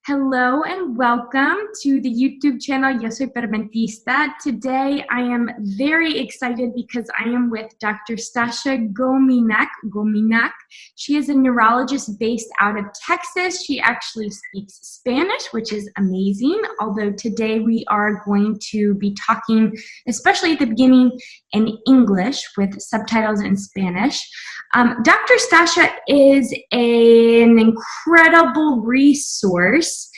Hello and welcome to the YouTube channel Yo Soy Perventista. Today I am very excited because I am with Dr. STASHA GOMINAK. She is a neurologist based out of Texas. She actually speaks Spanish, which is amazing. Although today we are going to be talking, especially at the beginning, in English with subtitles in Spanish. Dr. STASHA is an incredible resource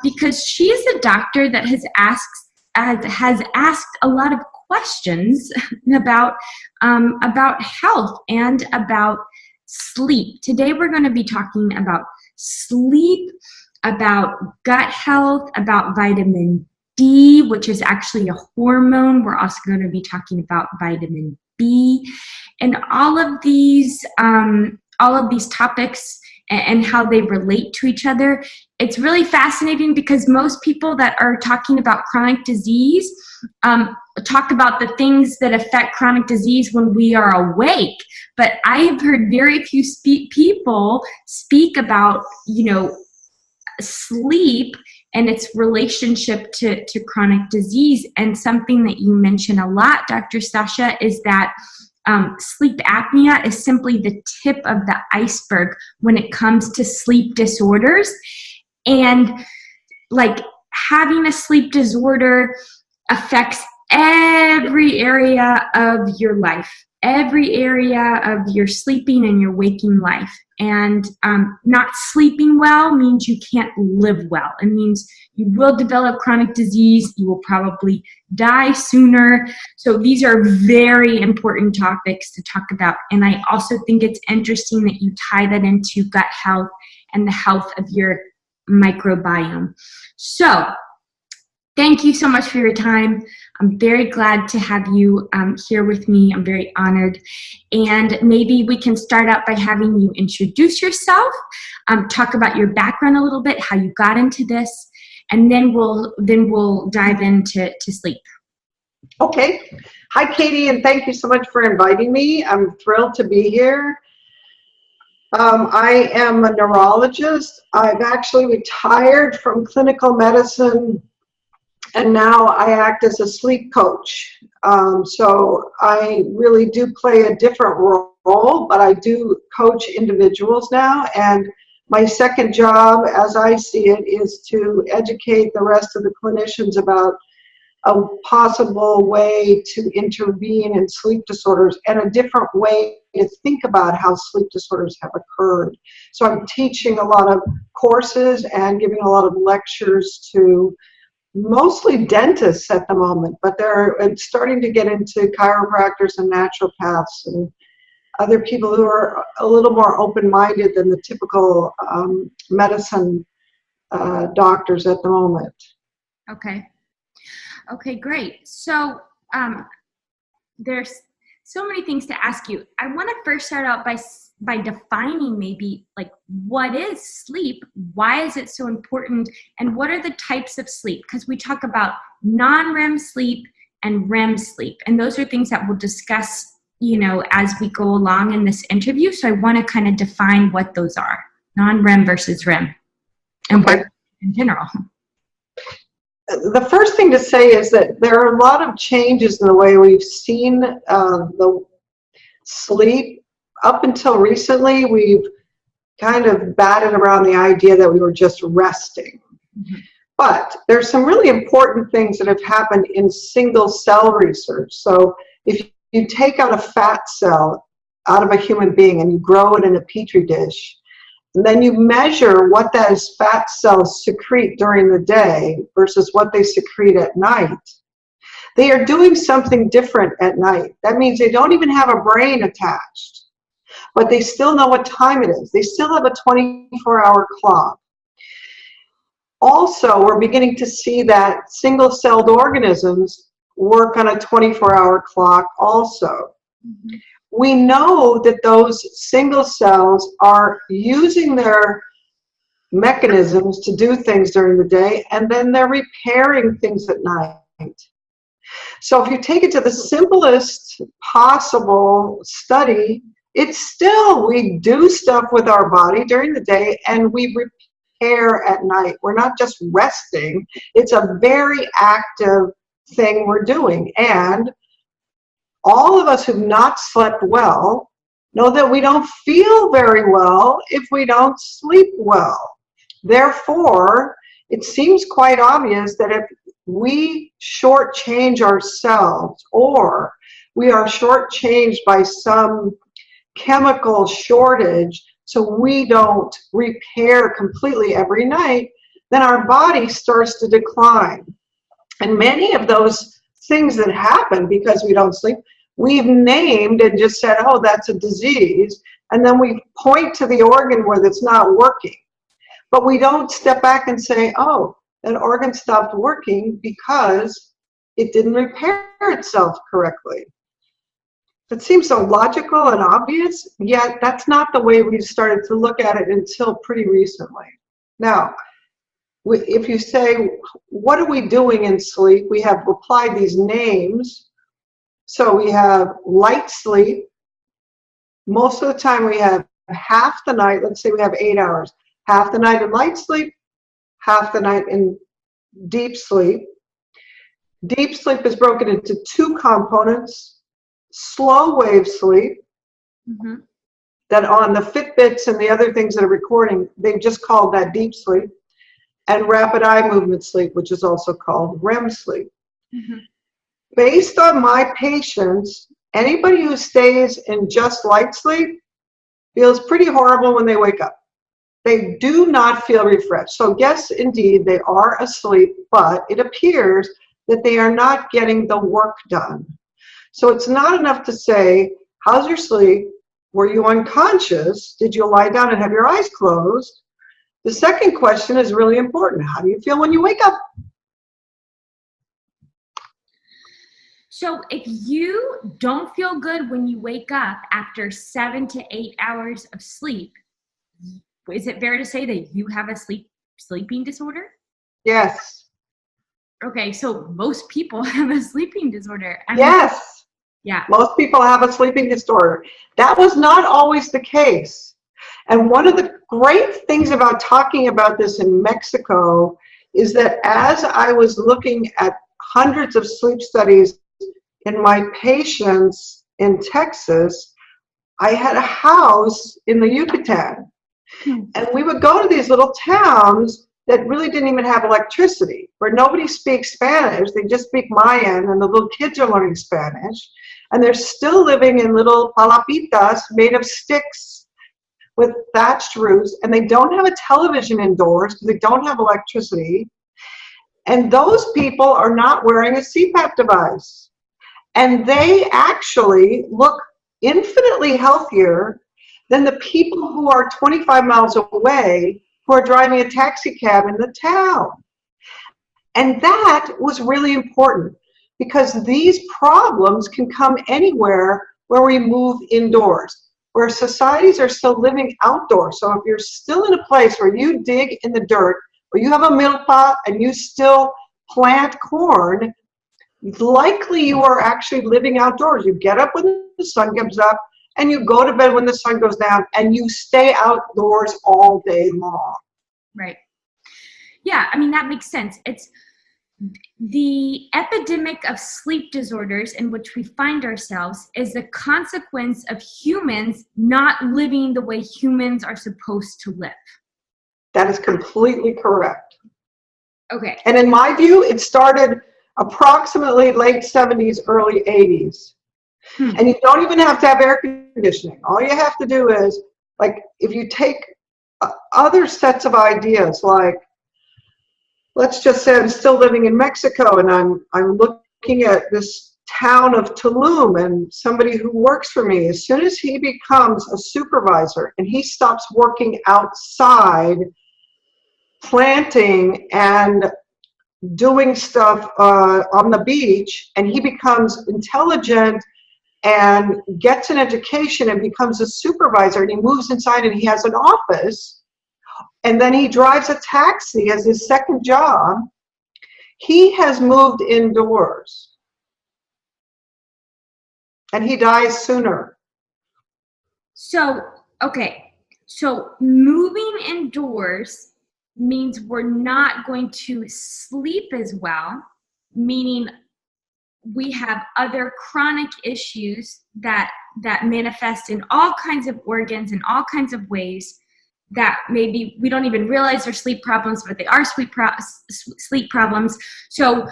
because she is a doctor that has asked a lot of questions about health and about sleep. Today we're going to be talking about sleep, about gut health, about vitamin D, which is actually a hormone. We're also going to be talking about vitamin B, and all of these topics and how they relate to each other. It's really fascinating because most people that are talking about chronic disease talk about the things that affect chronic disease when we are awake. But I have heard very few people speak about, sleep and its relationship to chronic disease. And something that you mention a lot, Dr. STASHA, is that sleep apnea is simply the tip of the iceberg when it comes to sleep disorders. And like having a sleep disorder affects every area of your life, every area of your sleeping and your waking life. And not sleeping well means you can't live well. It means you will develop chronic disease. You will probably die sooner. So these are very important topics to talk about. And I also think it's interesting that you tie that into gut health and the health of your microbiome. So thank you so much for your time. I'm very glad to have you here with me. I'm very honored. And maybe we can start out by having you introduce yourself, talk about your background a little bit, how you got into this, and then we'll dive into sleep. Okay. Hi, Katie, and thank you so much for inviting me. I'm thrilled to be here. I am a neurologist. I've actually retired from clinical medicine, and now I act as a sleep coach. So I really do play a different role, but I do coach individuals now. And my second job, as I see it, is to educate the rest of the clinicians about a possible way to intervene in sleep disorders and a different way to think about how sleep disorders have occurred. So I'm teaching a lot of courses and giving a lot of lectures to mostly dentists at the moment, but they're starting to get into chiropractors and naturopaths and other people who are a little more open-minded than the typical medicine doctors at the moment. Okay, great. So there's so many things to ask you. I want to first start out by defining maybe like what is sleep, why is it so important, and what are the types of sleep? Because we talk about non-REM sleep and REM sleep, and those are things that we'll discuss, as we go along in this interview. So I want to kind of define what those are, non-REM versus REM, and what in general. The first thing to say is that there are a lot of changes in the way we've seen the sleep. Up until recently, we've kind of batted around the idea that we were just resting. Mm-hmm. But there's some really important things that have happened in single cell research. So if you take out a fat cell out of a human being and you grow it in a petri dish, and then you measure what those fat cells secrete during the day versus what they secrete at night, they are doing something different at night. That means they don't even have a brain attached, but they still know what time it is. They still have a 24-hour clock. Also, we're beginning to see that single-celled organisms work on a 24-hour clock also. Mm-hmm. We know that those single cells are using their mechanisms to do things during the day, and then they're repairing things at night. So if you take it to the simplest possible study, it's still, we do stuff with our body during the day, and we repair at night. We're not just resting. It's a very active thing we're doing. And all of us who've not slept well know that we don't feel very well if we don't sleep well. Therefore, it seems quite obvious that if we shortchange ourselves, or we are shortchanged by some chemical shortage, so we don't repair completely every night, then our body starts to decline. And many of those things that happen because we don't sleep, we've named and just said, oh, that's a disease. And then we point to the organ where it's not working. But we don't step back and say, oh, that organ stopped working because it didn't repair itself correctly. It seems so logical and obvious, yet that's not the way we started to look at it until pretty recently. Now, if you say, what are we doing in sleep? We have applied these names. So we have light sleep. Most of the time we have half the night, let's say we have 8 hours, half the night in light sleep, half the night in deep sleep. Deep sleep is broken into two components: slow wave sleep, that on the Fitbits and the other things that are recording, they've just called that deep sleep, and rapid eye movement sleep, which is also called REM sleep. Based on my patients, anybody who stays in just light sleep feels pretty horrible when they wake up. They do not feel refreshed. So yes, indeed, they are asleep, but it appears that they are not getting the work done. So it's not enough to say, how's your sleep? Were you unconscious? Did you lie down and have your eyes closed? The second question is really important. How do you feel when you wake up? So if you don't feel good when you wake up after 7 to 8 hours of sleep, is it fair to say that you have a sleeping disorder? Yes. Okay, so most people have a sleeping disorder. Yes. Yeah. Most people have a sleeping disorder. That was not always the case. And one of the great things about talking about this in Mexico is that as I was looking at hundreds of sleep studies in my patients in Texas, I had a house in the Yucatan. And we would go to these little towns that really didn't even have electricity, where nobody speaks Spanish. They just speak Mayan, and the little kids are learning Spanish. And they're still living in little palapitas made of sticks with thatched roofs, and they don't have a television indoors because they don't have electricity. And those people are not wearing a CPAP device. And they actually look infinitely healthier than the people who are 25 miles away who are driving a taxi cab in the town. And that was really important because these problems can come anywhere where we move indoors, where societies are still living outdoors. So if you're still in a place where you dig in the dirt, or you have a milpa and you still plant corn, likely you are actually living outdoors. You get up when the sun comes up and you go to bed when the sun goes down, and you stay outdoors all day long. Right. Yeah, I mean, that makes sense. It's the epidemic of sleep disorders in which we find ourselves is a consequence of humans not living the way humans are supposed to live. That is completely correct. Okay. And in my view, it started approximately late 70s, early 80s. And you don't even have to have air conditioning. All you have to do is, like, if you take other sets of ideas, like, let's just say I'm still living in Mexico and I'm looking at this town of Tulum, and somebody who works for me, as soon as he becomes a supervisor and he stops working outside, planting and doing stuff on the beach, and he becomes intelligent and gets an education and becomes a supervisor, and he moves inside and he has an office, and then he drives a taxi as his second job, he has moved indoors. And he dies sooner. So, okay. So moving indoors means we're not going to sleep as well, meaning we have other chronic issues that manifest in all kinds of organs in all kinds of ways that maybe we don't even realize are sleep problems, but they are sleep problems. So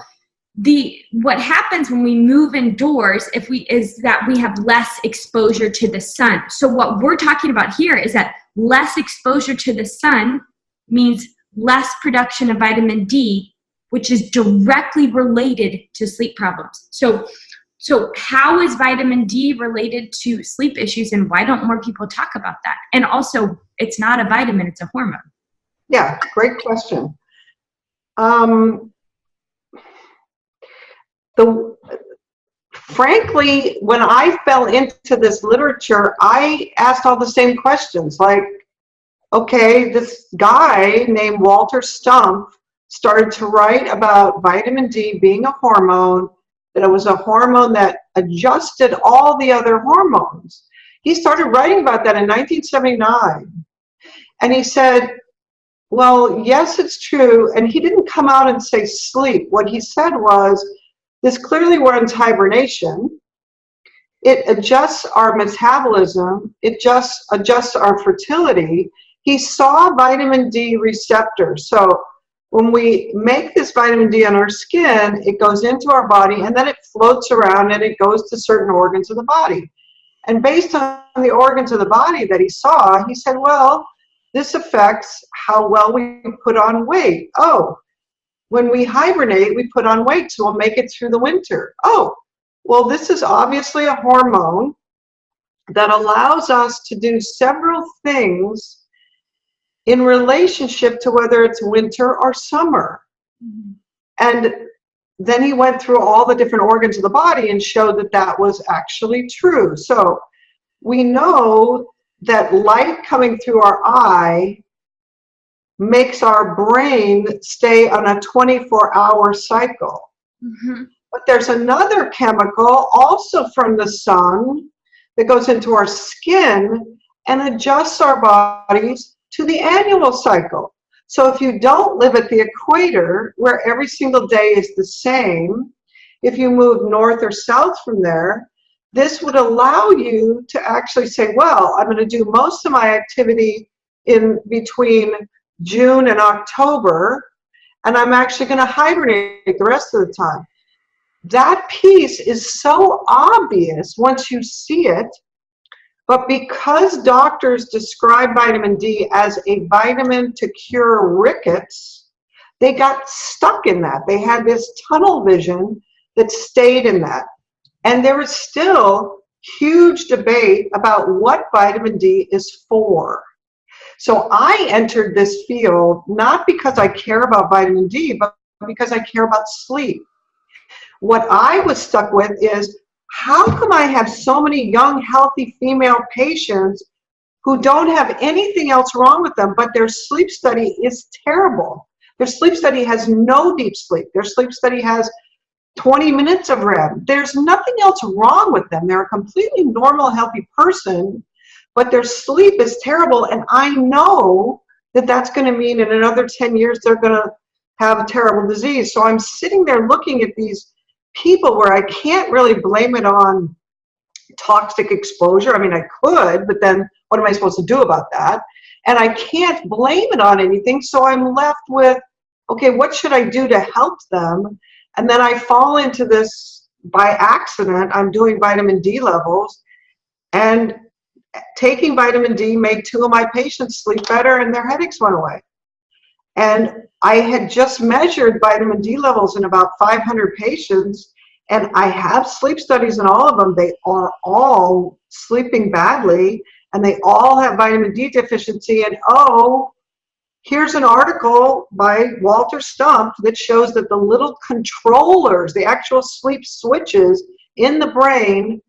what happens when we move indoors is that we have less exposure to the sun. So what we're talking about here is that less exposure to the sun means less production of vitamin D, which is directly related to sleep problems. So how is vitamin D related to sleep issues, and why don't more people talk about that? And also, it's not a vitamin, it's a hormone. Yeah, great question. Frankly, when I fell into this literature, I asked all the same questions. Like, okay, this guy named Walter Stumpf started to write about vitamin D being a hormone, that it was a hormone that adjusted all the other hormones. He started writing about that in 1979. And he said, well, yes, it's true. And he didn't come out and say sleep. What he said was, this clearly runs hibernation. It adjusts our metabolism. It just adjusts our fertility. He saw vitamin D receptors. So when we make this vitamin D on our skin, it goes into our body and then it floats around and it goes to certain organs of the body. And based on the organs of the body that he saw, he said, well, this affects how well we put on weight. Oh, when we hibernate, we put on weight, so we'll make it through the winter. Oh, well, this is obviously a hormone that allows us to do several things in relationship to whether it's winter or summer. Mm-hmm. And then he went through all the different organs of the body and showed that that was actually true. So we know that light coming through our eye makes our brain stay on a 24-hour cycle. Mm-hmm. But there's another chemical also from the sun that goes into our skin and adjusts our bodies to the annual cycle. So if you don't live at the equator, where every single day is the same, if you move north or south from there, this would allow you to actually say, well, I'm going to do most of my activity in between June and October, and I'm actually going to hibernate the rest of the time. That piece is so obvious once you see it, but because doctors describe vitamin D as a vitamin to cure rickets, they got stuck in that. They had this tunnel vision that stayed in that. And there is still huge debate about what vitamin D is for. So I entered this field not because I care about vitamin D, but because I care about sleep. What I was stuck with is, how come I have so many young, healthy female patients who don't have anything else wrong with them, but their sleep study is terrible? Their sleep study has no deep sleep. Their sleep study has 20 minutes of REM. There's nothing else wrong with them. They're a completely normal, healthy person, but their sleep is terrible, and I know that that's going to mean in another 10 years they're going to have a terrible disease. So I'm sitting there looking at these people where I can't really blame it on toxic exposure. I mean, I could, but then what am I supposed to do about that? And I can't blame it on anything, so I'm left with, okay, what should I do to help them? And then I fall into this by accident. I'm doing vitamin D levels, and taking vitamin D made 2 of my patients sleep better and their headaches went away. And I had just measured vitamin D levels in about 500 patients, and I have sleep studies in all of them. They are all sleeping badly, and they all have vitamin D deficiency. And oh, here's an article by Walter Stumpf that shows that the little controllers, the actual sleep switches in the brain,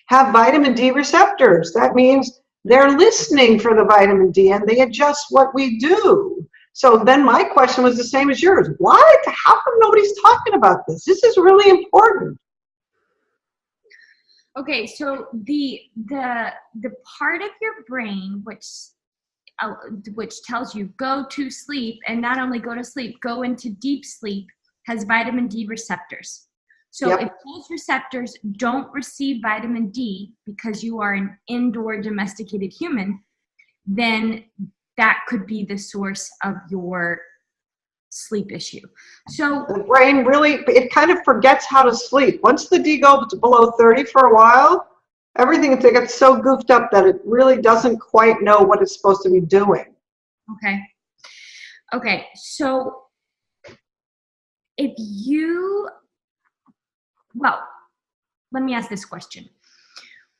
have vitamin D receptors. That means they're listening for the vitamin D and they adjust what we do. So then my question was the same as yours. What? How come nobody's talking about this? This is really important. Okay, so the part of your brain which which tells you go to sleep, and not only go to sleep, go into deep sleep, has vitamin D receptors. So Yep. if those receptors don't receive vitamin D because you are an indoor domesticated human, then that could be the source of your sleep issue. So The brain really, it kind of forgets how to sleep. Once the D goes below 30 for a while, everything gets so goofed up that it really doesn't quite know what it's supposed to be doing. Okay, so if you, well, let me ask this question.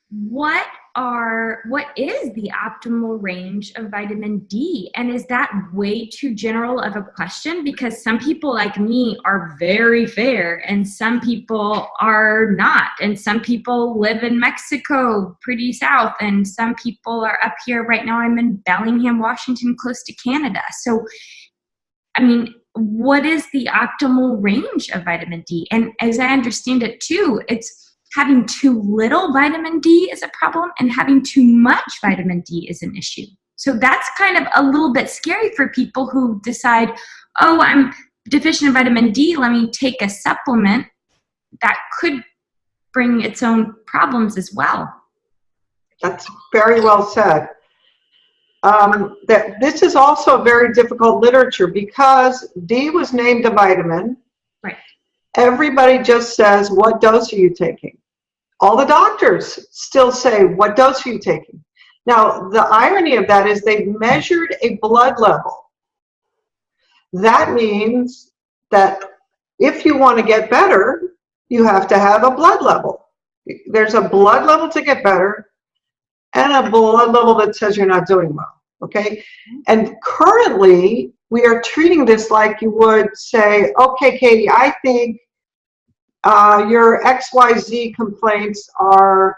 What is the optimal range of vitamin D? And is that way too general of a question? Because some people like me are very fair and some people are not. And some people live in Mexico, pretty south. And some people are up here right now. I'm in Bellingham, Washington, close to Canada. So, I mean, what is the optimal range of vitamin D? And as I understand it too, it's having too little vitamin D is a problem, and having too much vitamin D is an issue. So that's kind of a little bit scary for people who decide, oh, I'm deficient in vitamin D, let me take a supplement. That could bring its own problems as well. That's very well said. That this is also very difficult literature because D was named a vitamin. Right. Everybody just says, what dose are you taking? All the doctors still say, what dose are you taking? Now, the irony of that is they've measured a blood level. That means that if you want to get better, you have to have a blood level. There's a blood level to get better and a blood level that says you're not doing well, okay? And currently, we are treating this like you would say, okay, Katie, I think your XYZ complaints are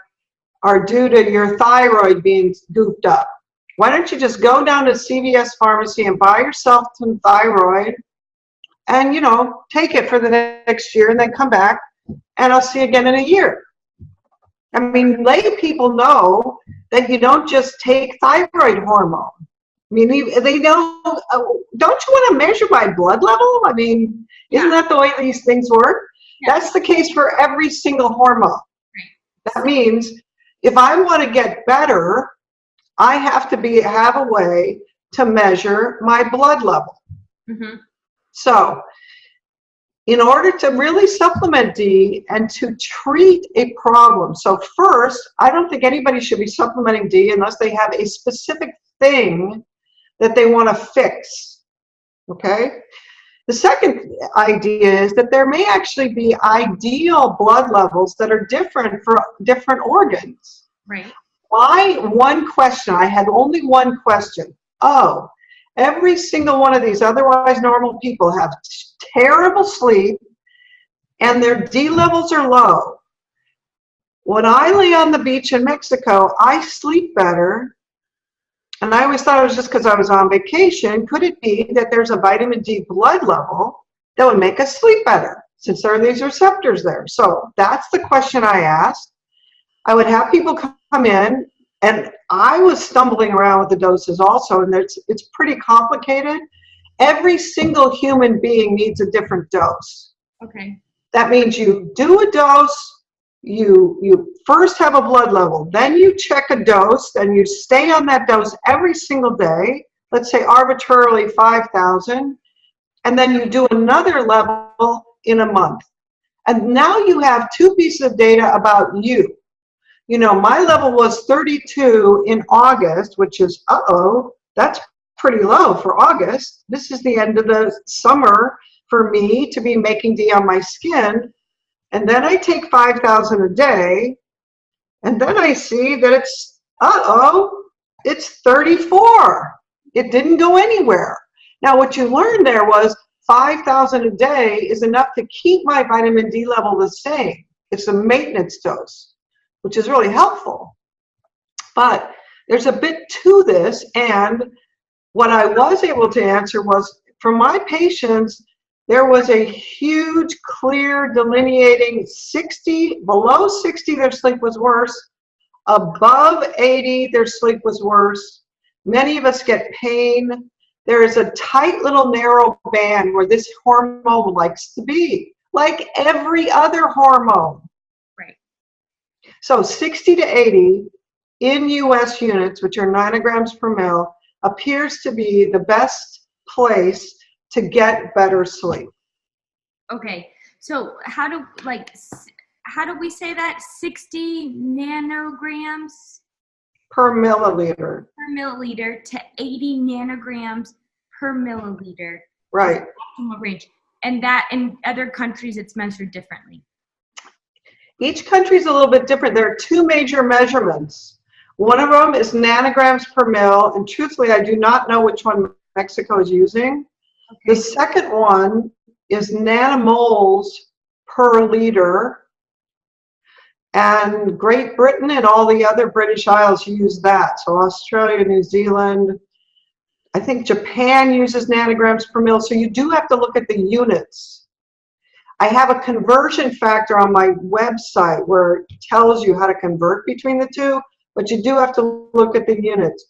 due to your thyroid being goofed up. Why don't you just go down to CVS pharmacy and buy yourself some thyroid and, you know, take it for the next year and then come back and I'll see you again in a year. I mean, lay people know that you don't just take thyroid hormone. I mean, they know, don't you want to measure my blood level? I mean, isn't that the way these things work? Yeah. That's the case for every single hormone. Right. That means if I want to get better, I have to have a way to measure my blood level. Mm-hmm. So in order to really supplement D and to treat a problem, so first, I don't think anybody should be supplementing D unless they have a specific thing that they want to fix, okay? The second idea is that there may actually be ideal blood levels that are different for different organs. Right. Why one question? I had only one question. Oh, every single one of these otherwise normal people have terrible sleep and their D levels are low. When I lay on the beach in Mexico, I sleep better. And I always thought it was just because I was on vacation. Could it be that there's a vitamin D blood level that would make us sleep better since there are these receptors there? So that's the question I asked. I would have people come in, and I was stumbling around with the doses also, and it's pretty complicated. Every single human being needs a different dose. Okay. That means you do a dose, you first have a blood level, then you check a dose, and you stay on that dose every single day, let's say arbitrarily 5,000, and then you do another level in a month. And now you have two pieces of data about you. You know, my level was 32 in August, which is, that's pretty low for August. This is the end of the summer for me to be making D on my skin. And then I take 5,000 a day, and then I see that it's, it's 34. It didn't go anywhere. Now, what you learned there was 5,000 a day is enough to keep my vitamin D level the same. It's a maintenance dose, which is really helpful. But there's a bit to this, and what I was able to answer was, for my patients, there was a huge, clear, delineating 60, below 60, their sleep was worse. Above 80, their sleep was worse. Many of us get pain. There is a tight little narrow band where this hormone likes to be, like every other hormone. Right. So 60 to 80 in US units, which are nanograms per mil, appears to be the best place to get better sleep. Okay, so how do we say that? 60 nanograms Per milliliter. per milliliter to 80 nanograms per milliliter. Right. Optimal range. And that in other countries it's measured differently. Each country is a little bit different. There are two major measurements. One of them is nanograms per mil, and truthfully, I do not know which one Mexico is using. Okay. The second one is nanomoles per liter, and Great Britain and all the other British Isles use that. So Australia, New Zealand, I think Japan uses nanograms per mil. So you do have to look at the units. I have a conversion factor on my website where it tells you how to convert between the two, but you do have to look at the units.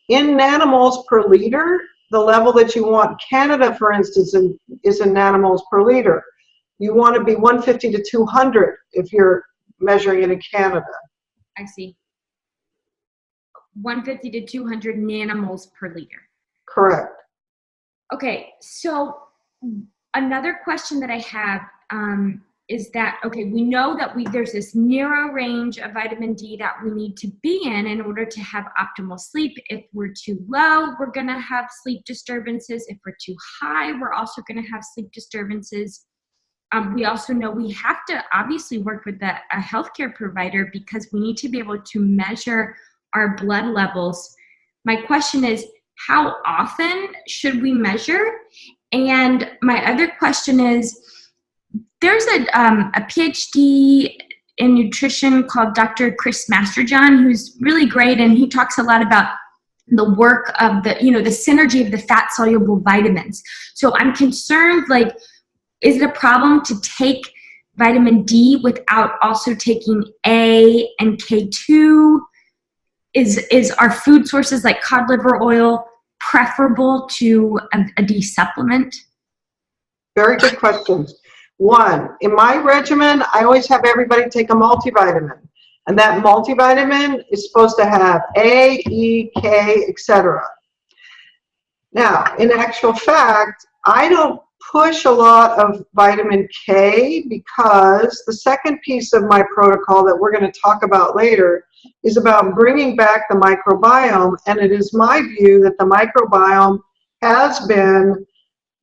In nanomoles per liter, the level that you want, Canada, for instance, is in nanomoles per liter. You want to be 150 to 200 if you're measuring it in Canada. I see. 150 to 200 nanomoles per liter. Correct. Okay, so another question that I have is that, okay, we know that there's this narrow range of vitamin D that we need to be in order to have optimal sleep. If we're too low, we're going to have sleep disturbances. If we're too high, we're also going to have sleep disturbances. We also know we have to obviously work with a healthcare provider because we need to be able to measure our blood levels. My question is, how often should we measure? And my other question is, there's a PhD in nutrition called Dr. Chris Masterjohn, who's really great, and he talks a lot about the work of the synergy of the fat-soluble vitamins. So I'm concerned, like, is it a problem to take vitamin D without also taking A and K2? Is our food sources like cod liver oil preferable to a D supplement? Very good questions. One, in my regimen, I always have everybody take a multivitamin. And that multivitamin is supposed to have A, E, K, etc. Now, in actual fact, I don't push a lot of vitamin K because the second piece of my protocol that we're going to talk about later is about bringing back the microbiome. And it is my view that the microbiome has been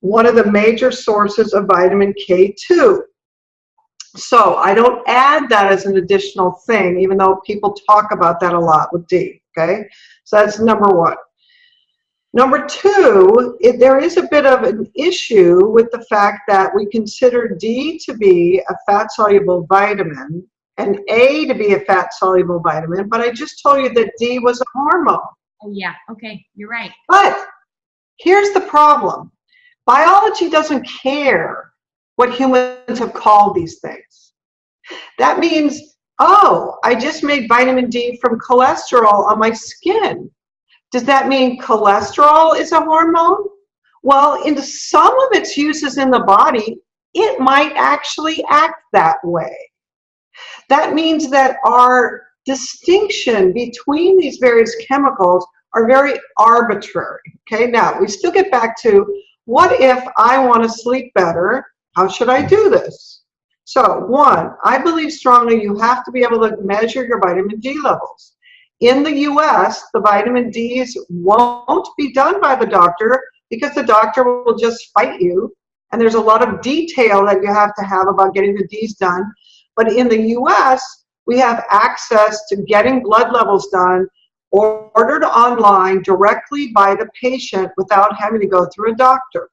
one of the major sources of vitamin K2. So I don't add that as an additional thing, even though people talk about that a lot with D, okay? So that's number one. Number two, there is a bit of an issue with the fact that we consider D to be a fat-soluble vitamin and A to be a fat-soluble vitamin, but I just told you that D was a hormone. Oh yeah, okay, you're right. But here's the problem. Biology doesn't care what humans have called these things. That means, oh, I just made vitamin D from cholesterol on my skin. Does that mean cholesterol is a hormone? Well, in some of its uses in the body, it might actually act that way. That means that our distinction between these various chemicals are very arbitrary. Okay, now we still get back to, what if I want to sleep better? How should I do this? So, one, I believe strongly you have to be able to measure your vitamin D levels. In the US, the vitamin Ds won't be done by the doctor because the doctor will just fight you. And there's a lot of detail that you have to have about getting the Ds done. But in the US, we have access to getting blood levels done ordered online directly by the patient without having to go through a doctor.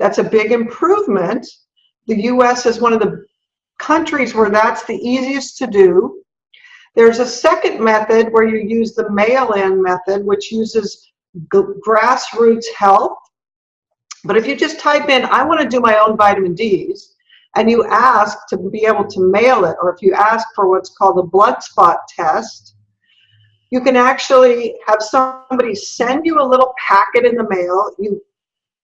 That's a big improvement. The US is one of the countries where that's the easiest to do. There's a second method where you use the mail-in method, which uses grassroots health. But if you just type in, I want to do my own vitamin Ds, and you ask to be able to mail it, or if you ask for what's called a blood spot test, You can actually have somebody send you a little packet in the mail. You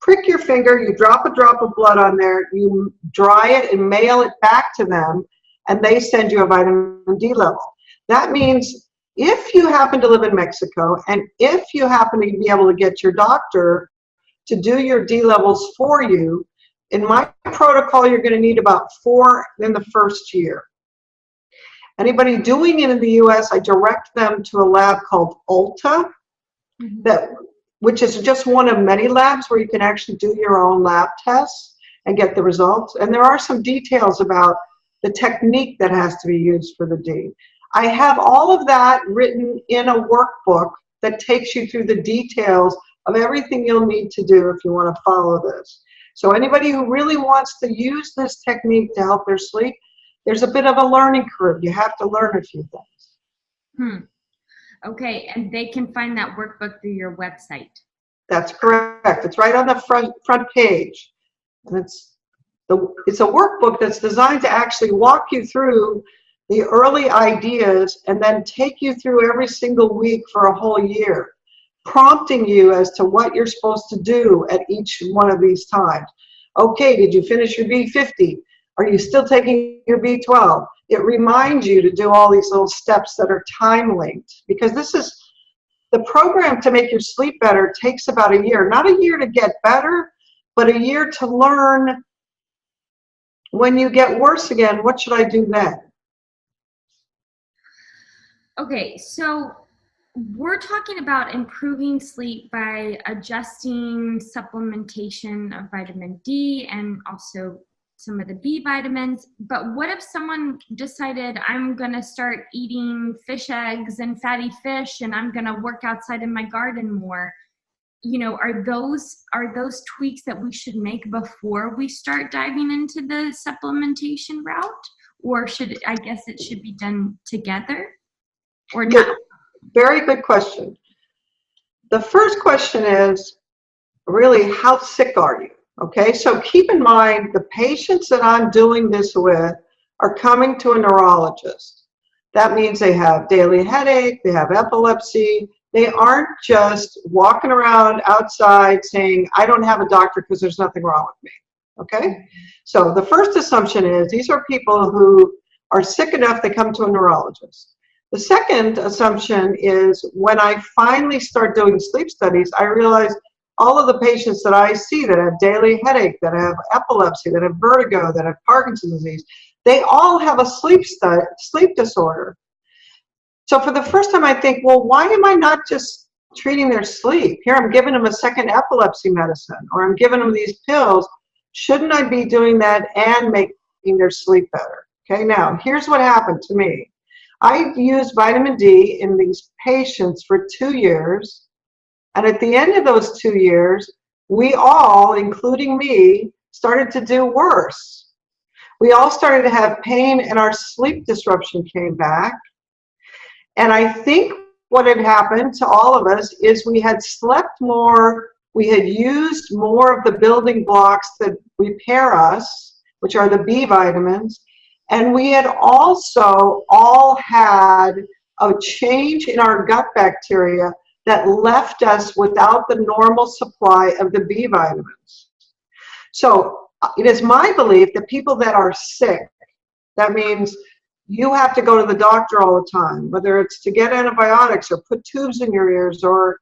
prick your finger, you drop a drop of blood on there, you dry it and mail it back to them, and they send you a vitamin D level. That means if you happen to live in Mexico, and if you happen to be able to get your doctor to do your D levels for you, in my protocol, you're going to need about 4 in the first year. Anybody doing it in the US, I direct them to a lab called Ulta, which is just one of many labs where you can actually do your own lab tests and get the results. And there are some details about the technique that has to be used for the D. I have all of that written in a workbook that takes you through the details of everything you'll need to do if you want to follow this. So anybody who really wants to use this technique to help their sleep, there's a bit of a learning curve. You have to learn a few things. Okay, and they can find that workbook through your website. That's correct. It's right on the front page. And it's a workbook that's designed to actually walk you through the early ideas and then take you through every single week for a whole year, prompting you as to what you're supposed to do at each one of these times. Okay, did you finish your B50? Are you still taking your B12? It reminds you to do all these little steps that are time linked, because this is the program to make your sleep better. Takes about a year, not a year to get better, but a year to learn when you get worse again, what should I do then? Okay, so we're talking about improving sleep by adjusting supplementation of vitamin D and also some of the B vitamins. But what if someone decided, I'm going to start eating fish eggs and fatty fish, and I'm going to work outside in my garden more? You know, are those tweaks that we should make before we start diving into the supplementation route? Or I guess it should be done together? Or not? Good. Very good question. The first question is really, how sick are you? Okay, so keep in mind the patients that I'm doing this with are coming to a neurologist. That means they have daily headache, they have epilepsy. They aren't just walking around outside saying, I don't have a doctor because there's nothing wrong with me. Okay, so the first assumption is these are people who are sick enough they come to a neurologist. The second assumption is when I finally start doing sleep studies, I realize all of the patients that I see that have daily headache, that have epilepsy, that have vertigo, that have Parkinson's disease, they all have a sleep disorder. So for the first time I think, well, why am I not just treating their sleep? Here I'm giving them a second epilepsy medicine, or I'm giving them these pills. Shouldn't I be doing that and making their sleep better? Okay, now here's what happened to me. I used vitamin D in these patients for 2 years, and at the end of those 2 years, we all, including me, started to do worse. We all started to have pain, and our sleep disruption came back. And I think what had happened to all of us is we had slept more, we had used more of the building blocks that repair us, which are the B vitamins, and we had also all had a change in our gut bacteria that left us without the normal supply of the B vitamins. So it is my belief that people that are sick, that means you have to go to the doctor all the time, whether it's to get antibiotics or put tubes in your ears or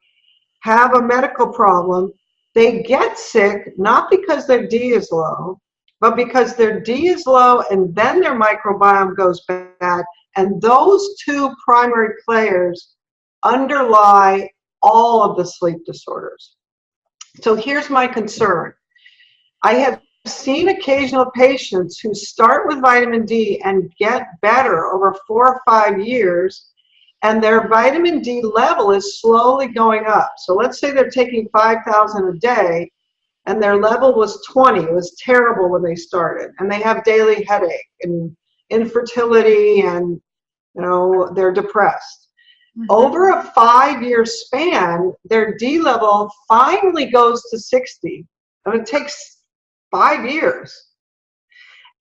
have a medical problem, they get sick not because their D is low, but because their D is low and then their microbiome goes bad. And those two primary players underlie all of the sleep disorders. So here's my concern. I have seen occasional patients who start with vitamin D and get better over 4 or 5 years, and their vitamin D level is slowly going up. So let's say they're taking 5,000 a day, and their level was 20. It was terrible when they started, and they have daily headache and infertility, and they're depressed. Over a 5-year span, their D level finally goes to 60, and it takes 5 years.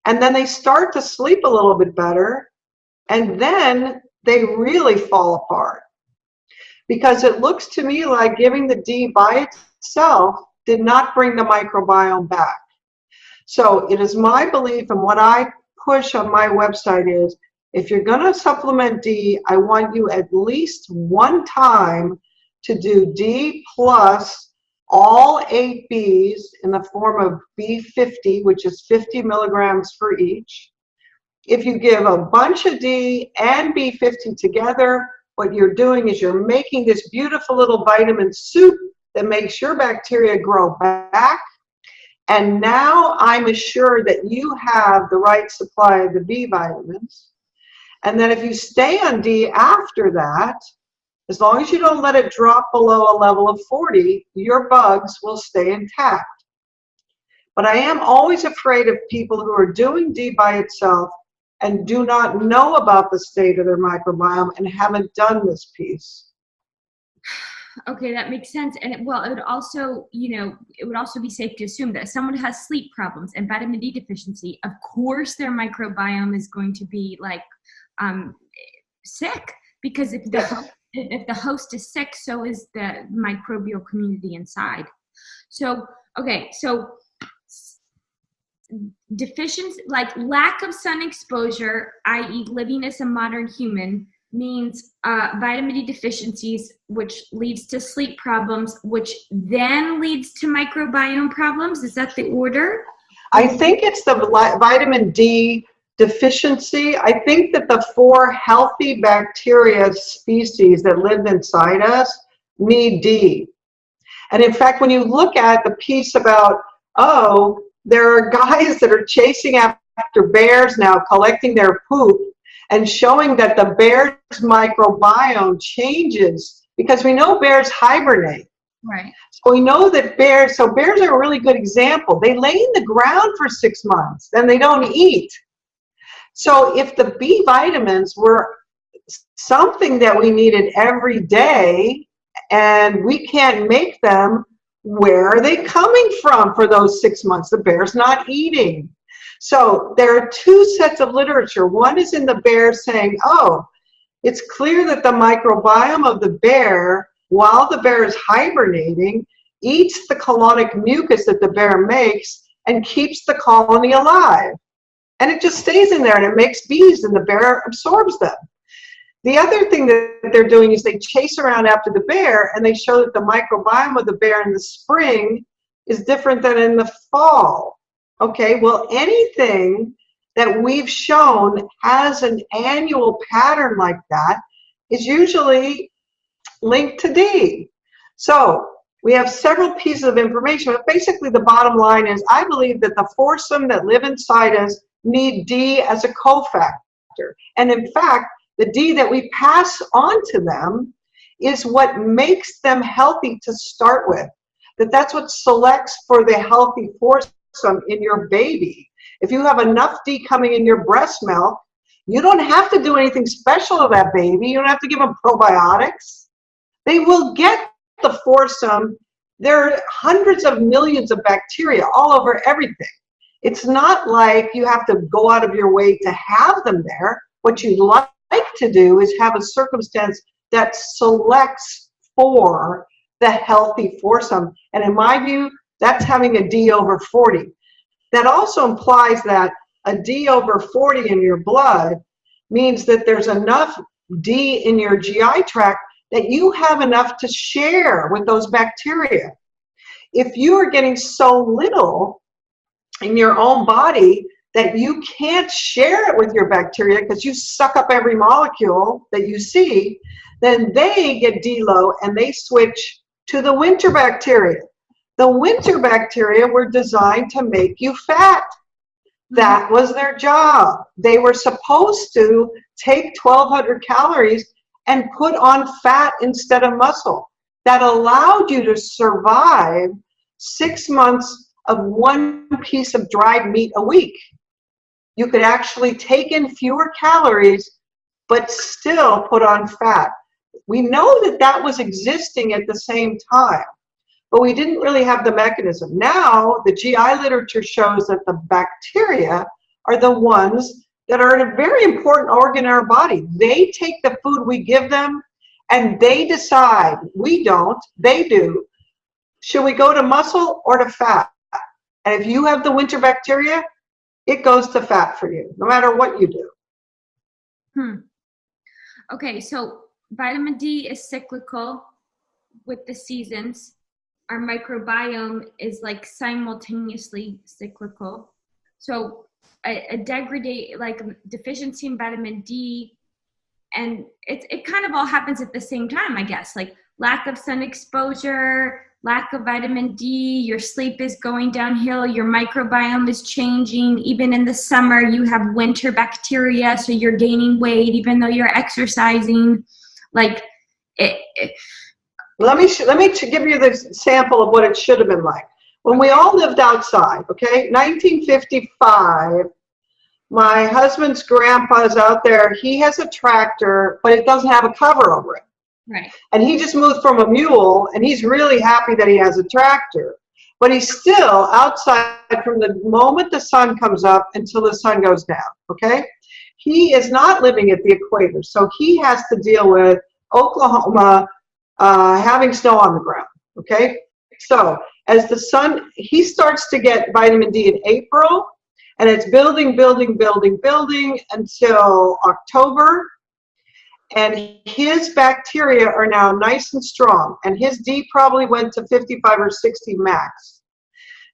And then they start to sleep a little bit better, and then they really fall apart. because it looks to me like giving the D by itself did not bring the microbiome back. So it is my belief, and what I push on my website is, if you're going to supplement D, I want you at least one time to do D plus all 8 Bs in the form of B50, which is 50 milligrams for each. If you give a bunch of D and B50 together, what you're doing is you're making this beautiful little vitamin soup that makes your bacteria grow back. And now I'm assured that you have the right supply of the B vitamins. And then if you stay on D after that, as long as you don't let it drop below a level of 40, your bugs will stay intact. But I am always afraid of people who are doing D by itself and do not know about the state of their microbiome and haven't done this piece. Okay, that makes sense. And it would also, it would also be safe to assume that if someone has sleep problems and vitamin D deficiency, of course their microbiome is going to be like sick, because if the host is sick, so is the microbial community inside. So, okay, so deficiency, like lack of sun exposure, i.e. living as a modern human, means vitamin D deficiencies, which leads to sleep problems, which then leads to microbiome problems. Is that the order? I think it's the vitamin D deficiency. I think that the 4 healthy bacteria species that live inside us need D. And in fact, when you look at the piece about, there are guys that are chasing after bears now, collecting their poop, and showing that the bear's microbiome changes, because we know bears hibernate. Right. So we know that bears are a really good example. They lay in the ground for 6 months, then they don't eat. So if the B vitamins were something that we needed every day, and we can't make them, where are they coming from for those 6 months? The bear's not eating. So there are 2 sets of literature. One is in the bear saying, it's clear that the microbiome of the bear, while the bear is hibernating, eats the colonic mucus that the bear makes and keeps the colony alive. And it just stays in there and it makes bees and the bear absorbs them. The other thing that they're doing is they chase around after the bear and they show that the microbiome of the bear in the spring is different than in the fall. Okay, well, anything that we've shown has an annual pattern like that is usually linked to D. So we have several pieces of information, but basically the bottom line is I believe that the foursome that live inside us need D as a cofactor. And in fact, the D that we pass on to them is what makes them healthy to start with. That's what selects for the healthy foursome in your baby. If you have enough D coming in your breast milk, you don't have to do anything special to that baby. You don't have to give them probiotics. They will get the foursome. There are hundreds of millions of bacteria all over everything. It's not like you have to go out of your way to have them there. What you'd like to do is have a circumstance that selects for the healthy foursome. And in my view, that's having a D over 40. That also implies that a D over 40 in your blood means that there's enough D in your GI tract that you have enough to share with those bacteria. If you are getting so little in your own body that you can't share it with your bacteria because you suck up every molecule that you see, then they get D low and they switch to the winter bacteria. The winter bacteria were designed to make you fat. That was their job. They were supposed to take 1,200 calories and put on fat instead of muscle. That allowed you to survive 6 months of 1 piece of dried meat a week. You could actually take in fewer calories, but still put on fat. We know that that was existing at the same time, but we didn't really have the mechanism. Now, the GI literature shows that the bacteria are the ones that are a very important organ in our body. They take the food we give them And they decide, we don't, they do. Should we go to muscle or to fat? And if you have the winter bacteria, it goes to fat for you, no matter what you do. Okay, so vitamin D is cyclical with the seasons. Our microbiome is like simultaneously cyclical. So a deficiency in vitamin D, and it kind of all happens at the same time, I guess, like lack of sun exposure, lack of vitamin D, your sleep is going downhill, your microbiome is changing. Even in the summer, you have winter bacteria, so you're gaining weight even though you're exercising. Like, let me give you the sample of what it should have been like. When we all lived outside, okay, 1955, my husband's grandpa's out there. He has a tractor, but it doesn't have a cover over it. Right. And he just moved from a mule, and he's really happy that he has a tractor. But he's still outside from the moment the sun comes up until the sun goes down, okay? He is not living at the equator, so he has to deal with Oklahoma having snow on the ground, okay? So as the sun, he starts to get vitamin D in April, and it's building until October. And his bacteria are now nice and strong, and his D probably went to 55 or 60 max.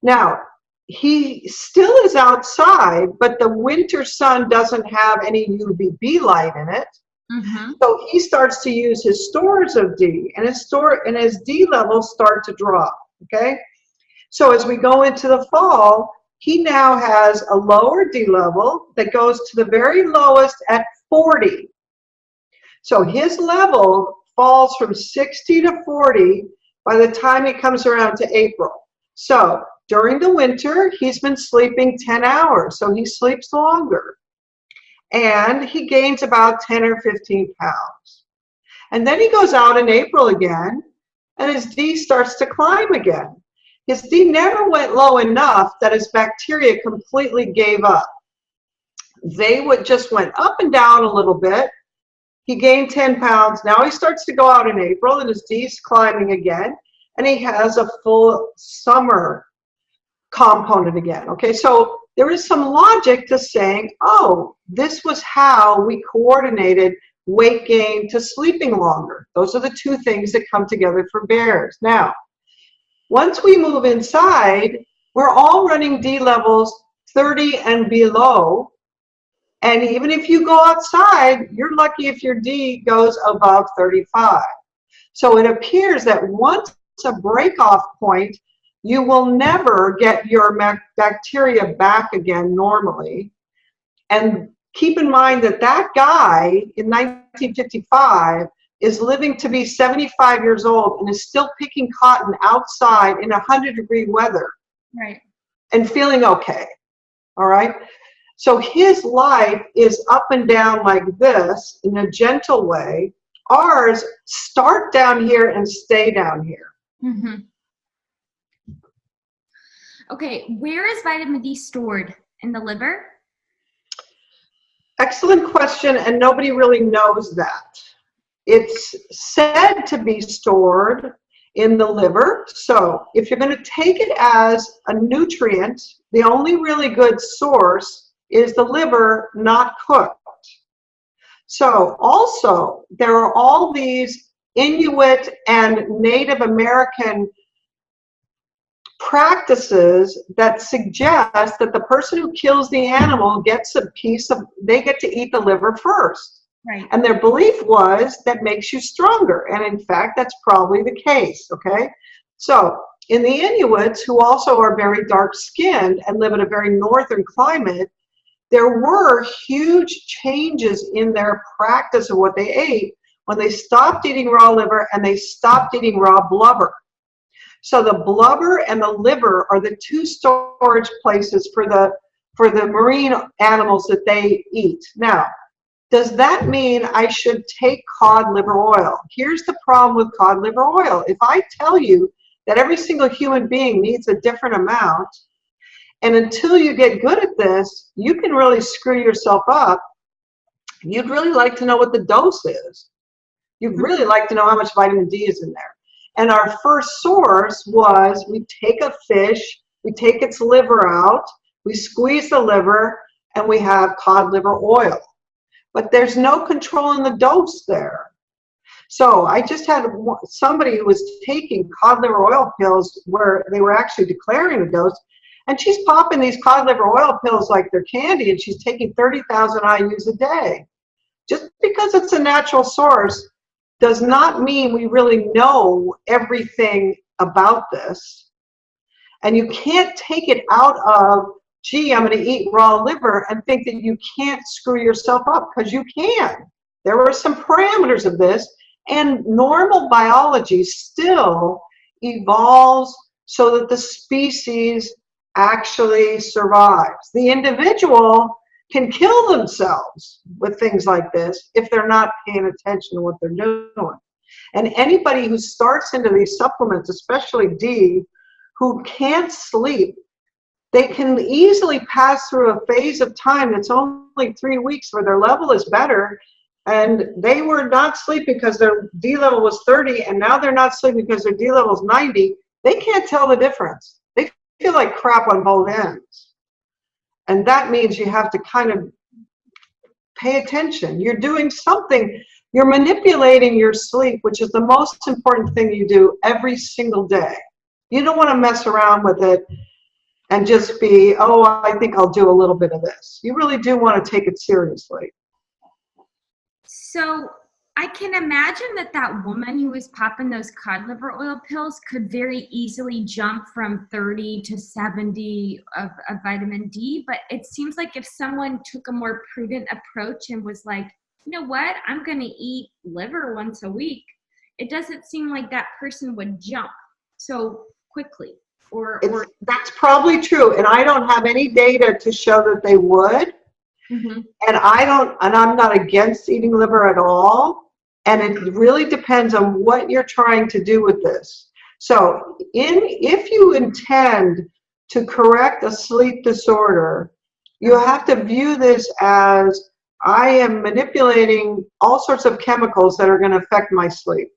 Now, he still is outside, but the winter sun doesn't have any UVB light in it. So he starts to use his stores of D, and his D levels start to drop, okay? So as we go into the fall, he now has a lower D level that goes to the very lowest at 40. So his level falls from 60 to 40 by the time it comes around to April. So during the winter, he's been sleeping 10 hours, so he sleeps longer. And he gains about 10 or 15 pounds. And then he goes out in April again, and his D starts to climb again. His D never went low enough that his bacteria completely gave up. They just went up and down a little bit. He gained 10 pounds. Now he starts to go out in April, and his D's climbing again, and he has a full summer component again. Okay, so there is some logic to saying, oh, this was how we coordinated weight gain to sleeping longer. Those are the two things that come together for bears. Now, once we move inside, we're all running D levels 30 and below. And even if you go outside, you're lucky if your D goes above 35. So it appears that once a break-off point, you will never get your bacteria back again normally. And keep in mind that that guy in 1955 is living to be 75 years old and is still picking cotton outside in 100-degree weather. Right. And feeling okay. All right. So his life is up and down like this in a gentle way. Ours start down here and stay down here. Okay, where is vitamin D stored? In the liver? Excellent question, and nobody really knows that. It's said to be stored in the liver. So if you're going to take it as a nutrient, the only really good source is the liver not cooked. So also, there are all these Inuit and Native American practices that suggest that the person who kills the animal gets a piece of, they get to eat the liver first. Right. And their belief was that makes you stronger. And in fact, that's probably the case, okay? So in the Inuits, who also are very dark-skinned and live in a very northern climate, there were huge changes in their practice of what they ate when they stopped eating raw liver and they stopped eating raw blubber. So the blubber and the liver are the two storage places for the marine animals that they eat. Now, does that mean I should take cod liver oil? Here's the problem with cod liver oil. If I tell you that every single human being needs a different amount, and until you get good at this, you can really screw yourself up. You'd really like to know what the dose is. You'd really like to know how much vitamin D is in there. And our first source was, we take a fish, we take its liver out, we squeeze the liver, and we have cod liver oil. But there's no control in the dose there. So I just had somebody who was taking cod liver oil pills where they were actually declaring a dose, and she's popping these cod liver oil pills like they're candy, and she's taking 30,000 IUs a day. Just because it's a natural source does not mean we really know everything about this. And you can't take it out of, gee, I'm going to eat raw liver and think that you can't screw yourself up, because you can. There are some parameters of this, and normal biology still evolves so that the species actually survives. The individual can kill themselves with things like this if they're not paying attention to what they're doing. And anybody who starts into these supplements, especially D, who can't sleep, they can easily pass through a phase of time that's only 3 weeks where their level is better, and they were not sleeping because their D level was 30, and now they're not sleeping because their D level is 90. They can't tell the difference. They feel like crap on both ends. And that means you have to kind of pay attention. You're doing something. You're manipulating your sleep, which is the most important thing you do every single day. You don't want to mess around with it and just be, oh, I think I'll do a little bit of this. You really do want to take it seriously. So I can imagine that woman who was popping those cod liver oil pills could very easily jump from 30 to 70 of vitamin D. But it seems like if someone took a more prudent approach and was like, you know what, I'm going to eat liver once a week, it doesn't seem like that person would jump so quickly. That's probably true. And I don't have any data to show that they would. Mm-hmm. And I'm not against eating liver at all. And it really depends on what you're trying to do with this. So if you intend to correct a sleep disorder, you have to view this as, I am manipulating all sorts of chemicals that are going to affect my sleep.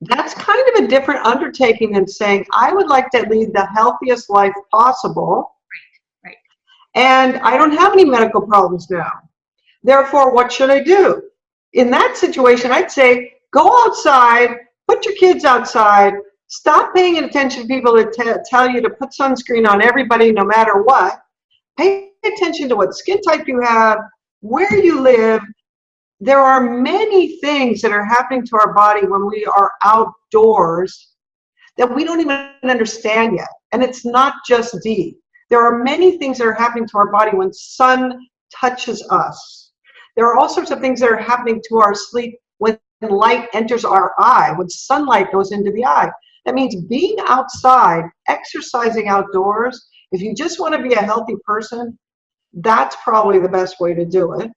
That's kind of a different undertaking than saying, I would like to lead the healthiest life possible. Right. And I don't have any medical problems now. Therefore, what should I do? In that situation, I'd say, go outside, put your kids outside, stop paying attention to people that tell you to put sunscreen on everybody no matter what. Pay attention to what skin type you have, where you live. There are many things that are happening to our body when we are outdoors that we don't even understand yet. And it's not just D. There are many things that are happening to our body when sun touches us. There are all sorts of things that are happening to our sleep when light enters our eye, when sunlight goes into the eye. That means being outside, exercising outdoors. If you just want to be a healthy person, that's probably the best way to do it.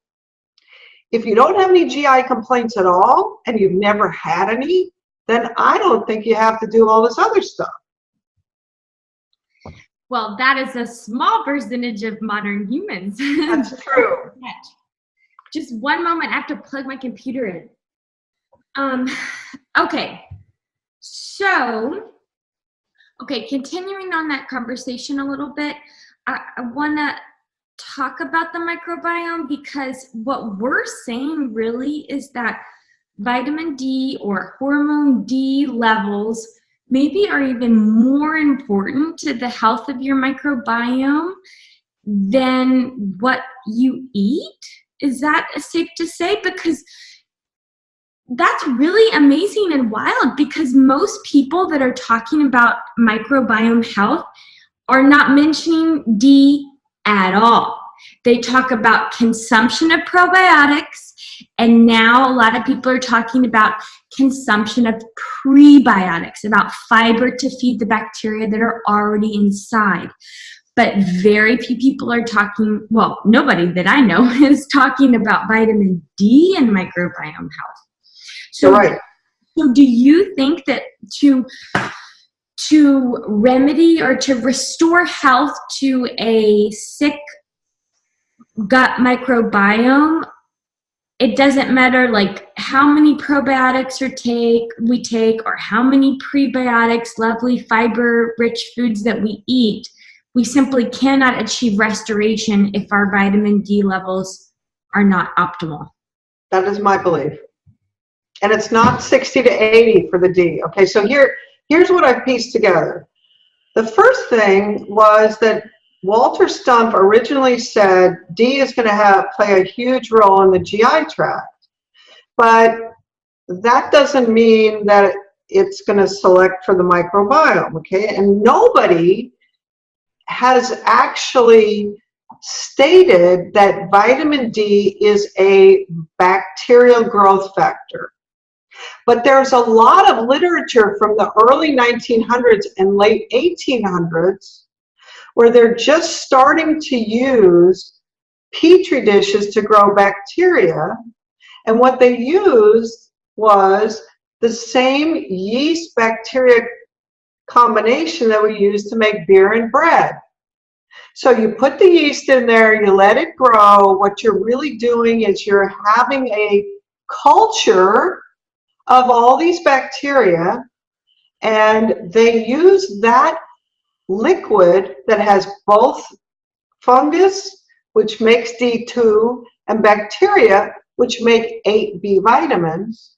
If you don't have any GI complaints at all, and you've never had any, then I don't think you have to do all this other stuff. Well, that is a small percentage of modern humans. That's true. Just one moment, I have to plug my computer in. Okay. So, continuing on that conversation a little bit, I want to talk about the microbiome, because what we're saying really is that vitamin D or hormone D levels maybe are even more important to the health of your microbiome than what you eat. Is that safe to say? Because that's really amazing and wild, because most people that are talking about microbiome health are not mentioning D at all. They talk about consumption of probiotics, and now a lot of people are talking about consumption of prebiotics, about fiber to feed the bacteria that are already inside. But very few people are talking, well, nobody that I know is talking about vitamin D and microbiome health. So, right. So do you think that to remedy or to restore health to a sick gut microbiome, it doesn't matter like how many probiotics we take or how many prebiotics, lovely fiber-rich foods that we eat. We simply cannot achieve restoration if our vitamin D levels are not optimal. That is my belief. And it's not 60 to 80 for the D. Okay, so here's what I've pieced together. The first thing was that Walter Stumpf originally said D is going to play a huge role in the GI tract, but that doesn't mean that it's going to select for the microbiome, okay? And nobody has actually stated that vitamin D is a bacterial growth factor. But there's a lot of literature from the early 1900s and late 1800s where they're just starting to use petri dishes to grow bacteria. And what they used was the same yeast bacteria combination that we use to make beer and bread. So you put the yeast in there, you let it grow. What you're really doing is you're having a culture of all these bacteria, and they use that liquid that has both fungus, which makes D2, and bacteria, which make 8 B vitamins,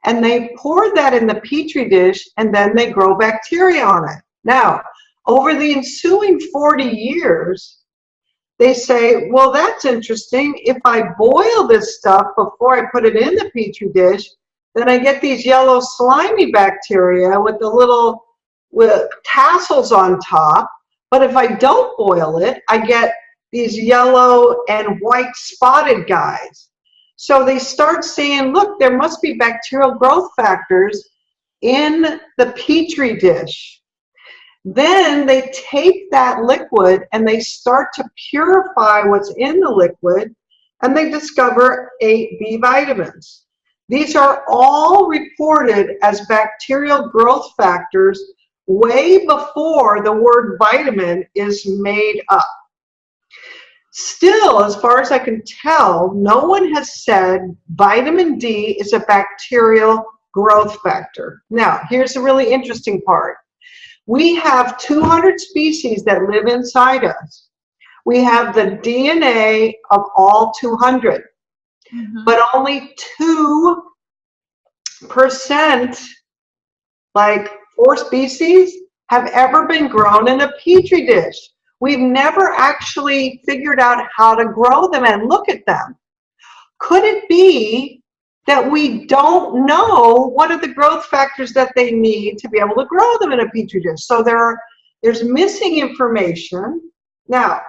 and they pour that in the petri dish, and then they grow bacteria on it. Now, over the ensuing 40 years, they say, well, that's interesting. If I boil this stuff before I put it in the petri dish, then I get these yellow slimy bacteria with the little tassels on top. But if I don't boil it, I get these yellow and white spotted guys. So they start saying, look, there must be bacterial growth factors in the petri dish. Then they take that liquid and they start to purify what's in the liquid, and they discover 8 B vitamins. These are all reported as bacterial growth factors way before the word vitamin is made up. Still, as far as I can tell, no one has said vitamin D is a bacterial growth factor. Now, here's the really interesting part. We have 200 species that live inside us. We have the DNA of all 200. But only 2%, like 4 species, have ever been grown in a petri dish. We've never actually figured out how to grow them and look at them. Could it be that we don't know what are the growth factors that they need to be able to grow them in a petri dish? So there's missing information. Now,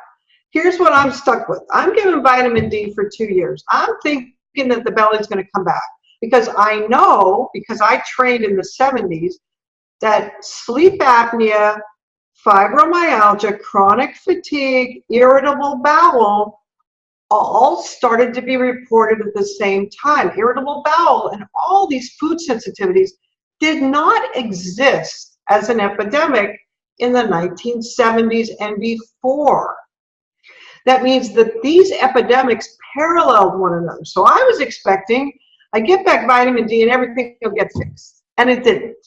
here's what I'm stuck with. I'm giving vitamin D for 2 years. I'm thinking that the belly's going to come back because I know, because I trained in the 70s, that sleep apnea, fibromyalgia, chronic fatigue, irritable bowel all started to be reported at the same time. Irritable bowel and all these food sensitivities did not exist as an epidemic in the 1970s and before. That means that these epidemics paralleled one another. So I was expecting I get back vitamin D and everything will get fixed, and it didn't.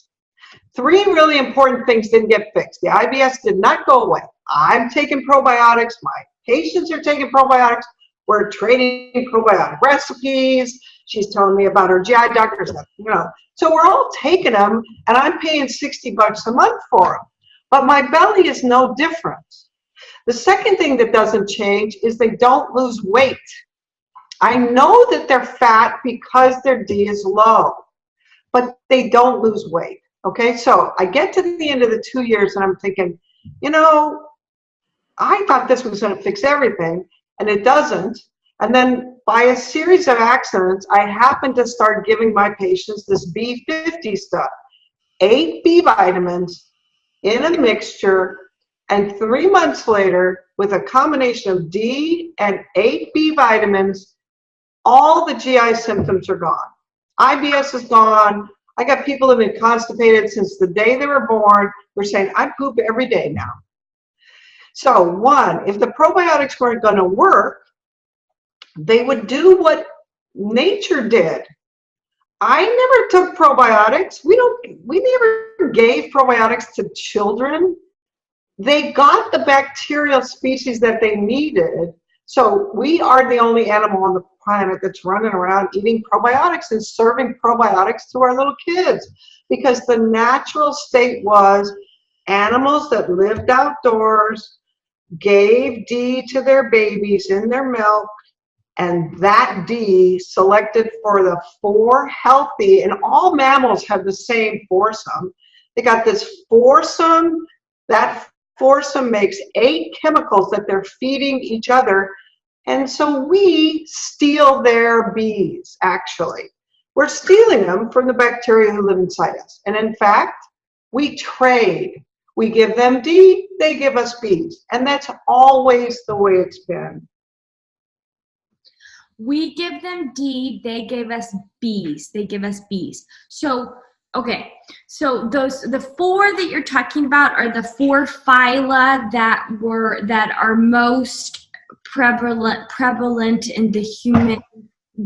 3 really important things didn't get fixed. The IBS did not go away. I'm taking probiotics. My patients are taking probiotics. We're trading probiotic recipes. She's telling me about her GI doctor stuff, So we're all taking them, and I'm paying $60 a month for them. But my belly is no different. The second thing that doesn't change is they don't lose weight. I know that they're fat because their D is low, but they don't lose weight. Okay, so I get to the end of the 2 years and I'm thinking, I thought this was going to fix everything, and it doesn't. And then by a series of accidents, I happened to start giving my patients this B50 stuff, 8 B vitamins in a mixture, and 3 months later, with a combination of D and 8 B vitamins, all the GI symptoms are gone. IBS is gone. I got people that have been constipated since the day they were born. We're saying, I poop every day now. So 1, if the probiotics weren't going to work, they would do what nature did. I never took probiotics. We never gave probiotics to children. They got the bacterial species that they needed. So we are the only animal on the planet that's running around eating probiotics and serving probiotics to our little kids, because the natural state was animals that lived outdoors gave D to their babies in their milk, and that D selected for the 4 healthy, and all mammals have the same foursome. They got this foursome. That foursome makes 8 chemicals that they're feeding each other. And so we steal their bees, actually. We're stealing them from the bacteria who live inside us. And in fact, we trade. We give them D, they give us bees. And that's always the way it's been. We give them D, they give us bees. They give us bees. So, okay. So the 4 that you're talking about are the 4 phyla that are most prevalent in the human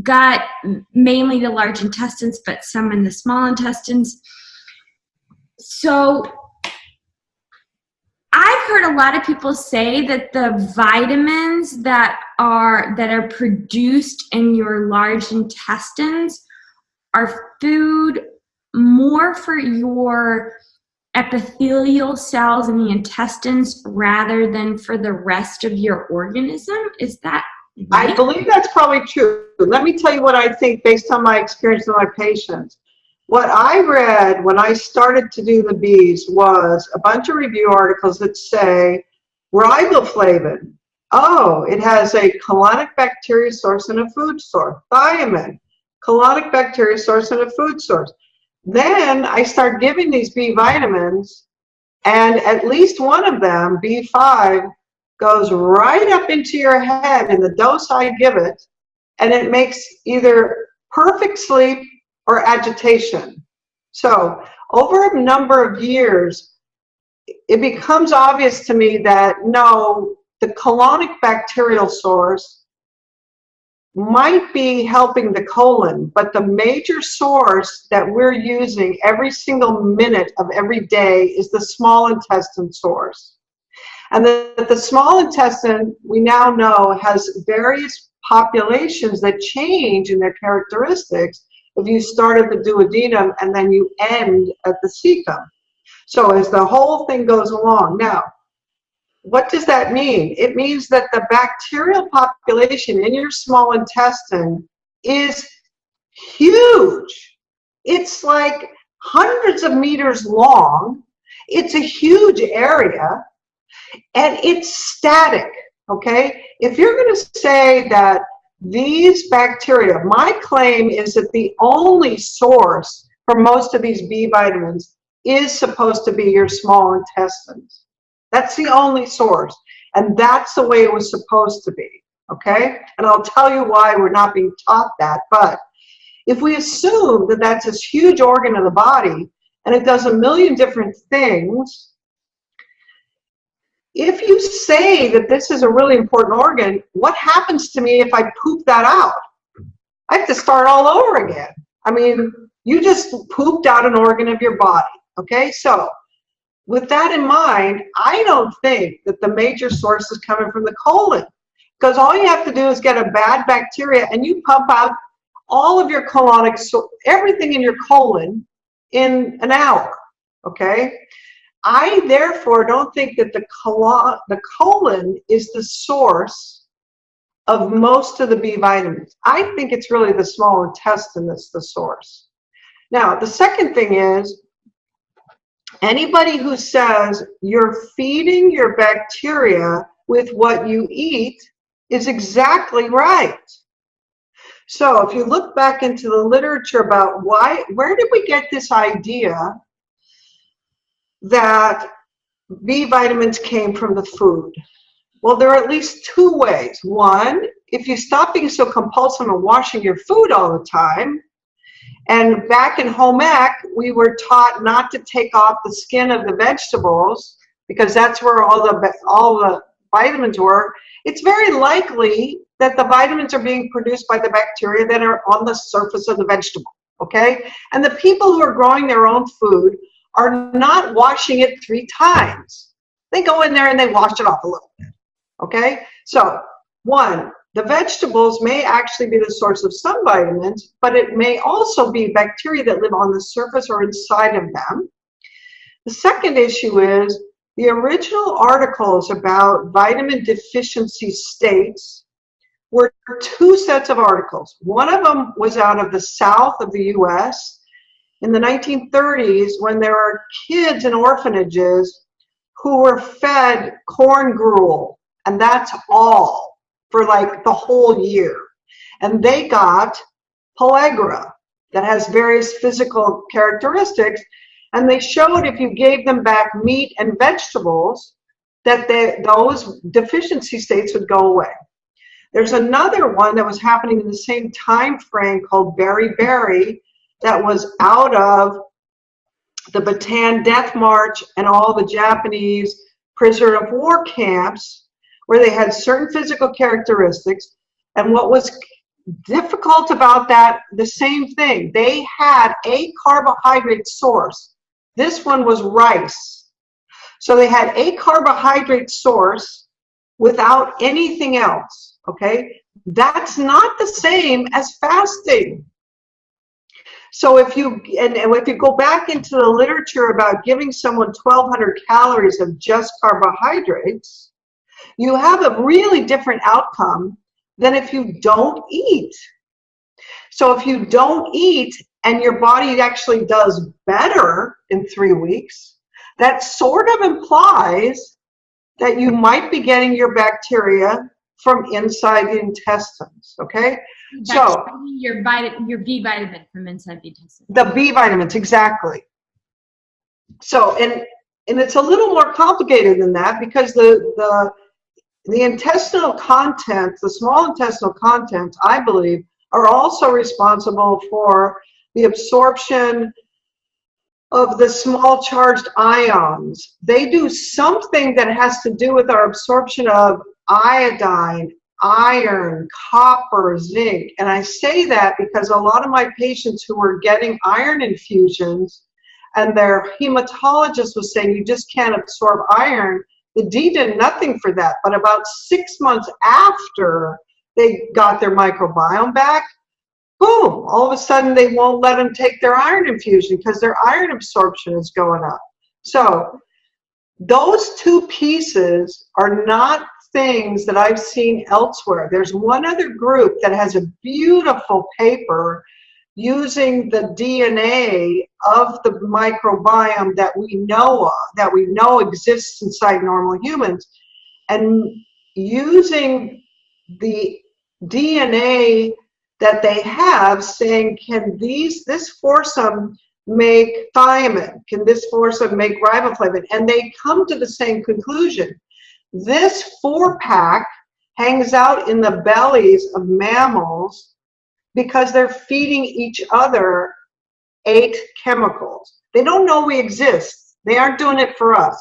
gut, mainly the large intestines, but some in the small intestines. So I've heard a lot of people say that the vitamins that are produced in your large intestines are food more for your epithelial cells in the intestines rather than for the rest of your organism. Is that right? I believe that's probably true. Let me tell you what I think based on my experience with my patients. What I read when I started to do the bees was a bunch of review articles that say riboflavin. Oh, it has a colonic bacteria source and a food source. Thiamine, colonic bacteria source and a food source. Then I start giving these B vitamins, and at least one of them, B5, goes right up into your head in the dose I give it, and it makes either perfect sleep or agitation. So over a number of years, it becomes obvious to me that no, the colonic bacterial source might be helping the colon, but the major source that we're using every single minute of every day is the small intestine source. And the small intestine, we now know, has various populations that change in their characteristics if you start at the duodenum and then you end at the cecum. So as the whole thing goes along. Now, what does that mean? It means that the bacterial population in your small intestine is huge. It's like hundreds of meters long. It's a huge area, and it's static, okay? If you're going to say that these bacteria, my claim is that the only source for most of these B vitamins is supposed to be your small intestines. That's the only source, and that's the way it was supposed to be, okay? And I'll tell you why we're not being taught that, but if we assume that that's this huge organ of the body, and it does a million different things, if you say that this is a really important organ, what happens to me if I poop that out? I have to start all over again. I mean, you just pooped out an organ of your body, okay? So with that in mind, I don't think that the major source is coming from the colon, because all you have to do is get a bad bacteria and you pump out all of your colonic, everything in your colon in an hour, okay? I therefore don't think that the colon is the source of most of the B vitamins. I think it's really the small intestine that's the source. Now, the second thing is, anybody who says you're feeding your bacteria with what you eat is exactly right. So if you look back into the literature about where did we get this idea that B vitamins came from the food? Well, there are at least 2 ways. One, if you stop being so compulsive on washing your food all the time, and back in home ec, we were taught not to take off the skin of the vegetables because that's where all the vitamins were, it's very likely that the vitamins are being produced by the bacteria that are on the surface of the vegetable, okay? And the people who are growing their own food are not washing it 3 times. They go in there and they wash it off a little bit, okay? So, 1, the vegetables may actually be the source of some vitamins, but it may also be bacteria that live on the surface or inside of them. The second issue is the original articles about vitamin deficiency states were 2 sets of articles. One of them was out of the south of the US in the 1930s when there were kids in orphanages who were fed corn gruel, and that's all for like the whole year. And they got pellagra that has various physical characteristics, and they showed if you gave them back meat and vegetables that those deficiency states would go away. There's another one that was happening in the same time frame called beriberi that was out of the Bataan Death March and all the Japanese prisoner of war camps, where they had certain physical characteristics. And what was difficult about that, the same thing, they had a carbohydrate source. This one was rice. So they had a carbohydrate source without anything else, okay? That's not the same as fasting. So if you go back into the literature about giving someone 1,200 calories of just carbohydrates, you have a really different outcome than if you don't eat. So if you don't eat and your body actually does better in 3 weeks, that sort of implies that you might be getting your bacteria from inside the intestines, okay? So your B vitamin from inside the intestine. The B vitamins, exactly. So, and it's a little more complicated than that, because the intestinal contents, the small intestinal contents, I believe, are also responsible for the absorption of the small charged ions. They do something that has to do with our absorption of iodine, iron, copper, zinc. And I say that because a lot of my patients who were getting iron infusions and their hematologist was saying you just can't absorb iron, the D did nothing for that. But about 6 months after they got their microbiome back, boom, all of a sudden they won't let them take their iron infusion because their iron absorption is going up. So those 2 pieces are not things that I've seen elsewhere. There's one other group that has a beautiful paper using the DNA of the microbiome that we know exists inside normal humans, and using the DNA that they have, saying, can this foursome make thiamine? Can this foursome make riboflavin? And they come to the same conclusion. This 4-pack hangs out in the bellies of mammals because they're feeding each other 8 chemicals. They don't know we exist. They aren't doing it for us.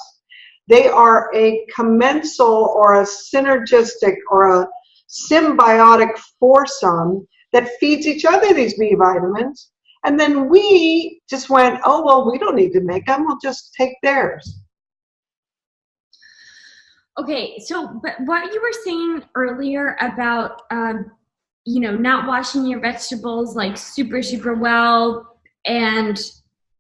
They are a commensal or a synergistic or a symbiotic foursome that feeds each other these B vitamins. And then we just went, oh, well, we don't need to make them. We'll just take theirs. Okay, so but what you were saying earlier about not washing your vegetables like super well and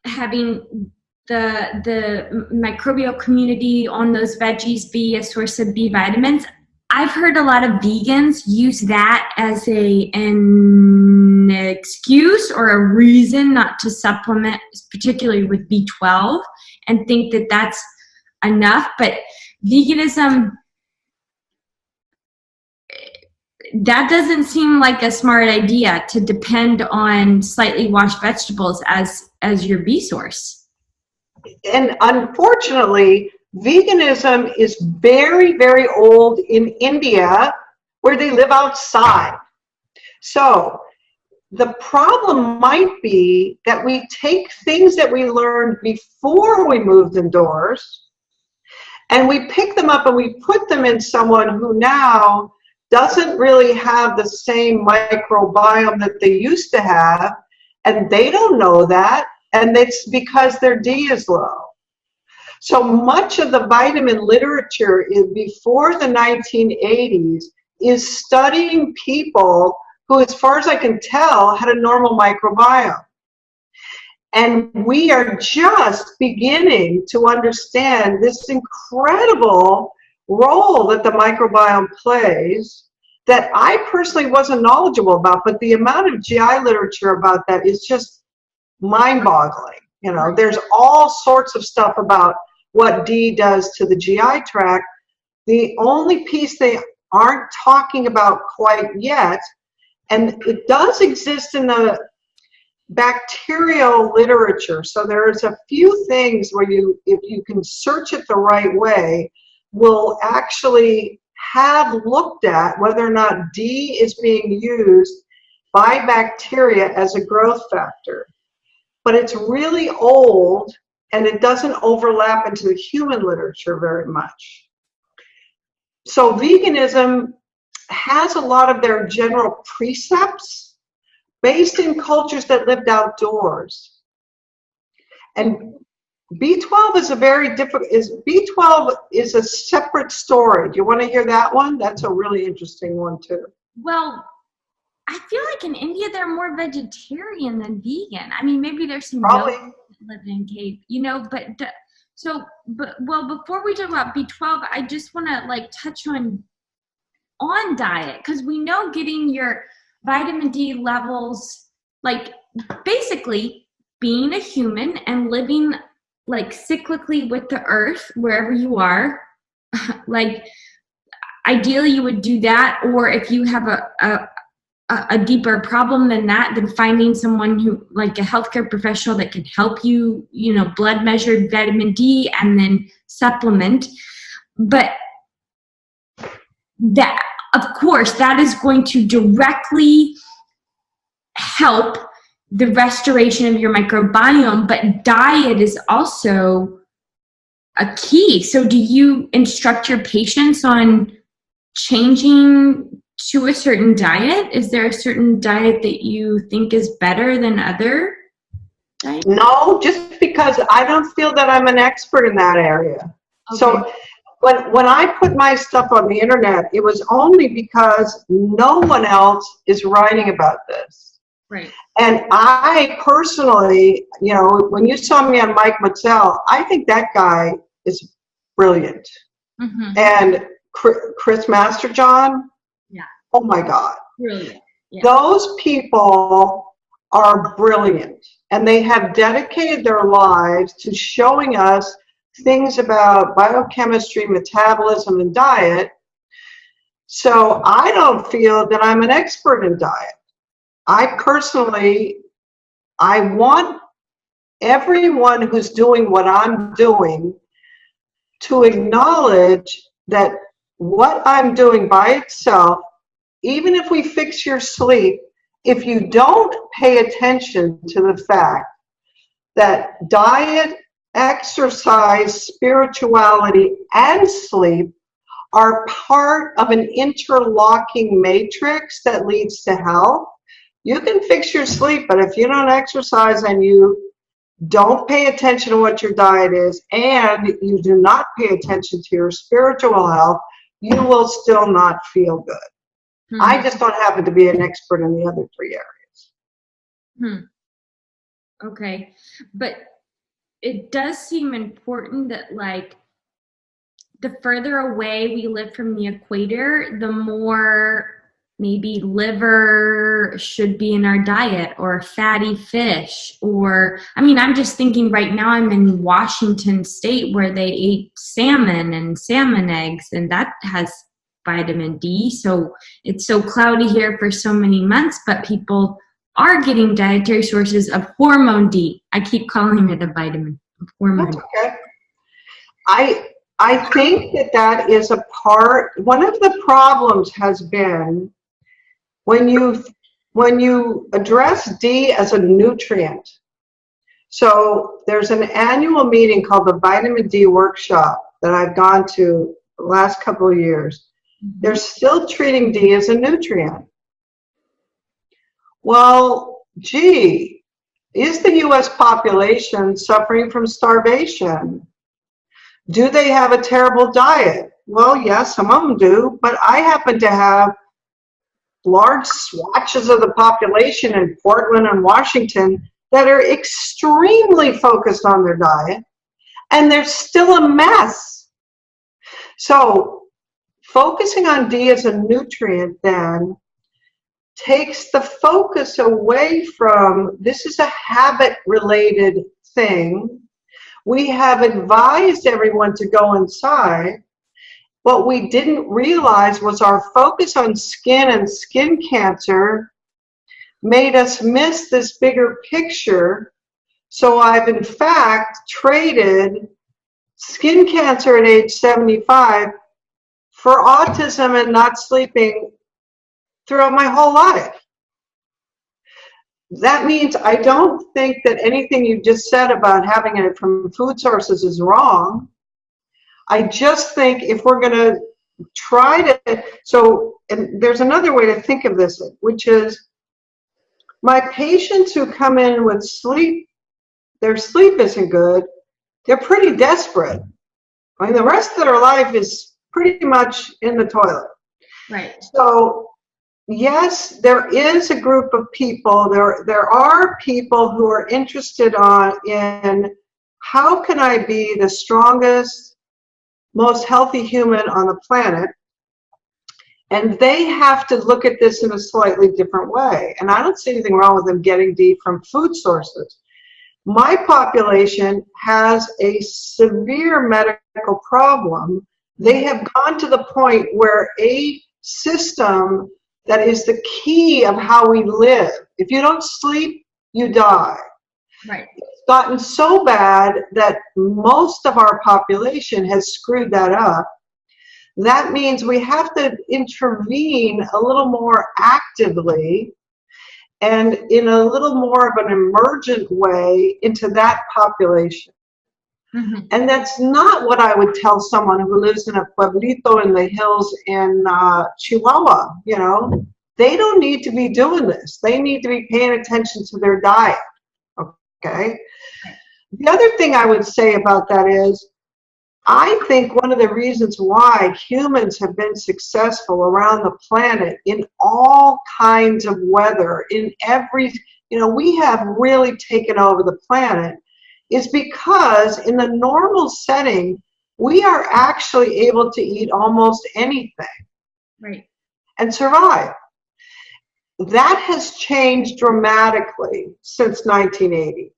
having the microbial community on those veggies be a source of B vitamins, I've heard a lot of vegans use that as an excuse or a reason not to supplement, particularly with B12, and think that that's enough. But veganism, that doesn't seem like a smart idea, to depend on slightly washed vegetables as your B source. And unfortunately, veganism is very, very old in India, where they live outside. So the problem might be that we take things that we learned before we moved indoors, And we pick them up and we put them in someone who now doesn't really have the same microbiome that they used to have, and they don't know that, and it's because their D is low. So much of the vitamin literature before the 1980s is studying people who, as far as I can tell, had a normal microbiome. And we are just beginning to understand this incredible role that the microbiome plays that I personally wasn't knowledgeable about, but the amount of GI literature about that is just mind-boggling. You know, there's all sorts of stuff about what D does to the GI tract. The only piece they aren't talking about quite yet, and it does exist in the bacterial literature, so there's a few things where you, if you can search it the right way, will actually have looked at whether or not D is being used by bacteria as a growth factor. But it's really old, and it doesn't overlap into the human literature very much. So veganism has a lot of their general precepts based in cultures that lived outdoors. And B12 is a very different, B12 is a separate story. Do you want to hear that one? That's a really interesting one too. Well, I feel like in India they're more vegetarian than vegan. I mean, maybe there's some Probably. yogurt that live in cave, you know, but well, before we talk about B12, I just want to like touch on diet, because we know getting your vitamin D levels, like basically being a human and living like cyclically with the earth wherever you are, like ideally you would do that, or if you have a deeper problem than that, then finding someone who, like a healthcare professional that can help you, you know, blood measured vitamin D and then supplement. But that, of course, that is going to directly help the restoration of your microbiome, but diet is also a key. So do you instruct your patients on changing to a certain diet? Is there a certain diet that you think is better than other diets? No, just because I don't feel that I'm an expert in that area. Okay. So when I put my stuff on the internet, it was only because no one else is writing about this. Right. And I personally, you know, when you saw me on Mike Mattell, I think that guy is brilliant. Mm-hmm. And Chris Masterjohn, yeah. Oh my God. Brilliant. Yeah. Those people are brilliant, and they have dedicated their lives to showing us things about biochemistry, metabolism, and diet. So I don't feel that I'm an expert in diet. I want everyone who's doing what I'm doing to acknowledge that what I'm doing by itself, even if we fix your sleep, if you don't pay attention to the fact that diet, exercise, spirituality, and sleep are part of an interlocking matrix that leads to health, you can fix your sleep, but if you don't exercise and you don't pay attention to what your diet is, and you do not pay attention to your spiritual health, you will still not feel good. Mm-hmm. I just don't happen to be an expert in the other three areas. Okay. But it does seem important that, like, the further away we live from the equator, the more maybe liver should be in our diet, or fatty fish, or, I mean, I'm just thinking right now I'm in Washington State where they eat salmon and salmon eggs, and that has vitamin D. So it's so cloudy here for so many months, but people are getting dietary sources of hormone D. I keep calling it a vitamin. Hormone. That's okay. I think that is a part, one of the problems has been when you address D as a nutrient. So there's an annual meeting called the Vitamin D Workshop that I've gone to the last couple of years, they're still treating D as a nutrient. Well, gee, is the US population suffering from starvation? Do they have a terrible diet? Well, yes, some of them do, but I happen to have large swatches of the population in Portland and Washington that are extremely focused on their diet, and they're still a mess. So focusing on D as a nutrient then takes the focus away from this is a habit-related thing. We have advised everyone to go inside. What we didn't realize was our focus on skin and skin cancer made us miss this bigger picture. So I've in fact traded skin cancer at age 75 for autism and not sleeping throughout my whole life. That means I don't think that anything you just said about having it from food sources is wrong. I just think if we're going to try to, and there's another way to think of this, which is my patients who come in with sleep, their sleep isn't good, they're pretty desperate. I mean, the rest of their life is pretty much in the toilet. Right. So, yes, there is a group of people, there are people who are interested in how can I be the strongest, most healthy human on the planet, and they have to look at this in a slightly different way. And I don't see anything wrong with them getting D from food sources. My population has a severe medical problem. They have gone to the point where a system that is the key of how we live, if you don't sleep, you die. Right. It's gotten so bad that most of our population has screwed that up. That means we have to intervene a little more actively and in a little more of an emergent way into that population. Mm-hmm. And that's not what I would tell someone who lives in a pueblito in the hills in Chihuahua. You know, they don't need to be doing this. They need to be paying attention to their diet. Okay. The other thing I would say about that is, I think one of the reasons why humans have been successful around the planet in all kinds of weather, in every, we have really taken over the planet, is because in the normal setting, we are actually able to eat almost anything. Right. And survive. That has changed dramatically since 1980.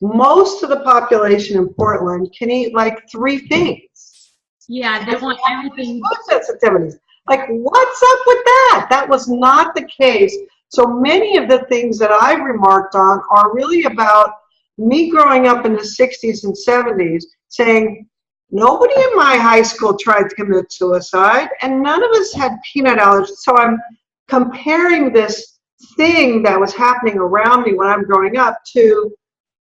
Most of the population in Portland can eat like 3 things. Yeah, they want everything. Food sensitivities. Like, what's up with that? That was not the case. So many of the things that I've remarked on are really about me growing up in the 60s and 70s saying, nobody in my high school tried to commit suicide, and none of us had peanut allergies. So I'm comparing this thing that was happening around me when I'm growing up to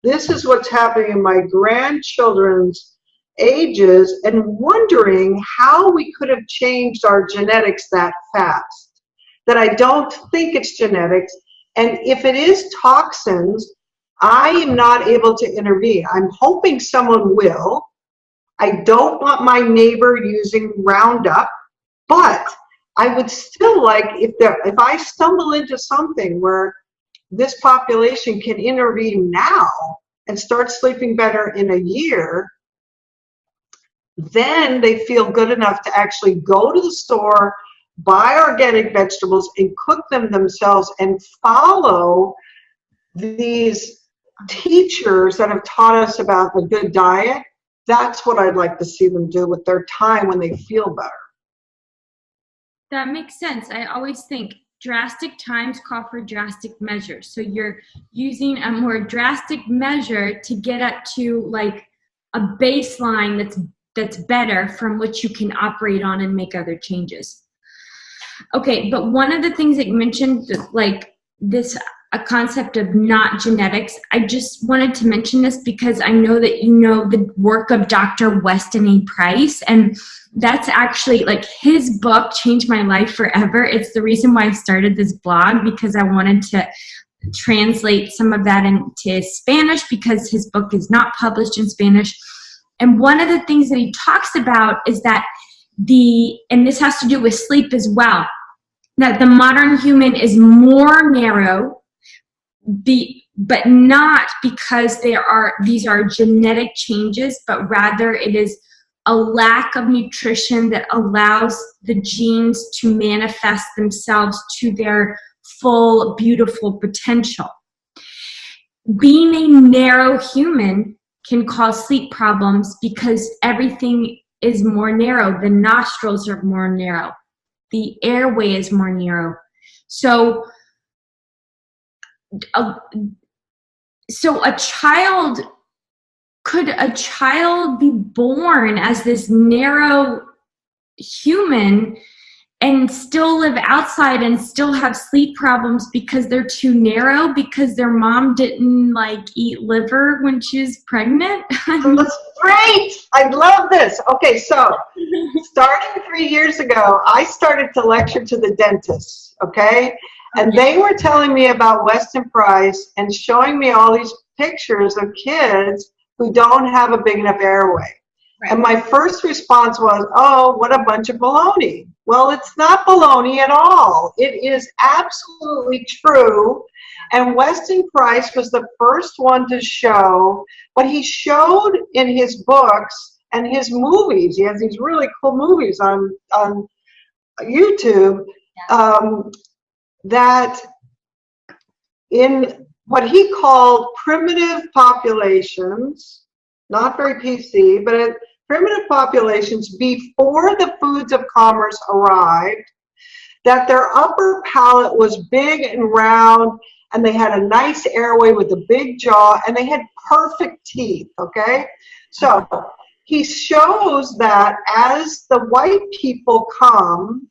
this is what's happening in my grandchildren's ages and wondering how we could have changed our genetics that fast. That I don't think it's genetics, and if it is toxins, I am not able to intervene. I'm hoping someone will. I don't want my neighbor using Roundup, but I would still like, if I stumble into something where this population can intervene now and start sleeping better in a year, then they feel good enough to actually go to the store, buy organic vegetables, and cook them themselves and follow these teachers that have taught us about a good diet. That's what I'd like to see them do with their time when they feel better. That makes sense. I always think drastic times call for drastic measures. So you're using a more drastic measure to get up to like a baseline that's better from which you can operate on and make other changes. Okay, but one of the things that you mentioned, like this a concept of not genetics, I just wanted to mention this because I know that you know the work of Dr. Weston A. Price, and that's actually, like, his book changed my life forever. It's the reason why I started this blog, because I wanted to translate some of that into Spanish because his book is not published in Spanish. And one of the things that he talks about is that and this has to do with sleep as well, that the modern human is more narrow, but not because these are genetic changes, but rather it is a lack of nutrition that allows the genes to manifest themselves to their full, beautiful potential. Being a narrow human can cause sleep problems because everything is more narrow. The nostrils are more narrow. The airway is more narrow. So could a child be born as this narrow human and still live outside and still have sleep problems because they're too narrow, because their mom didn't eat liver when she was pregnant? That's great. I love this. Okay, so starting 3 years ago, I started to lecture to the dentists, okay? And they were telling me about Weston Price and showing me all these pictures of kids who don't have a big enough airway. Right. And my first response was, oh, what a bunch of baloney. Well, it's not baloney at all. It is absolutely true. And Weston Price was the first one to show what he showed in his books and his movies. He has these really cool movies on YouTube. That in what he called primitive populations, not very PC, but primitive populations before the foods of commerce arrived, that their upper palate was big and round, and they had a nice airway with a big jaw, and they had perfect teeth, okay? So he shows that as the white people come,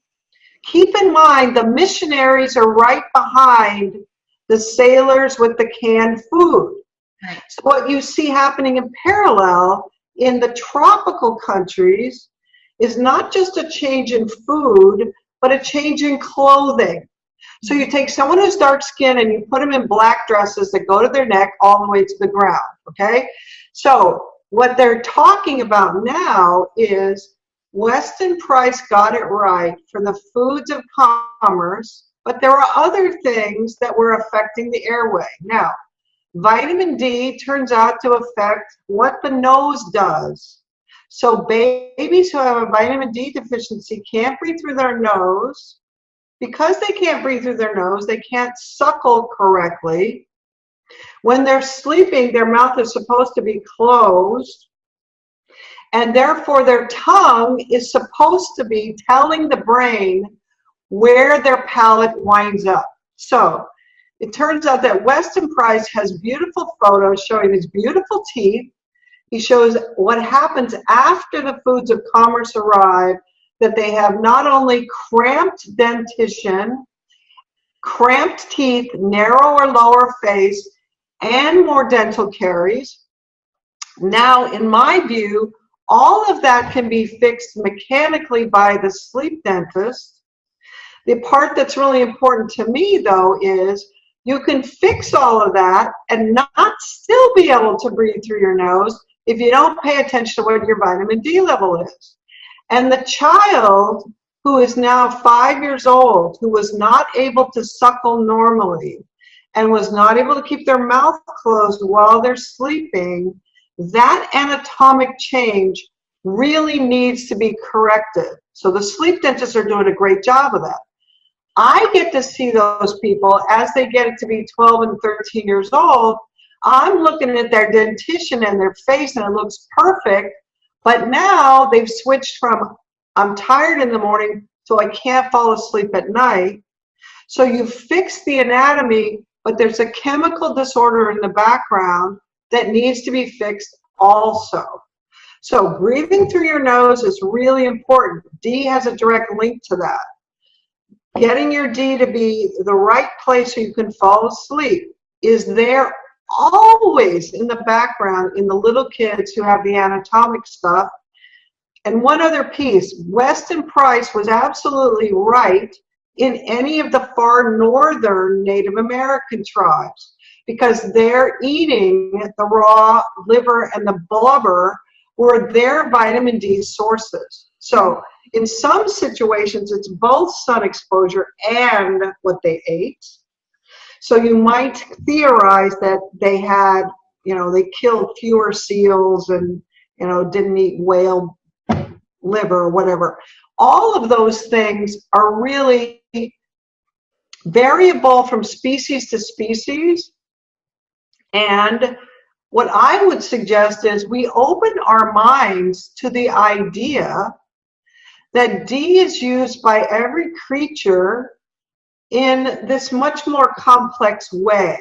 keep in mind, the missionaries are right behind the sailors with the canned food. Right. So what you see happening in parallel in the tropical countries is not just a change in food, but a change in clothing. So you take someone who's dark skinned and you put them in black dresses that go to their neck all the way to the ground, okay? So what they're talking about now is Weston Price got it right for the foods of commerce, but there are other things that were affecting the airway. Now, vitamin D turns out to affect what the nose does. So babies who have a vitamin D deficiency can't breathe through their nose. Because they can't breathe through their nose, they can't suckle correctly. When they're sleeping, their mouth is supposed to be closed. And therefore, their tongue is supposed to be telling the brain where their palate winds up. So it turns out that Weston Price has beautiful photos showing these beautiful teeth. He shows what happens after the foods of commerce arrive, that they have not only cramped dentition, cramped teeth, narrower lower face, and more dental caries. Now, in my view, all of that can be fixed mechanically by the sleep dentist. The part that's really important to me, though, is you can fix all of that and not still be able to breathe through your nose if you don't pay attention to what your vitamin D level is. And the child who is now 5 years old, who was not able to suckle normally and was not able to keep their mouth closed while they're sleeping, that anatomic change really needs to be corrected. So the sleep dentists are doing a great job of that. I get to see those people as they get to be 12 and 13 years old. I'm looking at their dentition and their face and it looks perfect, but now they've switched from I'm tired in the morning so I can't fall asleep at night. So you fix the anatomy, but there's a chemical disorder in the background that needs to be fixed also. So breathing through your nose is really important. D has a direct link to that. getting your D to be the right place so you can fall asleep is there always in the background in the little kids who have the anatomic stuff. And one other piece, Weston Price was absolutely right in any of the far northern Native American tribes, because their eating the raw liver and the blubber were their vitamin D sources. So in some situations, it's both sun exposure and what they ate. So you might theorize that they had, they killed fewer seals and, didn't eat whale liver or whatever. All of those things are really variable from species to species. And what I would suggest is we open our minds to the idea that D is used by every creature in this much more complex way.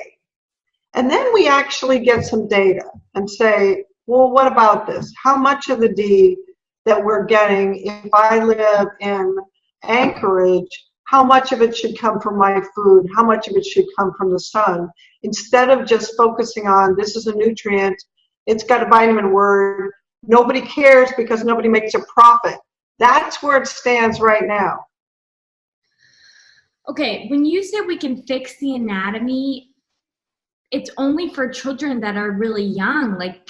And then we actually get some data and say, well, what about this? How much of the D that we're getting, if I live in Anchorage, how much of it should come from my food? How much of it should come from the sun? Instead of just focusing on, this is a nutrient, it's got a vitamin word, nobody cares because nobody makes a profit. That's where it stands right now. Okay, when you say we can fix the anatomy, it's only for children that are really young, like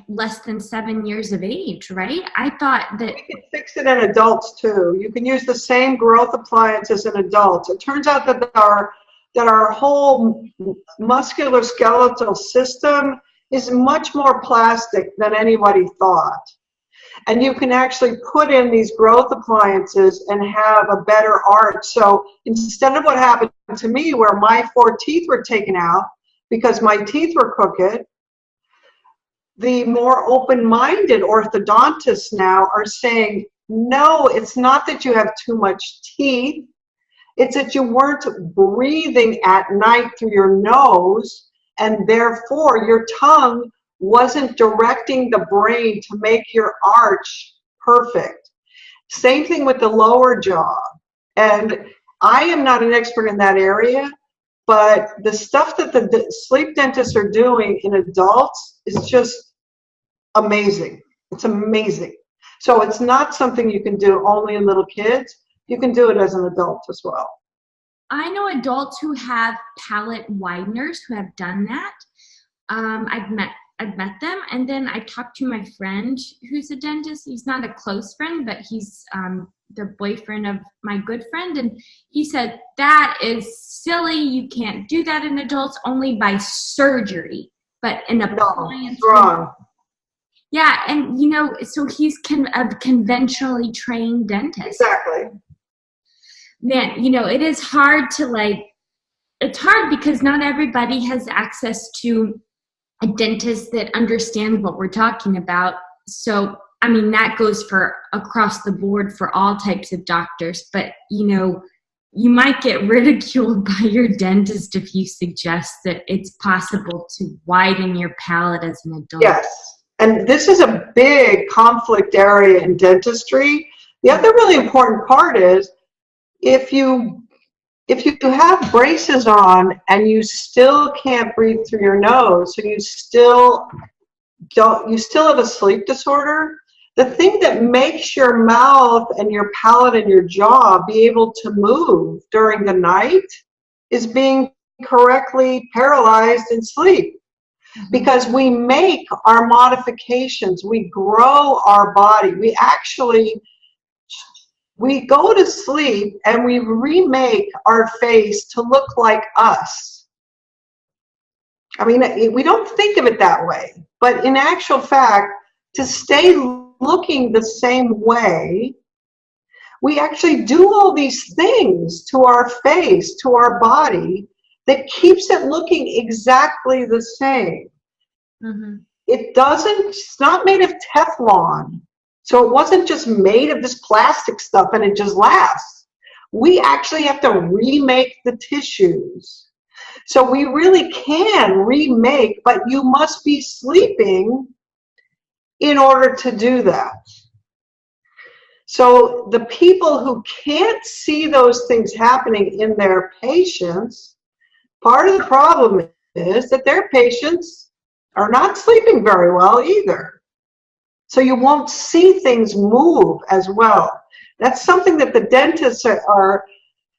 less than 7 years of age, right? I thought that we can fix it in adults too. You can use the same growth appliances in adults. It turns out that our whole musculoskeletal system is much more plastic than anybody thought. And you can actually put in these growth appliances and have a better arch. So instead of what happened to me where my 4 teeth were taken out because my teeth were crooked, the more open-minded orthodontists now are saying, no, it's not that you have too much teeth. It's that you weren't breathing at night through your nose, and therefore your tongue wasn't directing the brain to make your arch perfect. Same thing with the lower jaw. And I am not an expert in that area, but the stuff that the sleep dentists are doing in adults is just amazing. It's amazing. So it's not something you can do only in little kids. You can do it as an adult as well. I know adults who have palate wideners who have done that. I've met them, and then I talked to my friend who's a dentist. He's not a close friend, but he's the boyfriend of my good friend, and he said, that is silly. You can't do that in adults, only by surgery. But in appliance, wrong. Yeah, and so he's a conventionally trained dentist. Exactly. Man, it is hard it's hard because not everybody has access to a dentist that understands what we're talking about. So, that goes for across the board for all types of doctors, but you might get ridiculed by your dentist if you suggest that it's possible to widen your palate as an adult. Yes. And this is a big conflict area in dentistry. The other really important part is if you have braces on and you still can't breathe through your nose, and you still have a sleep disorder, the thing that makes your mouth and your palate and your jaw be able to move during the night is being correctly paralyzed in sleep. Because we make our modifications, we grow our body, we go to sleep and we remake our face to look like us. We don't think of it that way, but in actual fact, to stay looking the same way, we actually do all these things to our face, to our body, that keeps it looking exactly the same. Mm-hmm. It's not made of Teflon. So it wasn't just made of this plastic stuff and it just lasts. We actually have to remake the tissues. So we really can remake, but you must be sleeping in order to do that. So the people who can't see those things happening in their patients, part of the problem is that their patients are not sleeping very well either. So you won't see things move as well. That's something that the dentists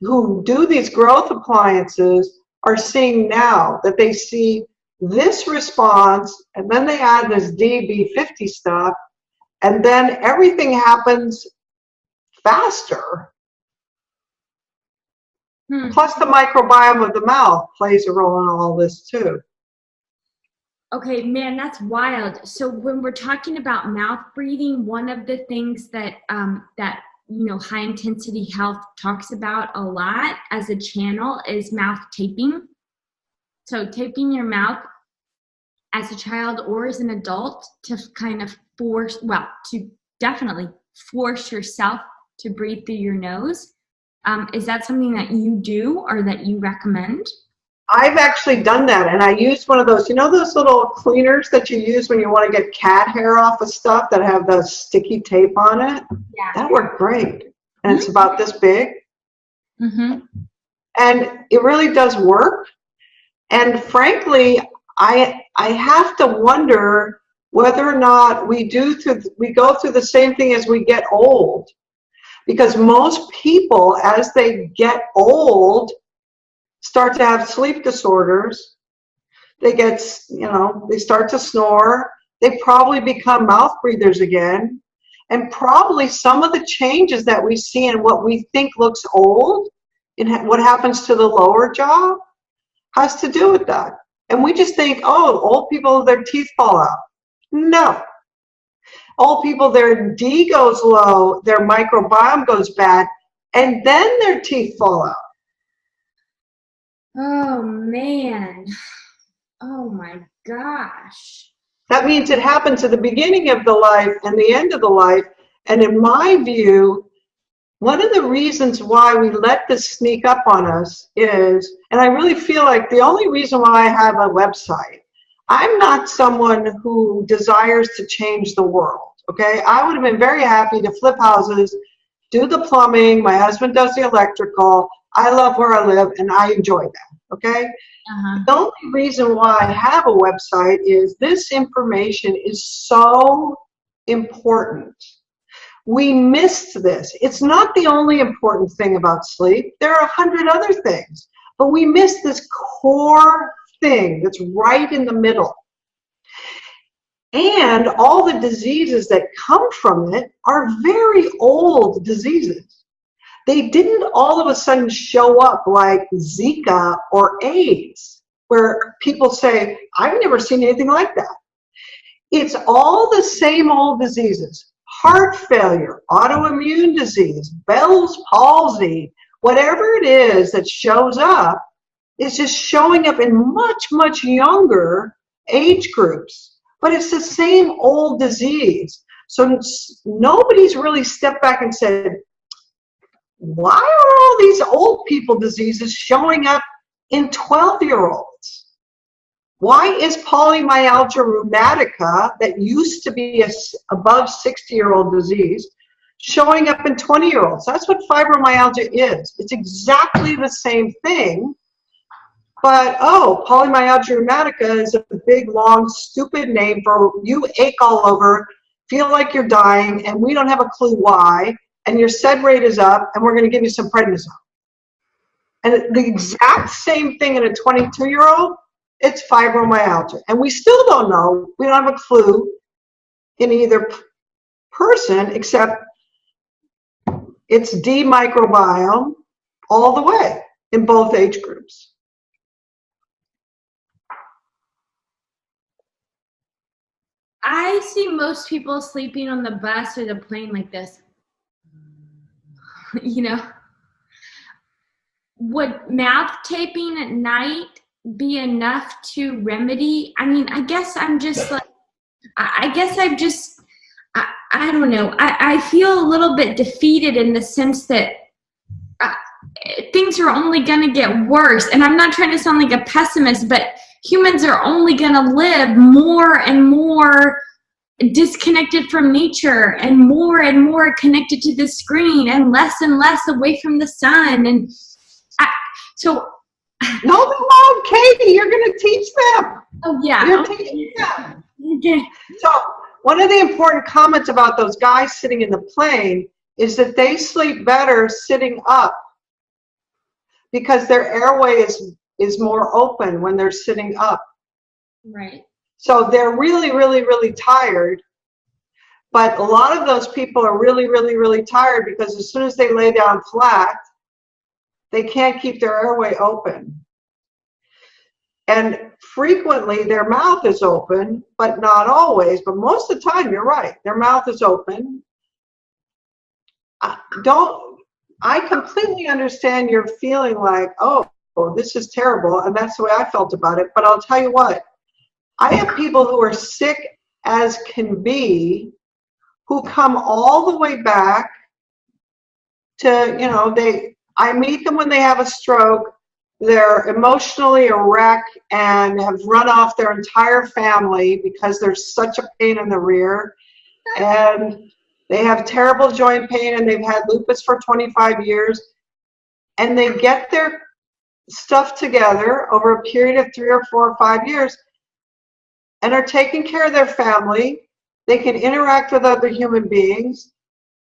who do these growth appliances are seeing now, that they see this response, and then they add this DB50 stuff, and then everything happens faster. Plus the microbiome of the mouth plays a role in all this too. Okay, man, that's wild. So when we're talking about mouth breathing, one of the things that high intensity health talks about a lot as a channel is mouth taping. So taping your mouth as a child or as an adult to kind of to definitely force yourself to breathe through your nose. Is that something that you do or that you recommend? I've actually done that, and I used one of those, those little cleaners that you use when you want to get cat hair off of stuff that have the sticky tape on it? Yeah. That worked great. And it's about this big. And it really does work. And frankly, I have to wonder whether or not we go through the same thing as we get old. Because most people, as they get old, start to have sleep disorders. They they start to snore. They probably become mouth breathers again. And probably some of the changes that we see in what we think looks old, and what happens to the lower jaw, has to do with that. And we just think, oh, old people, their teeth fall out. No. Old people, their D goes low, their microbiome goes bad, and then their teeth fall out. Oh, man. Oh, my gosh. That means it happens at the beginning of the life and the end of the life. And in my view, one of the reasons why we let this sneak up on us is, and I really feel like the only reason why I have a website, I'm not someone who desires to change the world, okay? I would have been very happy to flip houses, do the plumbing, my husband does the electrical, I love where I live, and I enjoy that, okay? The only reason why I have a website is this information is so important. We missed this. It's not the only important thing about sleep. There are 100 other things, but we missed this core thing that's right in the middle. And all the diseases that come from it are very old diseases. They didn't all of a sudden show up like Zika or AIDS, where people say, I've never seen anything like that. It's all the same old diseases. Heart failure, autoimmune disease, Bell's palsy, whatever it is that shows up, is just showing up in much, much younger age groups. But it's the same old disease. So nobody's really stepped back and said, why are all these old people diseases showing up in 12-year-olds? Why is polymyalgia rheumatica, that used to be a above 60-year-old disease, showing up in 20-year-olds? That's what fibromyalgia is. It's exactly the same thing. But, oh, polymyalgia rheumatica is a big, long, stupid name for you ache all over, feel like you're dying, and we don't have a clue why, and your SED rate is up, and we're going to give you some prednisone. And the exact same thing in a 22-year-old, it's fibromyalgia. And we still don't know, we don't have a clue in either person, except it's D microbiome all the way in both age groups. I see most people sleeping on the bus or the plane like this. Would mouth taping at night be enough to remedy? I mean, I guess I'm just like, I don't know. I feel a little bit defeated in the sense that things are only going to get worse. And I'm not trying to sound like a pessimist, but humans are only going to live more and more disconnected from nature and more connected to the screen and less away from the sun. And so no, Katie, you're going to teach them. Oh yeah, you're teaching them. Okay. So one of the important comments about those guys sitting in the plane is that they sleep better sitting up because their airway is more open when they're sitting up. Right. So they're really tired. But a lot of those people are really tired because as soon as they lay down flat, they can't keep their airway open. And frequently their mouth is open, but not always. But most of the time, you're right, their mouth is open. I completely understand you're feeling like, oh, this is terrible. And that's the way I felt about it. But I'll tell you what, I have people who are sick as can be, who come all the way back to, I meet them when they have a stroke, they're emotionally a wreck and have run off their entire family because there's such a pain in the rear. And they have terrible joint pain and they've had lupus for 25 years. And they get their stuff together over a period of 3 or 4 or 5 years and are taking care of their family. They can interact with other human beings.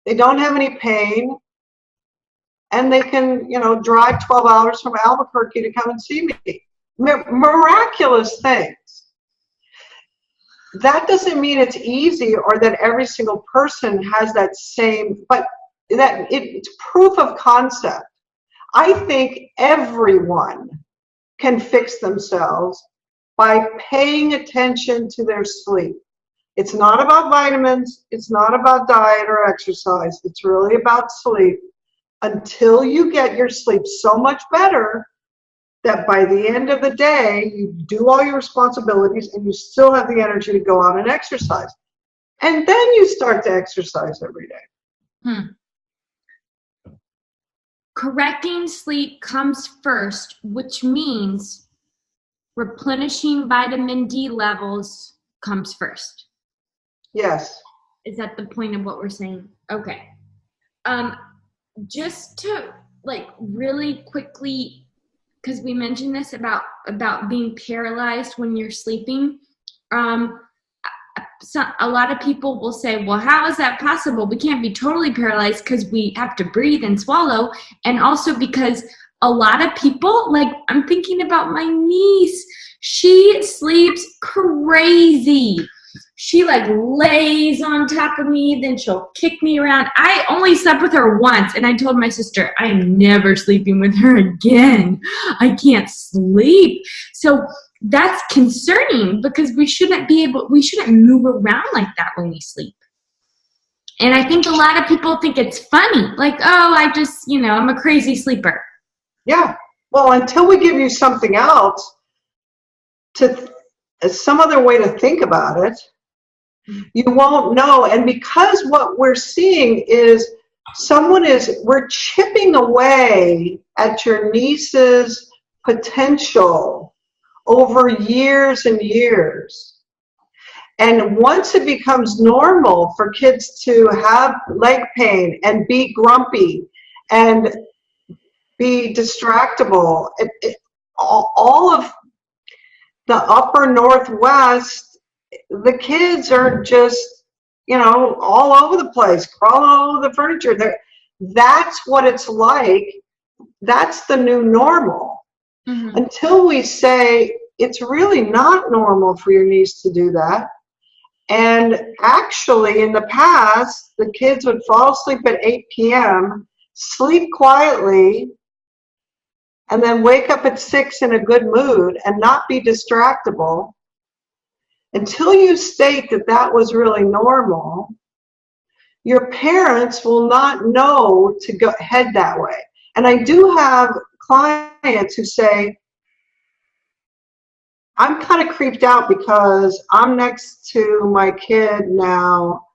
They don't have any pain. And they can, drive 12 hours from Albuquerque to come and see me. Miraculous things. That doesn't mean it's easy or that every single person has that same, but that it's proof of concept. I think everyone can fix themselves by paying attention to their sleep. It's not about vitamins. It's not about diet or exercise. It's really about sleep. Until you get your sleep so much better that by the end of the day, you do all your responsibilities and you still have the energy to go out and exercise. And then you start to exercise every day. Correcting sleep comes first, which means replenishing vitamin D levels comes first. Yes. Is that the point of what we're saying? Okay. Just to really quickly, because we mentioned this about being paralyzed when you're sleeping. So a lot of people will say, well, how is that possible? We can't be totally paralyzed because we have to breathe and swallow. And also because a lot of people, I'm thinking about my niece, she sleeps crazy. She lays on top of me, then she'll kick me around. I only slept with her once, and I told my sister, I am never sleeping with her again. I can't sleep. So that's concerning because we shouldn't move around like that when we sleep. And I think a lot of people think it's funny, I just, I'm a crazy sleeper. Yeah. Well, until we give you something else some other way to think about it, you won't know. And because what we're seeing is we're chipping away at your niece's potential over years and years. And once it becomes normal for kids to have leg pain and be grumpy and be distractible, all of the upper Northwest, the kids are just, all over the place, crawling all over the furniture. That's what it's like. That's the new normal. Mm-hmm. Until we say it's really not normal for your niece to do that. And actually, in the past, the kids would fall asleep at 8 p.m., sleep quietly, and then wake up at 6 in a good mood and not be distractible. Until you state that that was really normal, your parents will not know to head that way. And I do have clients who say, I'm kind of creeped out because I'm next to my kid now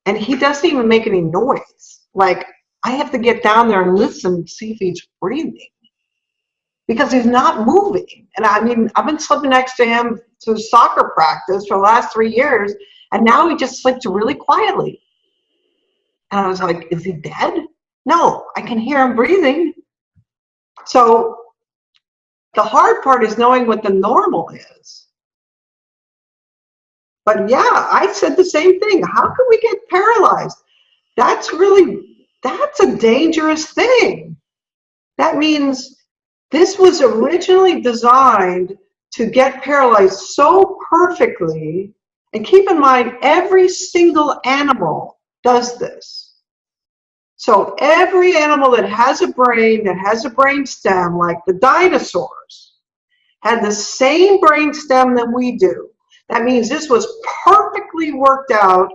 and he doesn't even make any noise. I have to get down there and listen to see if he's breathing because he's not moving. And I've been sleeping next to him to soccer practice for the last 3 years And now he just sleeps really quietly. And I was like, is he dead? No, I can hear him breathing. So the hard part is knowing what the normal is. But yeah, I said the same thing. How can we get paralyzed? That's a dangerous thing. That means this was originally designed to get paralyzed so perfectly. And keep in mind, every single animal does this. So every animal that has a brain, that has a brain stem, like the dinosaurs, had the same brain stem that we do. That means this was perfectly worked out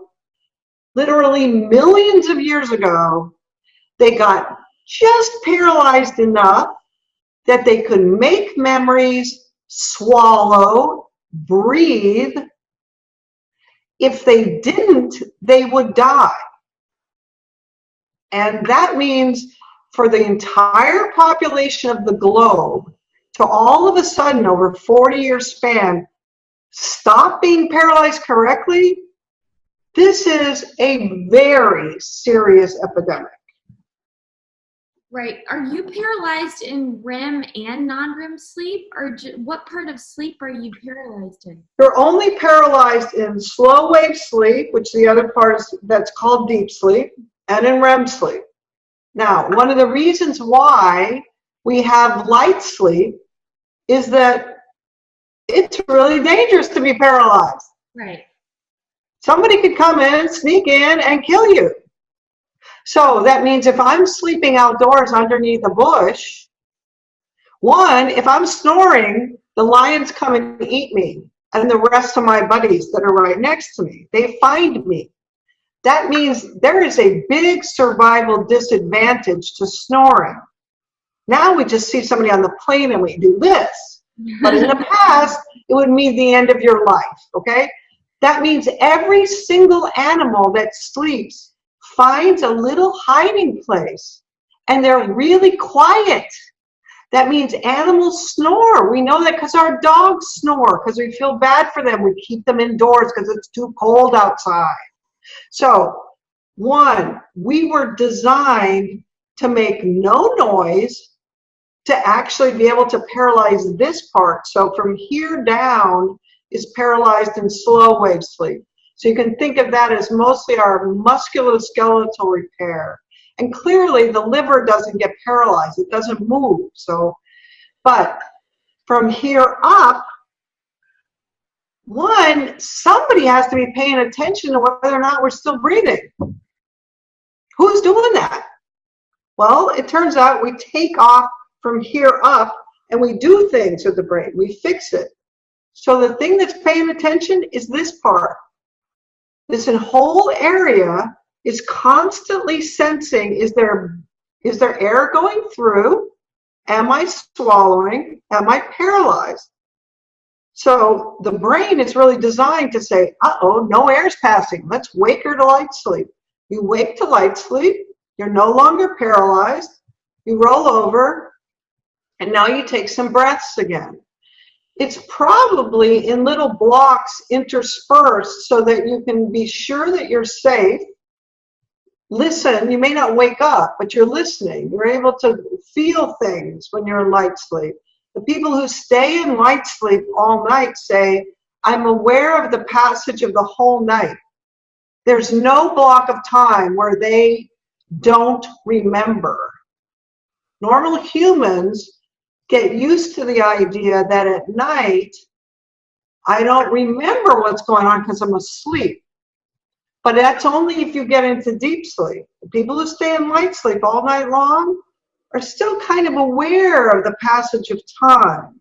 literally millions of years ago. They got just paralyzed enough that they could make memories, swallow, breathe. If they didn't, they would die. And that means for the entire population of the globe to all of a sudden, over 40-year span, stop being paralyzed correctly, this is a very serious epidemic. Right. Are you paralyzed in REM and non-REM sleep, or what part of sleep are you paralyzed in? You're only paralyzed in slow wave sleep, which the other part is that's called deep sleep, and in REM sleep. Now, one of the reasons why we have light sleep is that it's really dangerous to be paralyzed. Right. Somebody could come in, sneak in, and kill you. So that means if I'm sleeping outdoors underneath a bush, one, if I'm snoring, the lions come and eat me and the rest of my buddies that are right next to me. They find me. That means there is a big survival disadvantage to snoring. Now we just see somebody on the plane and we do this. But in the past, it would mean the end of your life, okay? That means every single animal that sleeps finds a little hiding place, and they're really quiet. That means animals snore. We know that because our dogs snore, because we feel bad for them. We keep them indoors because it's too cold outside. So, one, we were designed to make no noise to actually be able to paralyze this part. So from here down is paralyzed in slow wave sleep. So you can think of that as mostly our musculoskeletal repair. And clearly the liver doesn't get paralyzed, it doesn't move. So, but from here up, one, somebody has to be paying attention to whether or not we're still breathing. Who's doing that? Well, it turns out we take off from here up and we do things with the brain, we fix it. So the thing that's paying attention is this part. This whole area is constantly sensing, is there air going through? Am I swallowing? Am I paralyzed? So the brain is really designed to say, uh-oh, no air's passing. Let's wake her to light sleep. You wake to light sleep. You're no longer paralyzed. You roll over, and now you take some breaths again. It's probably in little blocks interspersed so that you can be sure that you're safe. Listen, you may not wake up, but you're listening. You're able to feel things when you're in light sleep. The people who stay in light sleep all night say, I'm aware of the passage of the whole night. There's no block of time where they don't remember. Normal humans get used to the idea that at night, I don't remember what's going on because I'm asleep. But that's only if you get into deep sleep. The people who stay in light sleep all night long are still kind of aware of the passage of time.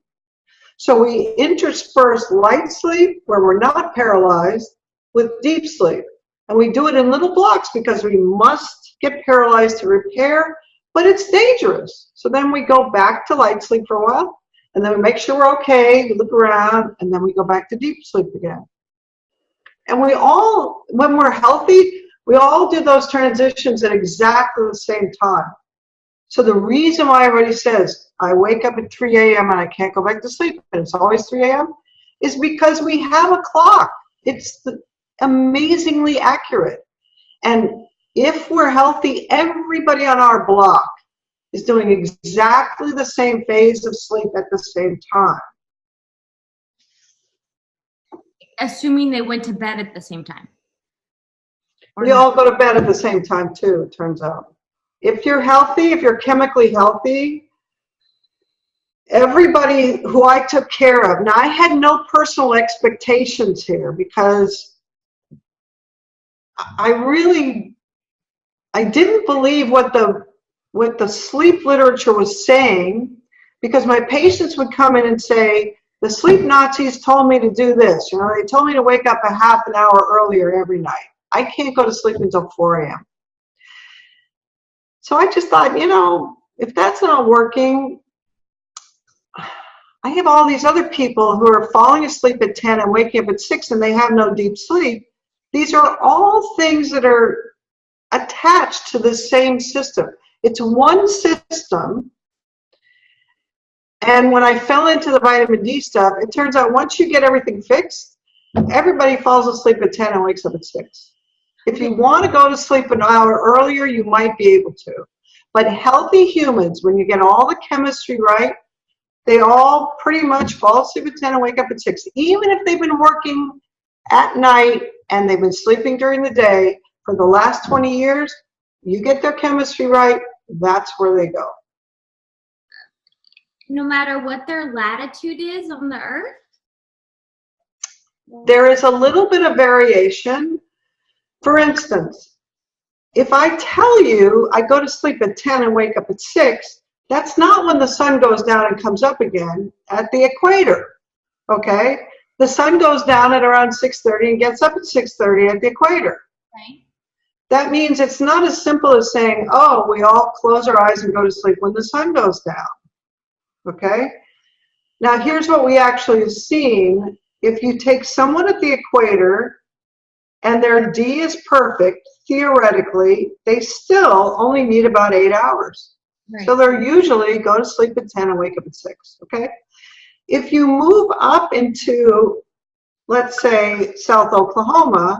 So we intersperse light sleep, where we're not paralyzed, with deep sleep. And we do it in little blocks because we must get paralyzed to repair, but it's dangerous. So then we go back to light sleep for a while, and then we make sure we're okay, we look around, and then we go back to deep sleep again. And we all, when we're healthy, we all do those transitions at exactly the same time. So the reason why everybody says, I wake up at 3 a.m. and I can't go back to sleep, and it's always 3 a.m., is because we have a clock. amazingly accurate. And if we're healthy, everybody on our block is doing exactly the same phase of sleep at the same time. Assuming they went to bed at the same time. We all go to bed at the same time too, it turns out. If you're healthy, if you're chemically healthy, everybody who I took care of, now I had no personal expectations here because I didn't believe what the sleep literature was saying, because my patients would come in and say, the sleep Nazis told me to do this. You know, they told me to wake up a half an hour earlier every night. I can't go to sleep until 4 a.m. So I just thought, you know, if that's not working, I have all these other people who are falling asleep at 10 and waking up at 6 and they have no deep sleep. These are all things that are attached to the same system. It's one system. And when I fell into the vitamin D stuff, it turns out once you get everything fixed, everybody falls asleep at 10 and wakes up at 6. If you want to go to sleep an hour earlier, you might be able to. But healthy humans, when you get all the chemistry right, they all pretty much fall asleep at 10 and wake up at 6. Even if they've been working at night and they've been sleeping during the day for the last 20 years, you get their chemistry right, that's where they go. No matter what their latitude is on the earth? There is a little bit of variation. For instance, if I tell you I go to sleep at 10 and wake up at 6, that's not when the sun goes down and comes up again at the equator, okay? The sun goes down at around 6:30 and gets up at 6:30 at the equator. Right. That means it's not as simple as saying, oh, we all close our eyes and go to sleep when the sun goes down, okay? Now, here's what we actually have seen. If you take someone at the equator and their D is perfect, theoretically, they still only need about 8 hours. Right. So they're usually go to sleep at 10 and wake up at 6, okay? If you move up into, let's say, South Oklahoma,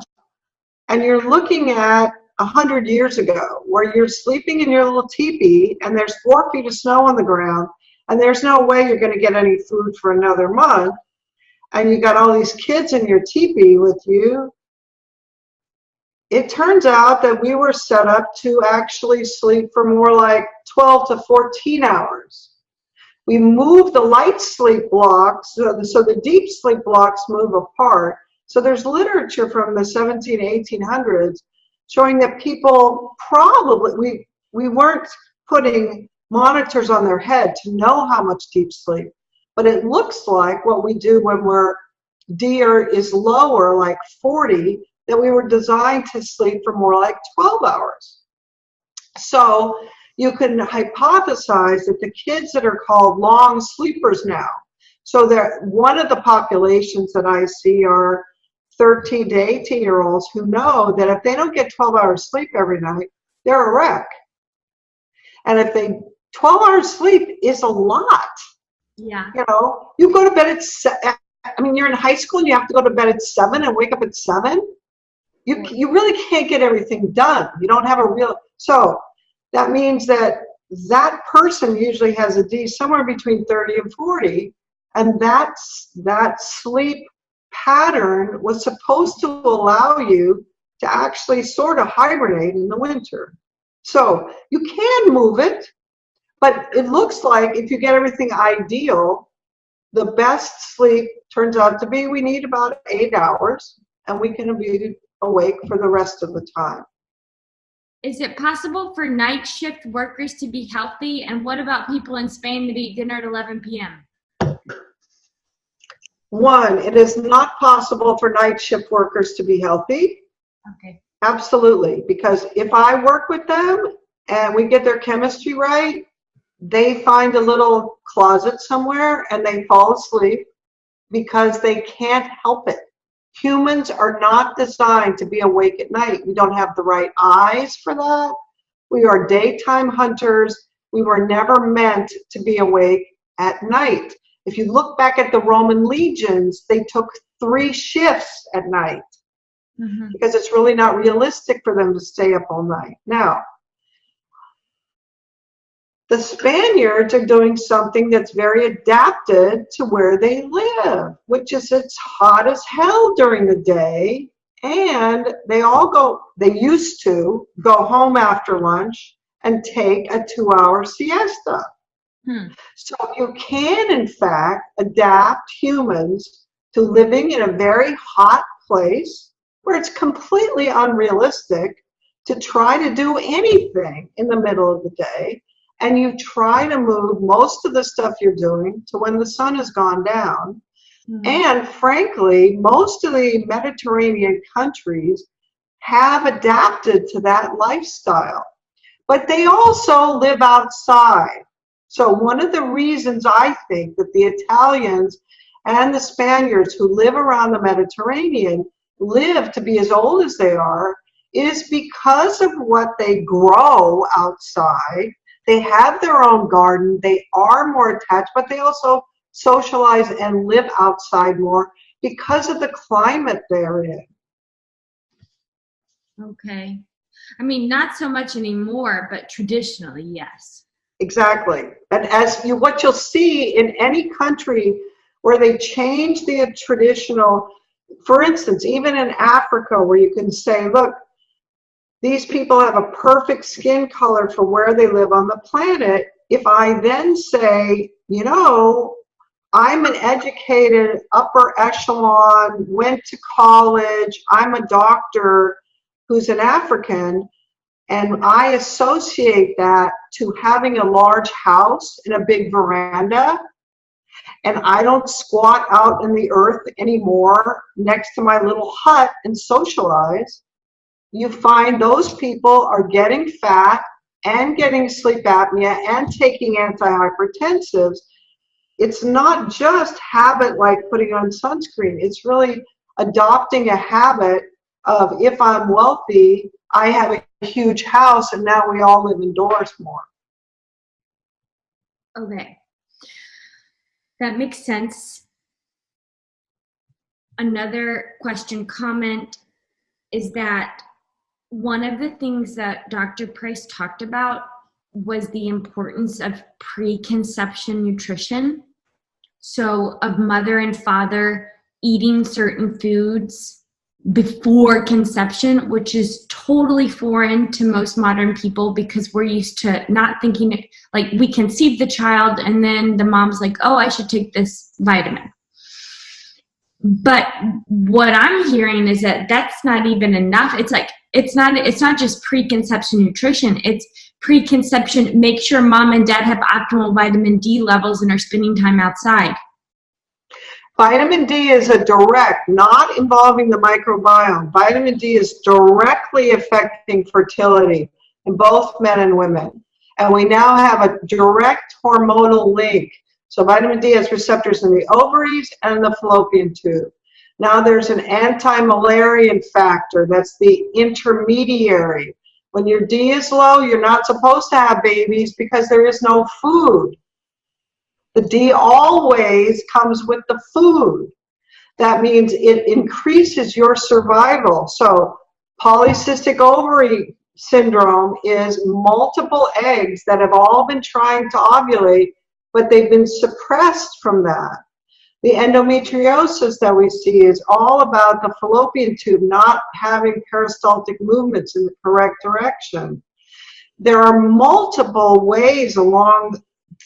and you're looking at 100 years ago, where you're sleeping in your little teepee, and there's 4 feet of snow on the ground, and there's no way you're going to get any food for another month, and you got all these kids in your teepee with you, it turns out that we were set up to actually sleep for more like 12 to 14 hours. We move the light sleep blocks, so the deep sleep blocks move apart. So there's literature from the 1800s showing that people probably, we weren't putting monitors on their head to know how much deep sleep, but it looks like what we do when we're DRA is lower, like 40, that we were designed to sleep for more like 12 hours. So you can hypothesize that the kids that are called long sleepers now, so that one of the populations that I see are 13 to 18-year-olds who know that if they don't get 12 hours sleep every night, they're a wreck. And if 12 hours sleep is a lot. Yeah. You know, you go to bed at, I mean, you're in high school and you have to go to bed at 7 and wake up at 7. You really can't get everything done. You don't have a real, so that means that that person usually has a D somewhere between 30 and 40, and that sleep pattern was supposed to allow you to actually sort of hibernate in the winter. So you can move it, but it looks like if you get everything ideal, the best sleep turns out to be we need about 8 hours, and we can be awake for the rest of the time. Is it possible for night shift workers to be healthy? And what about people in Spain that eat dinner at 11 p.m.? One, it is not possible for night shift workers to be healthy. Okay. Absolutely, because if I work with them and we get their chemistry right, they find a little closet somewhere and they fall asleep because they can't help it. Humans are not designed to be awake at night. We don't have the right eyes for that. We are daytime hunters. We were never meant to be awake at night. If you look back at the Roman legions, they took 3 shifts at night. because it's really not realistic for them to stay up all night. Now, the Spaniards are doing something that's very adapted to where they live, which is it's hot as hell during the day, and they used to go home after lunch and take a 2-hour siesta. So you can, in fact, adapt humans to living in a very hot place where it's completely unrealistic to try to do anything in the middle of the day. And you try to move most of the stuff you're doing to when the sun has gone down. And frankly, most of the Mediterranean countries have adapted to that lifestyle. But they also live outside. So one of the reasons I think that the Italians and the Spaniards who live around the Mediterranean live to be as old as they are is because of what they grow outside. They have their own garden, they are more attached, but they also socialize and live outside more because of the climate they're in. Okay. I mean, not so much anymore, but traditionally, yes. Exactly. And what you'll see in any country where they change the traditional, for instance, even in Africa, where you can say, look, these people have a perfect skin color for where they live on the planet. If I then say, you know, I'm an educated upper echelon, went to college, I'm a doctor who's an African, and I associate that to having a large house and a big veranda, and I don't squat out in the earth anymore next to my little hut and socialize, you find those people are getting fat and getting sleep apnea and taking antihypertensives. It's not just habit like putting on sunscreen. It's really adopting a habit of, if I'm wealthy, I have a huge house, and now we all live indoors more. Okay. That makes sense. Another comment is that one of the things that Dr. Price talked about was the importance of preconception nutrition. So of mother and father eating certain foods before conception, which is totally foreign to most modern people because we're used to not thinking, like we conceive the child and then the mom's like, oh, I should take this vitamin. But what I'm hearing is that that's not even enough. It's like, it's not just preconception nutrition. It's preconception, make sure mom and dad have optimal vitamin D levels and are spending time outside. Vitamin D is a direct, not involving the microbiome. Vitamin D is directly affecting fertility in both men and women. And we now have a direct hormonal link. So vitamin D has receptors in the ovaries and the fallopian tube. Now there's an anti-malarian factor that's the intermediary. When your D is low, you're not supposed to have babies because there is no food. The D always comes with the food. That means it increases your survival. So polycystic ovary syndrome is multiple eggs that have all been trying to ovulate, but they've been suppressed from that. The endometriosis that we see is all about the fallopian tube not having peristaltic movements in the correct direction. There are multiple ways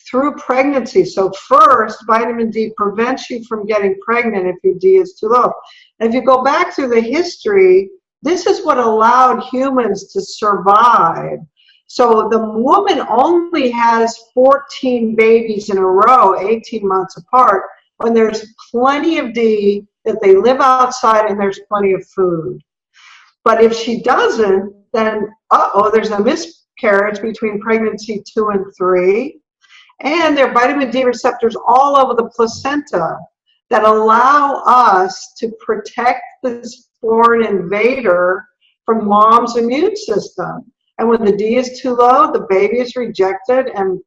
through pregnancy. So first, vitamin D prevents you from getting pregnant if your D is too low. And if you go back through the history, this is what allowed humans to survive. So the woman only has 14 babies in a row, 18 months apart, when there's plenty of D, that they live outside and there's plenty of food. But if she doesn't, then there's a miscarriage between pregnancy 2 and 3. And there are vitamin D receptors all over the placenta that allow us to protect this foreign invader from mom's immune system. And when the D is too low, the baby is rejected, and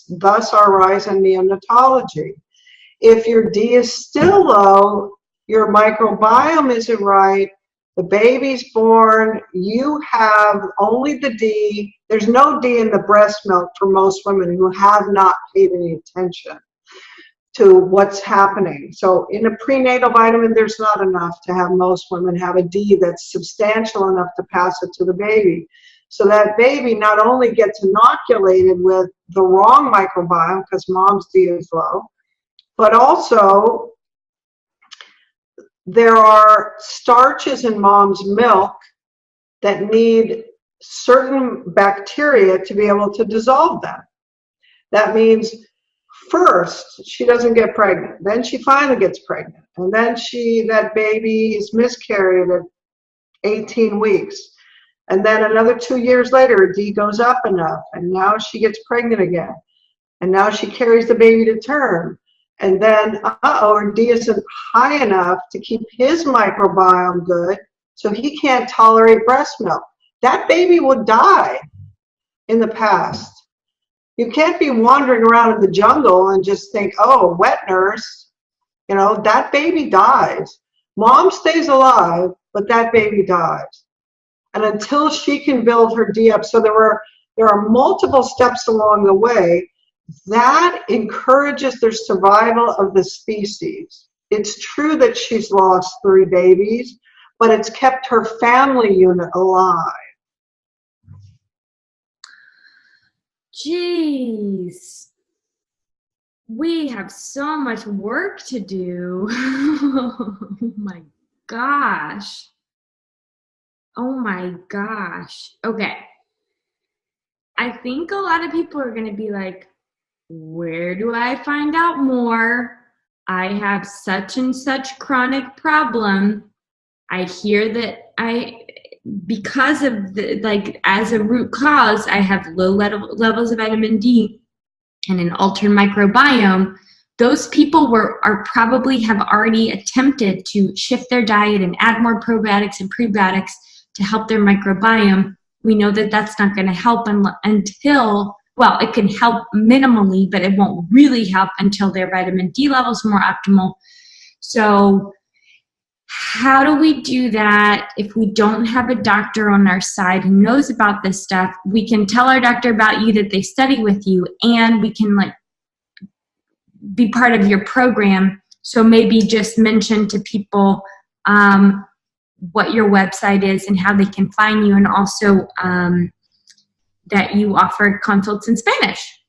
thus our rise in neonatology. If your D is still low, your microbiome isn't right, The baby's born, you have only the D. There's no D in the breast milk for most women who have not paid any attention to what's happening. So in a prenatal vitamin, there's not enough to have most women have a D that's substantial enough to pass it to the baby. So that baby not only gets inoculated with the wrong microbiome, because mom's D is low, but also there are starches in mom's milk that need certain bacteria to be able to dissolve them. That means first she doesn't get pregnant, then she finally gets pregnant, and then that baby is miscarried at 18 weeks, and then another 2 years later a D goes up enough, and now she gets pregnant again, and now she carries the baby to term. And then, her D isn't high enough to keep his microbiome good, so he can't tolerate breast milk. That baby would die in the past. You can't be wandering around in the jungle and just think, oh, wet nurse. You know, that baby dies. Mom stays alive, but that baby dies. And until she can build her D up, so there are multiple steps along the way. That encourages the survival of the species. It's true that she's lost 3 babies, but it's kept her family unit alive. Jeez. We have so much work to do. Oh my gosh. Oh my gosh. Okay. I think a lot of people are going to be like, where do I find out more? I have such and such chronic problem. I hear that because of as a root cause, I have low levels of vitamin D and an altered microbiome. Those people are probably have already attempted to shift their diet and add more probiotics and prebiotics to help their microbiome. We know that that's not going to help until, well, it can help minimally, but it won't really help until their vitamin D levels are more optimal. So how do we do that if we don't have a doctor on our side who knows about this stuff? We can tell our doctor about you, that they study with you, and we can be part of your program. So maybe just mention to people what your website is and how they can find you, and also that you offer consults in Spanish.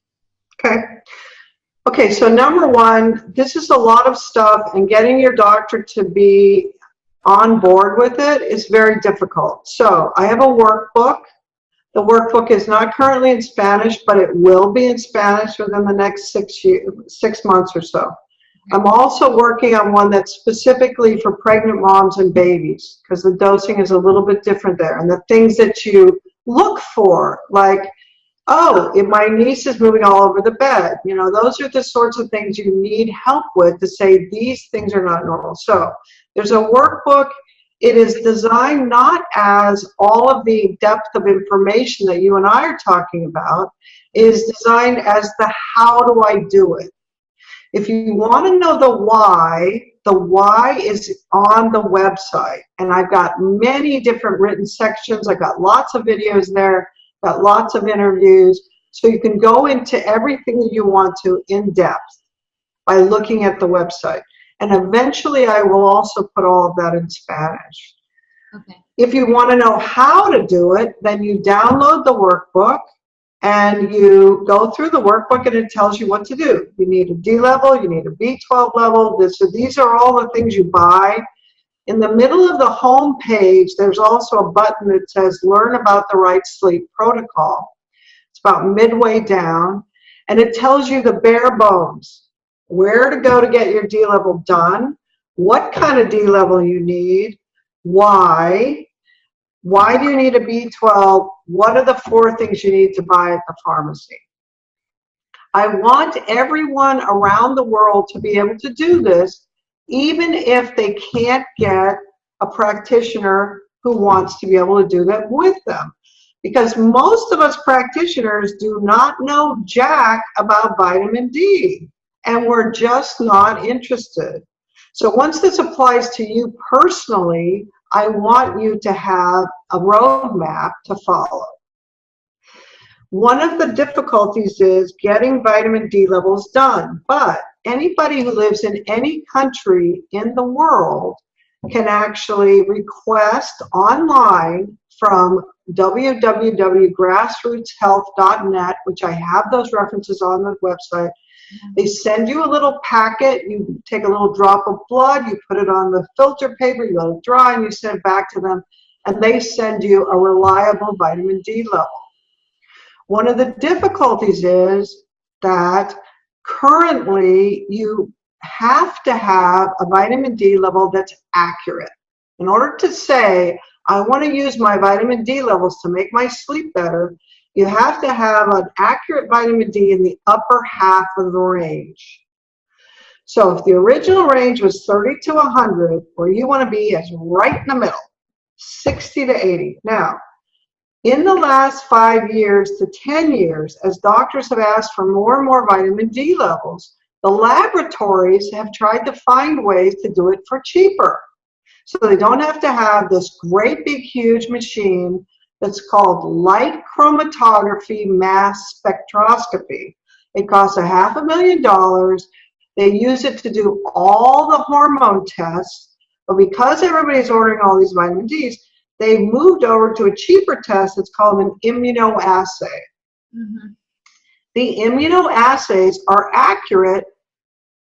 Okay, so number one, this is a lot of stuff, and getting your doctor to be on board with it is very difficult. So I have a workbook. The workbook is not currently in Spanish, but it will be in Spanish within the next 6 months or so. I'm also working on one that's specifically for pregnant moms and babies, because the dosing is a little bit different there. And the things that you look for, like, oh, if my niece is moving all over the bed, you know, those are the sorts of things you need help with to say these things are not normal. So there's a workbook. It is designed not as all of the depth of information that you and I are talking about. It is designed as the how do I do it. If you want to know the why is on the website. And I've got many different written sections. I've got lots of videos there, got lots of interviews. So you can go into everything that you want to in depth by looking at the website. And eventually I will also put all of that in Spanish. Okay. If you want to know how to do it, then you download the workbook and you go through the workbook, and it tells you what to do. You need a D level, you need a B12 level. These are all the things you buy. In the middle of the home page, there's also a button that says Learn About the Right Sleep Protocol. It's about midway down, and it tells you the bare bones, where to go to get your D level done, what kind of D level you need, why do you need a B12, what are the 4 things you need to buy at the pharmacy. I want everyone around the world to be able to do this, even if they can't get a practitioner who wants to be able to do that with them. Because most of us practitioners do not know jack about vitamin D, and we're just not interested. So once this applies to you personally, I want you to have a roadmap to follow. One of the difficulties is getting vitamin D levels done, but anybody who lives in any country in the world can actually request online from www.grassrootshealth.net, which I have those references on the website. They send you a little packet, you take a little drop of blood, you put it on the filter paper, you let it dry, and you send it back to them, and they send you a reliable vitamin D level. One of the difficulties is that currently you have to have a vitamin D level that's accurate. In order to say, I want to use my vitamin D levels to make my sleep better, you have to have an accurate vitamin D in the upper half of the range. So if the original range was 30 to 100, where you want to be is right in the middle, 60 to 80. Now, in the last 5 years to 10 years, as doctors have asked for more and more vitamin D levels, the laboratories have tried to find ways to do it for cheaper. So they don't have to have this great big huge machine that's called light chromatography mass spectroscopy. It costs $500,000. They use it to do all the hormone tests, but because everybody's ordering all these vitamin Ds, they moved over to a cheaper test that's called an immunoassay. Mm-hmm. The immunoassays are accurate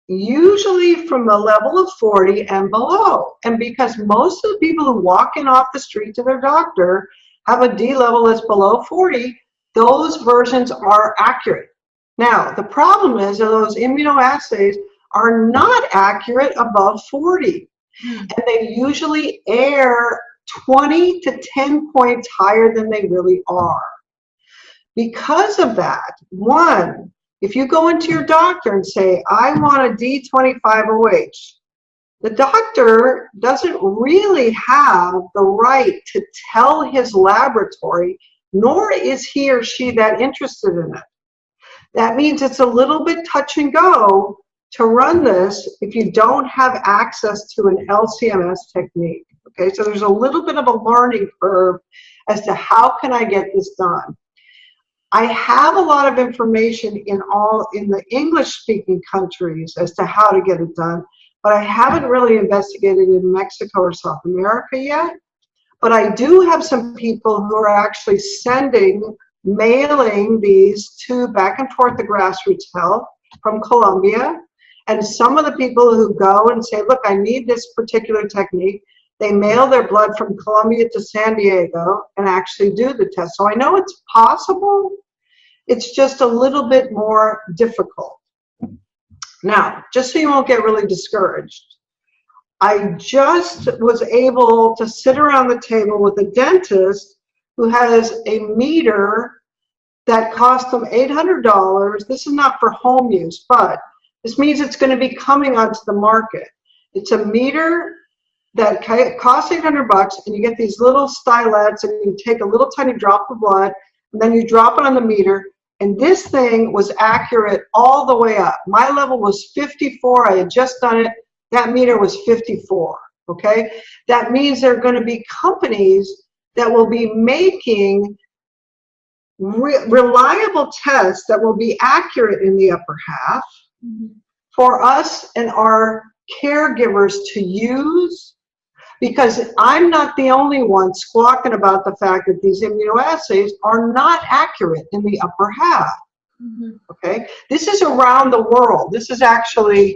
usually from a level of 40 and below. And because most of the people who walk in off the street to their doctor have a D level that's below 40, those versions are accurate. Now, the problem is that those immunoassays are not accurate above 40. And they usually err 20 to 10 points higher than they really are. Because of that, one, if you go into your doctor and say, I want a D25OH, the doctor doesn't really have the right to tell his laboratory, nor is he or she that interested in it. That means it's a little bit touch and go to run this if you don't have access to an LCMS technique. Okay, so there's a little bit of a learning curve as to how can I get this done. I have a lot of information in the English-speaking countries as to how to get it done, but I haven't really investigated in Mexico or South America yet. But I do have some people who are actually mailing these to back and forth to Grassroots Health from Colombia. And some of the people who go and say, look, I need this particular technique, they mail their blood from Colombia to San Diego and actually do the test. So I know it's possible. It's just a little bit more difficult. Now, just so you won't get really discouraged, I just was able to sit around the table with a dentist who has a meter that cost them $800. This is not for home use, but this means it's going to be coming onto the market. It's a meter that costs $800, and you get these little stylets, and you take a little tiny drop of blood, and then you drop it on the meter, and this thing was accurate all the way up. My level was 54. I had just done it. That meter was 54, okay? That means there are going to be companies that will be making reliable tests that will be accurate in the upper half for us and our caregivers to use, because I'm not the only one squawking about the fact that these immunoassays are not accurate in the upper half. Okay, this is around the world. This is actually,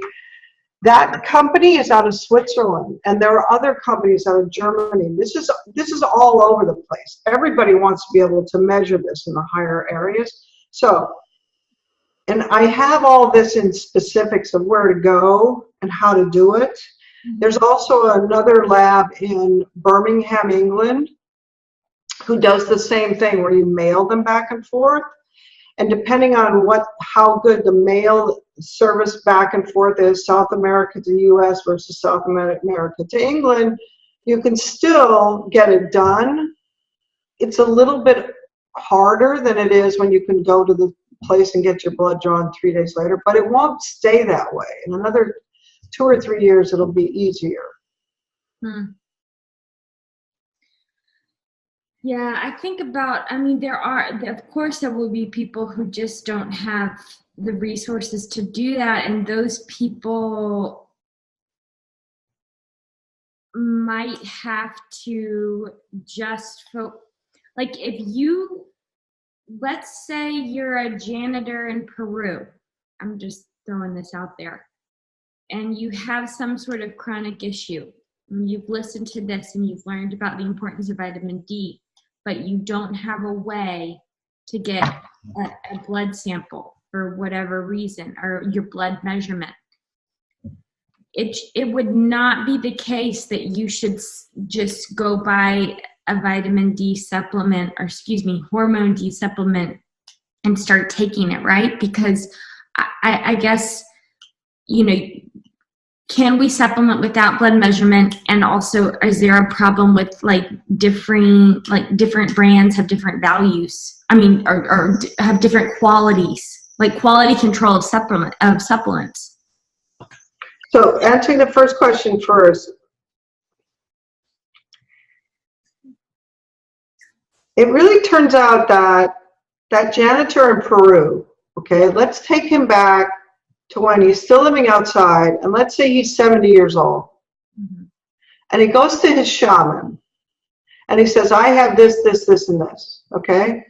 that company is out of Switzerland, and there are other companies out of Germany. This is all over the place. Everybody wants to be able to measure this in the higher areas. So, and I have all this in specifics of where to go and how to do it. There's also another lab in Birmingham, England, who does the same thing, where you mail them back and forth. And depending on how good the mail service back and forth is, South America to US versus South America to England, you can still get it done. It's a little bit harder than it is when you can go to the place and get your blood drawn 3 days later, but it won't stay that way. In another 2 or 3 years, it'll be easier. Yeah, I think about, I mean, of course, there will be people who just don't have the resources to do that, and those people might have to just like if you, let's say you're a janitor in Peru, I'm just throwing this out there, and you have some sort of chronic issue, and you've listened to this and you've learned about the importance of vitamin D, but you don't have a way to get a blood sample for whatever reason, or your blood measurement. It would not be the case that you should just go buy a vitamin D supplement, or excuse me, hormone D supplement, and start taking it, right? Because I guess, you know, can we supplement without blood measurement? And also, is there a problem with different brands have different values? I mean, or have different qualities, like quality control of supplements. So answering the first question first, it really turns out that that janitor in Peru, okay, let's take him back to when he's still living outside, and let's say he's 70 years old. Mm-hmm. And he goes to his shaman, and he says, I have this, this, this, and this, okay?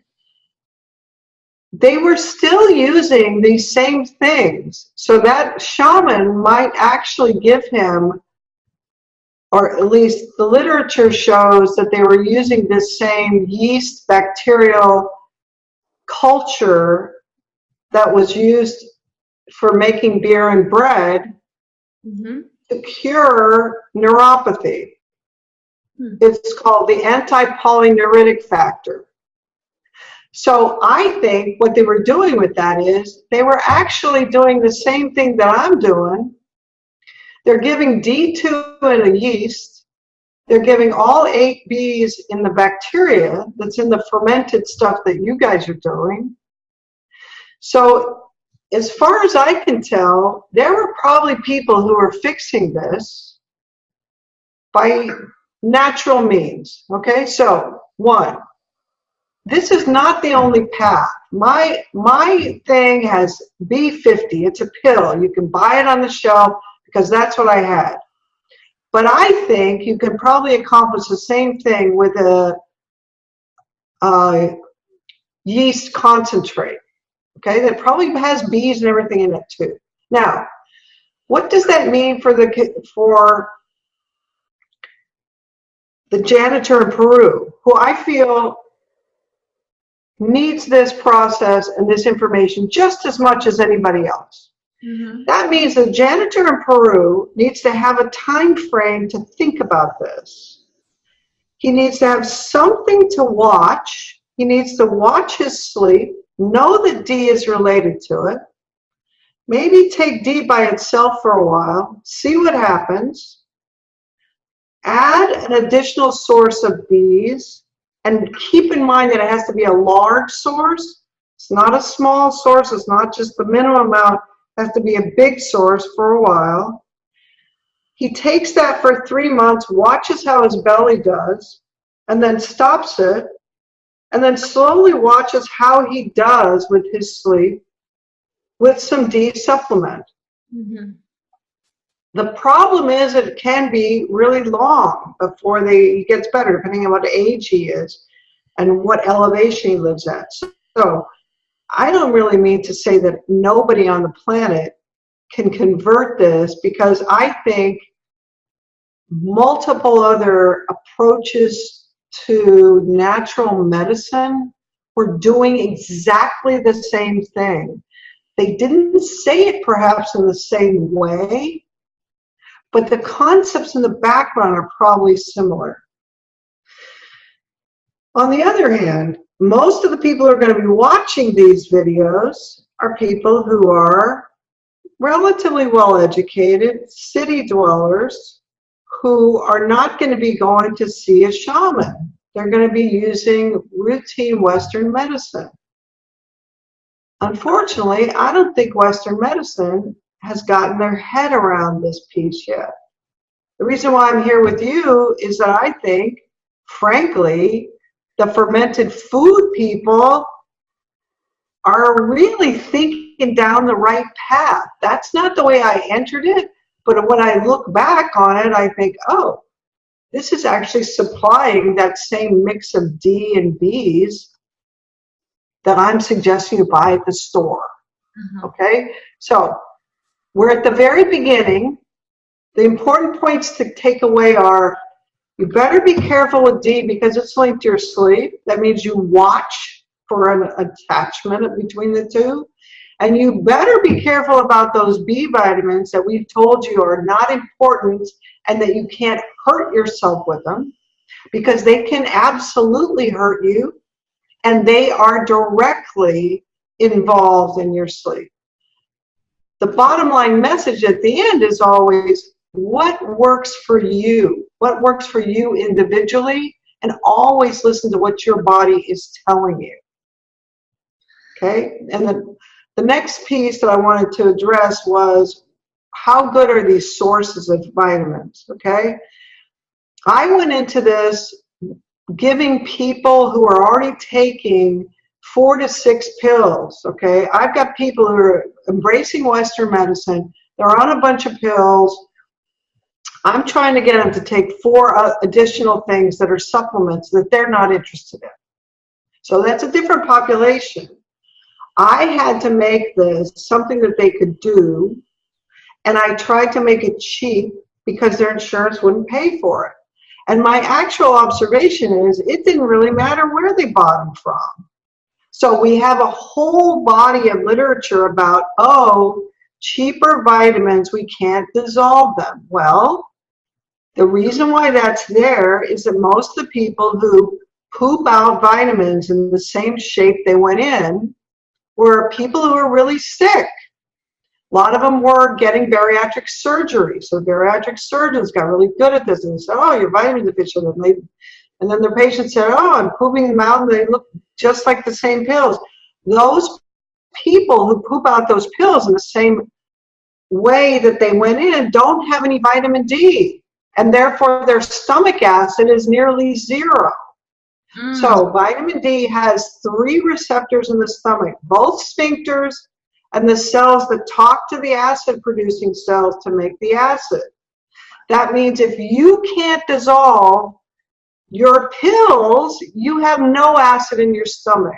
They were still using these same things. So that shaman might actually give him, or at least the literature shows that they were using this same yeast bacterial culture that was used for making beer and bread, mm-hmm, to cure neuropathy. Hmm. It's called the anti-polyneuritic factor. So I think what they were doing with that is they were actually doing the same thing that I'm doing. They're giving D2 in a yeast. They're giving all 8 Bs in the bacteria that's in the fermented stuff that you guys are doing. So as far as I can tell, there were probably people who were fixing this by natural means. Okay, so 1, this is not the only path. My thing has B50. It's a pill. You can buy it on the shelf because that's what I had. But I think you can probably accomplish the same thing with a yeast concentrate. Okay, that probably has bees and everything in it too. Now, what does that mean for the janitor in Peru, who I feel needs this process and this information just as much as anybody else? Mm-hmm. That means the janitor in Peru needs to have a time frame to think about this. He needs to have something to watch. He needs to watch his sleep, know that D is related to it, maybe take D by itself for a while, see what happens, add an additional source of Bs, and keep in mind that it has to be a large source. It's not a small source. It's not just the minimum amount. It has to be a big source for a while. He takes that for 3 months, watches how his belly does, and then stops it, and then slowly watches how he does with his sleep with some D supplement. Mm-hmm. The problem is it can be really long before he gets better, depending on what age he is and what elevation he lives at. So I don't really mean to say that nobody on the planet can convert this, because I think multiple other approaches to natural medicine were doing exactly the same thing. They didn't say it perhaps in the same way, but the concepts in the background are probably similar. On the other hand, most of the people who are going to be watching these videos are people who are relatively well-educated, city dwellers, who are not going to be going to see a shaman. They're going to be using routine Western medicine. Unfortunately, I don't think Western medicine has gotten their head around this piece yet. The reason why I'm here with you is that I think, frankly, the fermented food people are really thinking down the right path. That's not the way I entered it, but when I look back on it, I think, oh, this is actually supplying that same mix of D and B's that I'm suggesting you buy at the store. Okay? So we're at the very beginning. The important points to take away are, you better be careful with D because it's linked to your sleep. That means you watch for an attachment between the two. And you better be careful about those B vitamins that we've told you are not important and that you can't hurt yourself with them, because they can absolutely hurt you and they are directly involved in your sleep. The bottom line message at the end is always, what works for you? What works for you individually? And always listen to what your body is telling you. Okay? And the next piece that I wanted to address was, how good are these sources of vitamins? Okay? I went into this giving people who are already taking 4 to 6 pills. Okay? I've got people who are embracing Western medicine. They're on a bunch of pills. I'm trying to get them to take 4 additional things that are supplements that they're not interested in. So that's a different population. I had to make this something that they could do, and I tried to make it cheap because their insurance wouldn't pay for it. And my actual observation is, it didn't really matter where they bought them from. So we have a whole body of literature about, oh, cheaper vitamins, we can't dissolve them. Well, the reason why that's there is that most of the people who poop out vitamins in the same shape they went in were people who were really sick. A lot of them were getting bariatric surgery. So bariatric surgeons got really good at this and they said, oh, you're vitamin deficient. And then their patients said, oh, I'm pooping them out and they look just like the same pills. Those people who poop out those pills in the same way that they went in don't have any vitamin D. And therefore their stomach acid is nearly 0. So vitamin D has 3 receptors in the stomach, both sphincters and the cells that talk to the acid producing cells to make the acid. That means if you can't dissolve your pills, you have no acid in your stomach.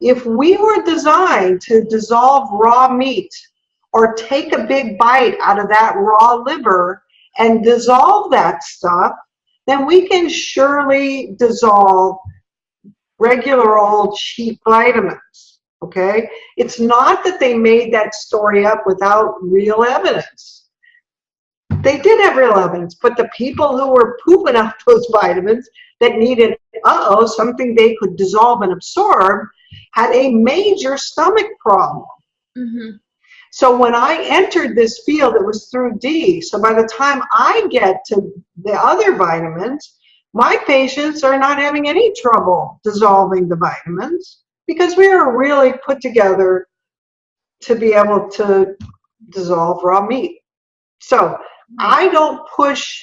If we were designed to dissolve raw meat or take a big bite out of that raw liver and dissolve that stuff, then we can surely dissolve regular old cheap vitamins, okay? It's not that they made that story up without real evidence. They did have real evidence, but the people who were pooping out those vitamins that needed, something they could dissolve and absorb, had a major stomach problem. So when I entered this field, it was through D. So by the time I get to the other vitamins, my patients are not having any trouble dissolving the vitamins because we are really put together to be able to dissolve raw meat. So I don't push.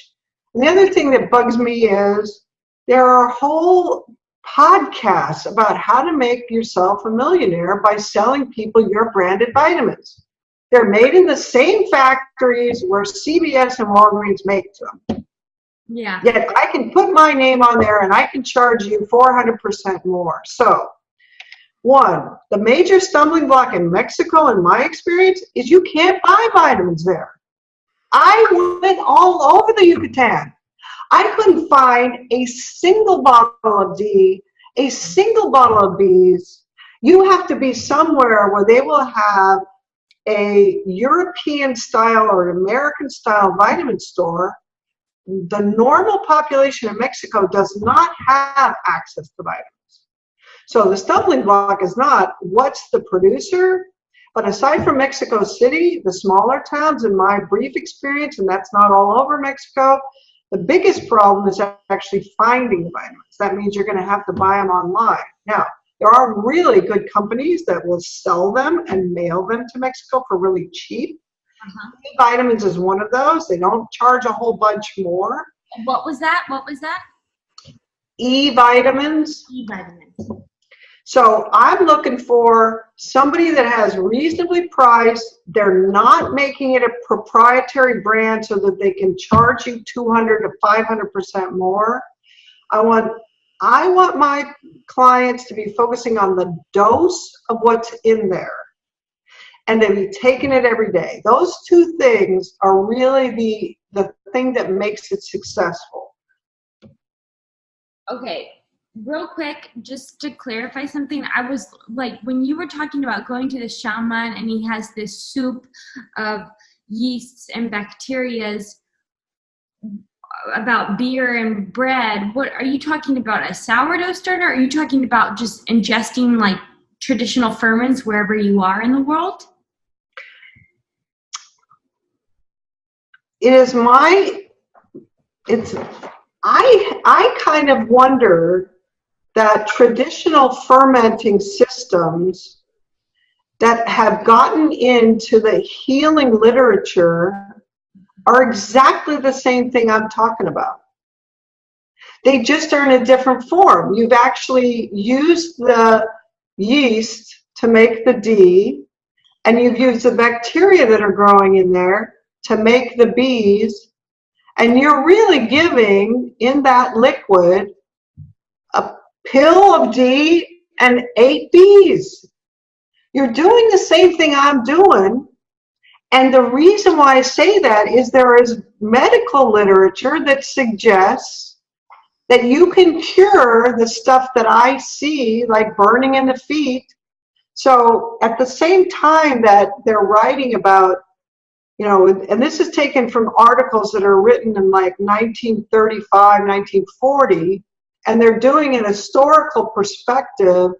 The other thing that bugs me is there are whole podcasts about how to make yourself a millionaire by selling people your branded vitamins. They're made in the same factories where CVS and Walgreens make them. Yeah. Yet I can put my name on there and I can charge you 400% more. So, one, the major stumbling block in Mexico, in my experience, is you can't buy vitamins there. I went all over the Yucatan. I couldn't find a single bottle of D, a single bottle of B's. You have to be somewhere where they will have a European style or an American style vitamin store. The normal population in Mexico does not have access to vitamins. So the stumbling block is not what's the producer, but aside from Mexico City, the smaller towns, in my brief experience, and that's not all over Mexico, the biggest problem is actually finding the vitamins. That means you're going to have to buy them online. Now, there are really good companies that will sell them and mail them to Mexico for really cheap. Vitamins is one of those. They don't charge a whole bunch more. What was that? What was that? E vitamins. E vitamins. So I'm looking for somebody that has reasonably priced. They're not making it a proprietary brand so that they can charge you 200 to 500% more. I want my clients to be focusing on the dose of what's in there and to be taking it every day. Those two things are really the thing that makes it successful. Okay. Real quick, just to clarify something, I was like, when you were talking about going to the shaman and he has this soup of yeasts and bacterias about beer and bread, what are you talking about? A sourdough starter? Or are you talking about just ingesting like traditional ferments wherever you are in the world? I kind of wonder that traditional fermenting systems that have gotten into the healing literature are exactly the same thing I'm talking about. They just are in a different form. You've actually used the yeast to make the D, and you've used the bacteria that are growing in there to make the B's, and you're really giving in that liquid a pill of D and 8 B's. You're doing the same thing I'm doing. And the reason why I say that is there is medical literature that suggests that you can cure the stuff that I see, like burning in the feet. So at the same time that they're writing about, you know, and this is taken from articles that are written in like 1935, 1940, and they're doing an historical perspective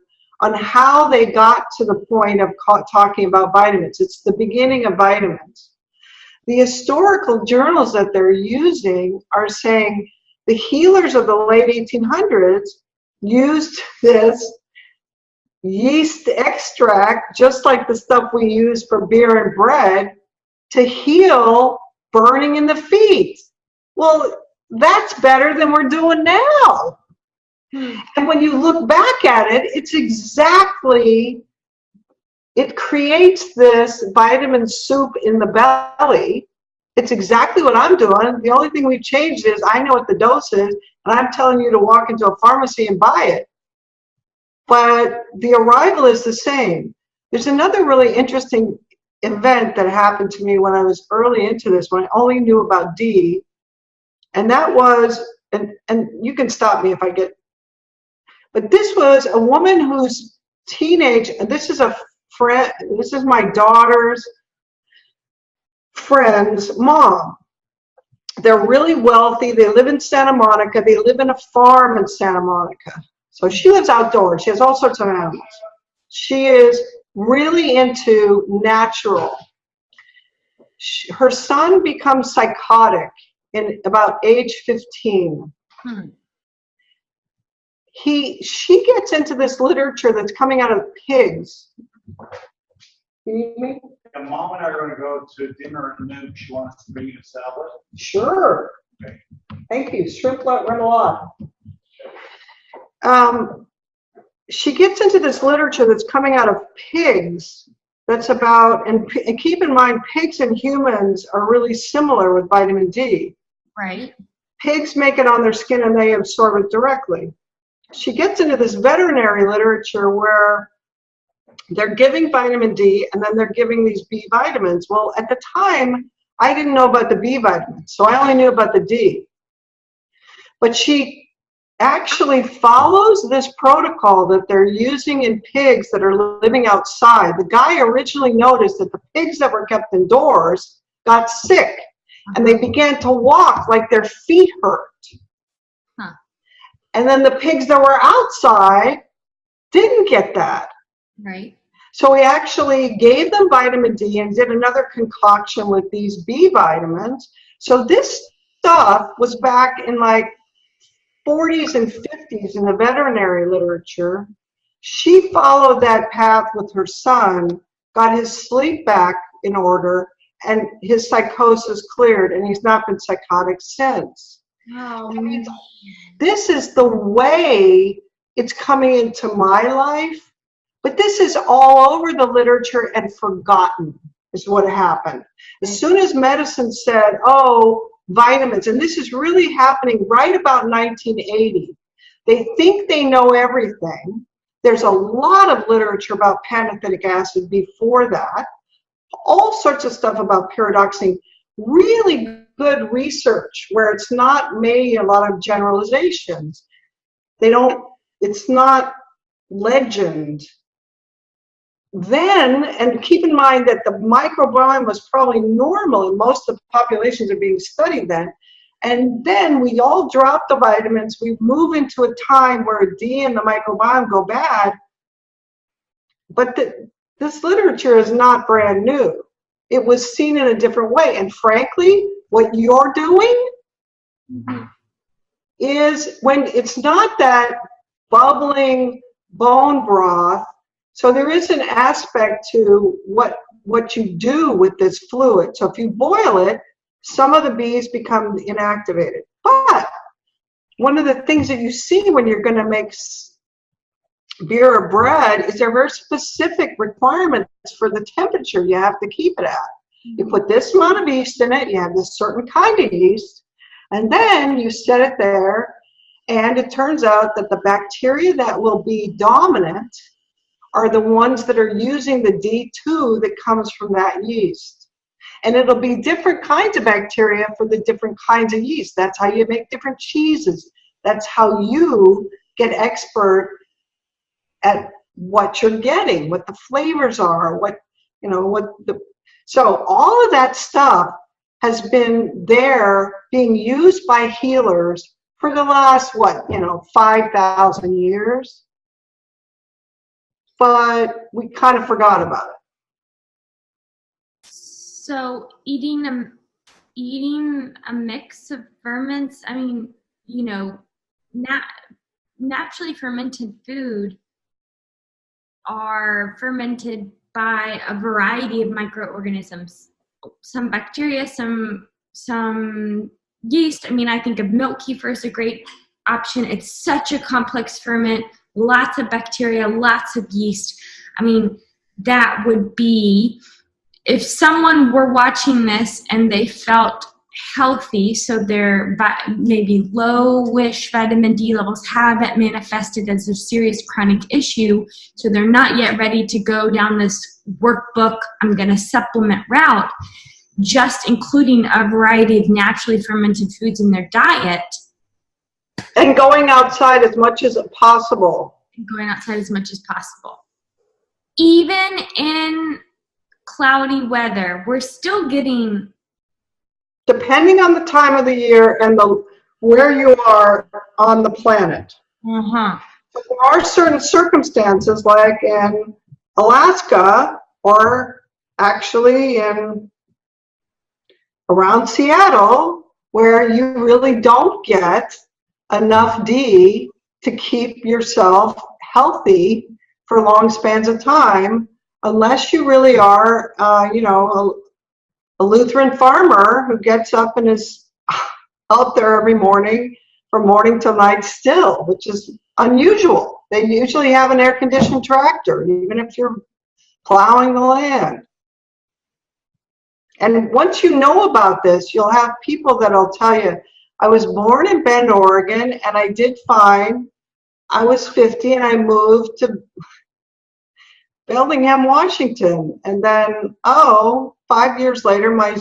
on how they got to the point of talking about vitamins. It's the beginning of vitamins. The historical journals that they're using are saying the healers of the late 1800s used this yeast extract, just like the stuff we use for beer and bread, to heal burning in the feet. Well, that's better than we're doing now. And when you look back at it, it's exactly, it creates this vitamin soup in the belly. It's exactly what I'm doing. The only thing we've changed is I know what the dose is, and I'm telling you to walk into a pharmacy and buy it. But the arrival is the same. There's another really interesting event that happened to me when I was early into this, when I only knew about D, and that was, and you can stop me if I get, but this was a woman who's teenage, and this is a friend, this is my daughter's friend's mom. They're really wealthy. They live in Santa Monica. They live in a farm in Santa Monica. So she lives outdoors. She has all sorts of animals. She is really into natural. Her son becomes psychotic in about age 15. She gets into this literature that's coming out of pigs. Can you hear me? And Mom and I are going to go to dinner and then she wants to make a salad. Sure. Okay. Thank you. Shrimp remoulade. She gets into this literature that's coming out of pigs that's about, and keep in mind, pigs and humans are really similar with vitamin D. Right. Pigs make it on their skin and they absorb it directly. She gets into this veterinary literature where they're giving vitamin D and then they're giving these B vitamins. Well, at the time, I didn't know about the B vitamins, so I only knew about the D. But she actually follows this protocol that they're using in pigs that are living outside. The guy originally noticed that the pigs that were kept indoors got sick and they began to walk like their feet hurt. And then the pigs that were outside didn't get that. Right. So we actually gave them vitamin D and did another concoction with these B vitamins. So this stuff was back in like 40s and 50s in the veterinary literature. She followed that path with her son, got his sleep back in order, and his psychosis cleared, and he's not been psychotic since. Oh, I mean, this is the way it's coming into my life, but this is all over the literature and forgotten is what happened. As soon as medicine said, oh, vitamins, and this is really happening right about 1980, they think they know everything. There's a lot of literature about pantothenic acid before that, all sorts of stuff about pyridoxine, really good research where it's not made a lot of generalizations. It's not legend. Then, and keep in mind that the microbiome was probably normal in most of the populations are being studied then. And then we all drop the vitamins. We move into a time where D and the microbiome go bad. But this literature is not brand new. It was seen in a different way. And frankly, what you're doing is when it's not that bubbling bone broth. So there is an aspect to what you do with this fluid. So if you boil it, some of the bees become inactivated. But one of the things that you see when you're going to make beer or bread is there are very specific requirements for the temperature you have to keep it at. You put this amount of yeast in it, you have this certain kind of yeast, and then you set it there, and it turns out that the bacteria that will be dominant are the ones that are using the D2 that comes from that yeast. And it'll be different kinds of bacteria for the different kinds of yeast. That's how you make different cheeses. That's how you get expert at what you're getting, what the flavors are, so all of that stuff has been there being used by healers for the last, 5,000 years. But we kind of forgot about it. So eating a mix of ferments, I mean, naturally fermented food are fermented by a variety of microorganisms, some bacteria, some yeast. I mean, I think of milk kefir is a great option. It's such a complex ferment, lots of bacteria, lots of yeast. I mean, that would be, if someone were watching this and they felt healthy, so their maybe low-ish vitamin D levels haven't manifested as a serious chronic issue, so they're not yet ready to go down this workbook, I'm going to supplement route, just including a variety of naturally fermented foods in their diet. And going outside as much as possible. Even in cloudy weather, we're still getting, depending on the time of the year and where you are on the planet. So there are certain circumstances, like in Alaska, or actually around Seattle, where you really don't get enough D to keep yourself healthy for long spans of time, unless you really are, a Lutheran farmer who gets up and is out there every morning from morning till night still, which is unusual. They usually have an air-conditioned tractor, even if you're plowing the land. And once you know about this, you'll have people that'll tell you, I was born in Bend, Oregon, and I did fine. I was 50 and I moved to Bellingham, Washington. And then, 5 years later, my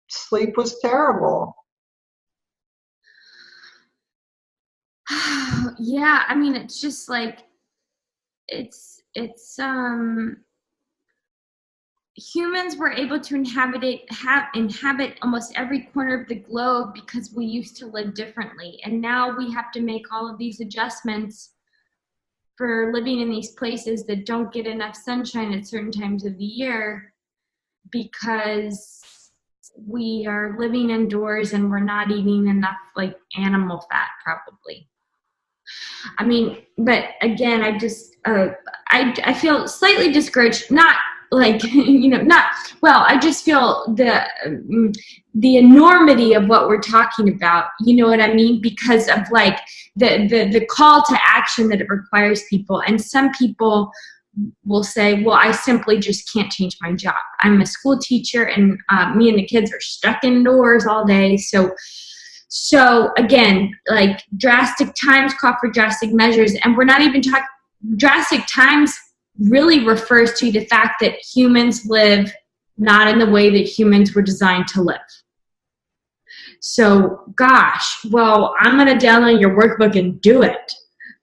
sleep was terrible. Yeah, I mean, it's just like, humans were able to inhabit almost every corner of the globe because we used to live differently. And now we have to make all of these adjustments for living in these places that don't get enough sunshine at certain times of the year because we are living indoors and we're not eating enough like animal fat probably. I mean, but again, I feel slightly discouraged, not like, you know, not, well, I just feel the enormity of what we're talking about, you know what I mean? Because of like the call to action that it requires people. And some people will say, well, I simply just can't change my job. I'm a school teacher and me and the kids are stuck indoors all day. So again, like drastic times call for drastic measures. And we're not even talking, drastic times really refers to the fact that humans live not in the way that humans were designed to live. So, gosh, well, I'm going to download your workbook and do it.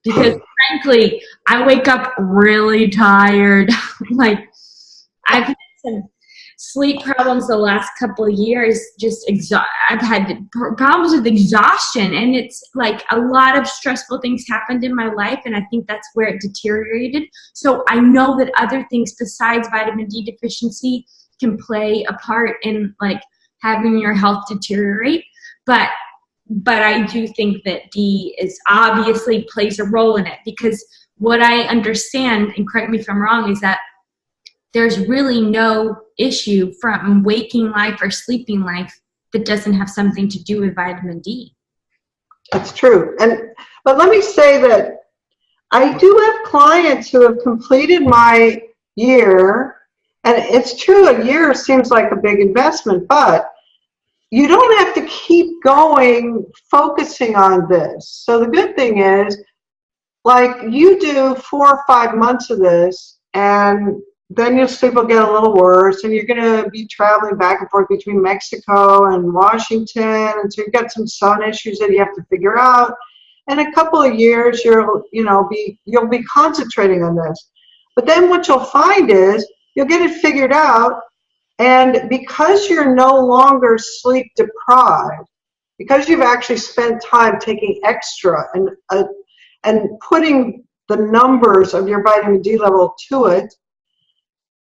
Because frankly, I wake up really tired. Like, I've had some sleep problems the last couple of years. I've had problems with exhaustion, and it's like a lot of stressful things happened in my life, and I think that's where it deteriorated. So I know that other things besides vitamin D deficiency can play a part in like having your health deteriorate, but I do think that D is obviously plays a role in it, because what I understand, and correct me if I'm wrong, is that there's really no issue from waking life or sleeping life that doesn't have something to do with vitamin D. That's true. But let me say that I do have clients who have completed my year, and it's true, a year seems like a big investment, but you don't have to keep going focusing on this. So the good thing is, like, you do 4 or 5 months of this, and then your sleep will get a little worse, and you're going to be traveling back and forth between Mexico and Washington, and so you've got some sun issues that you have to figure out. In a couple of years, you'll be concentrating on this. But then what you'll find is you'll get it figured out, and because you're no longer sleep deprived, because you've actually spent time taking extra and putting the numbers of your vitamin D level to it,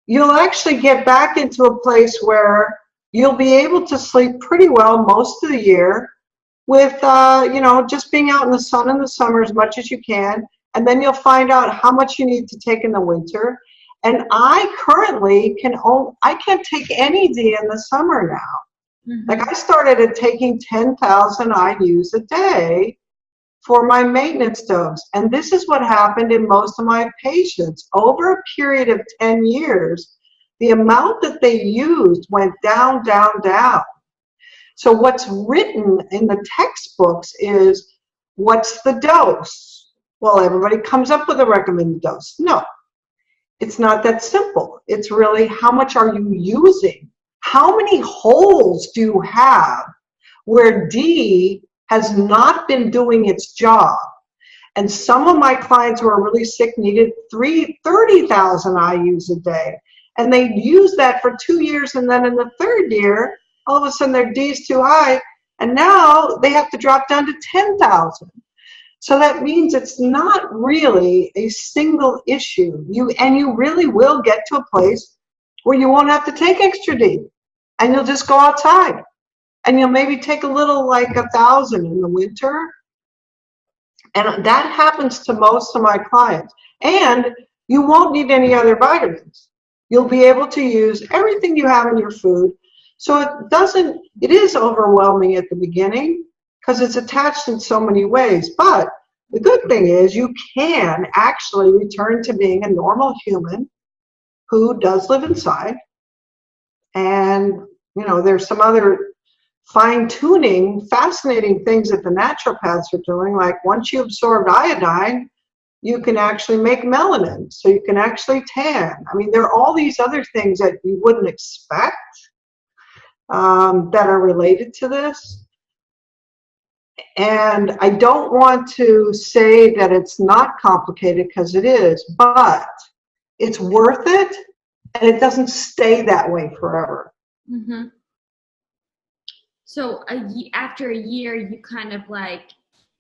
you'll actually get back into a place where you'll be able to sleep pretty well most of the year with, just being out in the sun in the summer as much as you can. And then you'll find out how much you need to take in the winter. And I currently I can't take any D in the summer now. Mm-hmm. Like, I started at taking 10,000 IUs a day for my maintenance dose. And this is what happened in most of my patients. Over a period of 10 years, the amount that they used went down, down, down. So what's written in the textbooks is, what's the dose? Well, everybody comes up with a recommended dose. No, it's not that simple. It's really, how much are you using? How many holes do you have where D has not been doing its job? And some of my clients who are really sick needed 30,000 IUs a day. And they used that for 2 years, and then in the 3rd year, all of a sudden their D is too high, and now they have to drop down to 10,000. So that means it's not really a single issue. You really will get to a place where you won't have to take extra D, and you'll just go outside. And you'll maybe take a little, like 1,000 in the winter. And that happens to most of my clients. And you won't need any other vitamins. You'll be able to use everything you have in your food. So it is overwhelming at the beginning because it's attached in so many ways. But the good thing is you can actually return to being a normal human who does live inside. And, there's some other fine-tuning, fascinating things that the naturopaths are doing. Like, once you absorb iodine, you can actually make melanin, so you can actually tan. I mean, there are all these other things that you wouldn't expect that are related to this. And I don't want to say that it's not complicated, because it is, but it's worth it, and it doesn't stay that way forever. Mm-hmm. So after a year, you kind of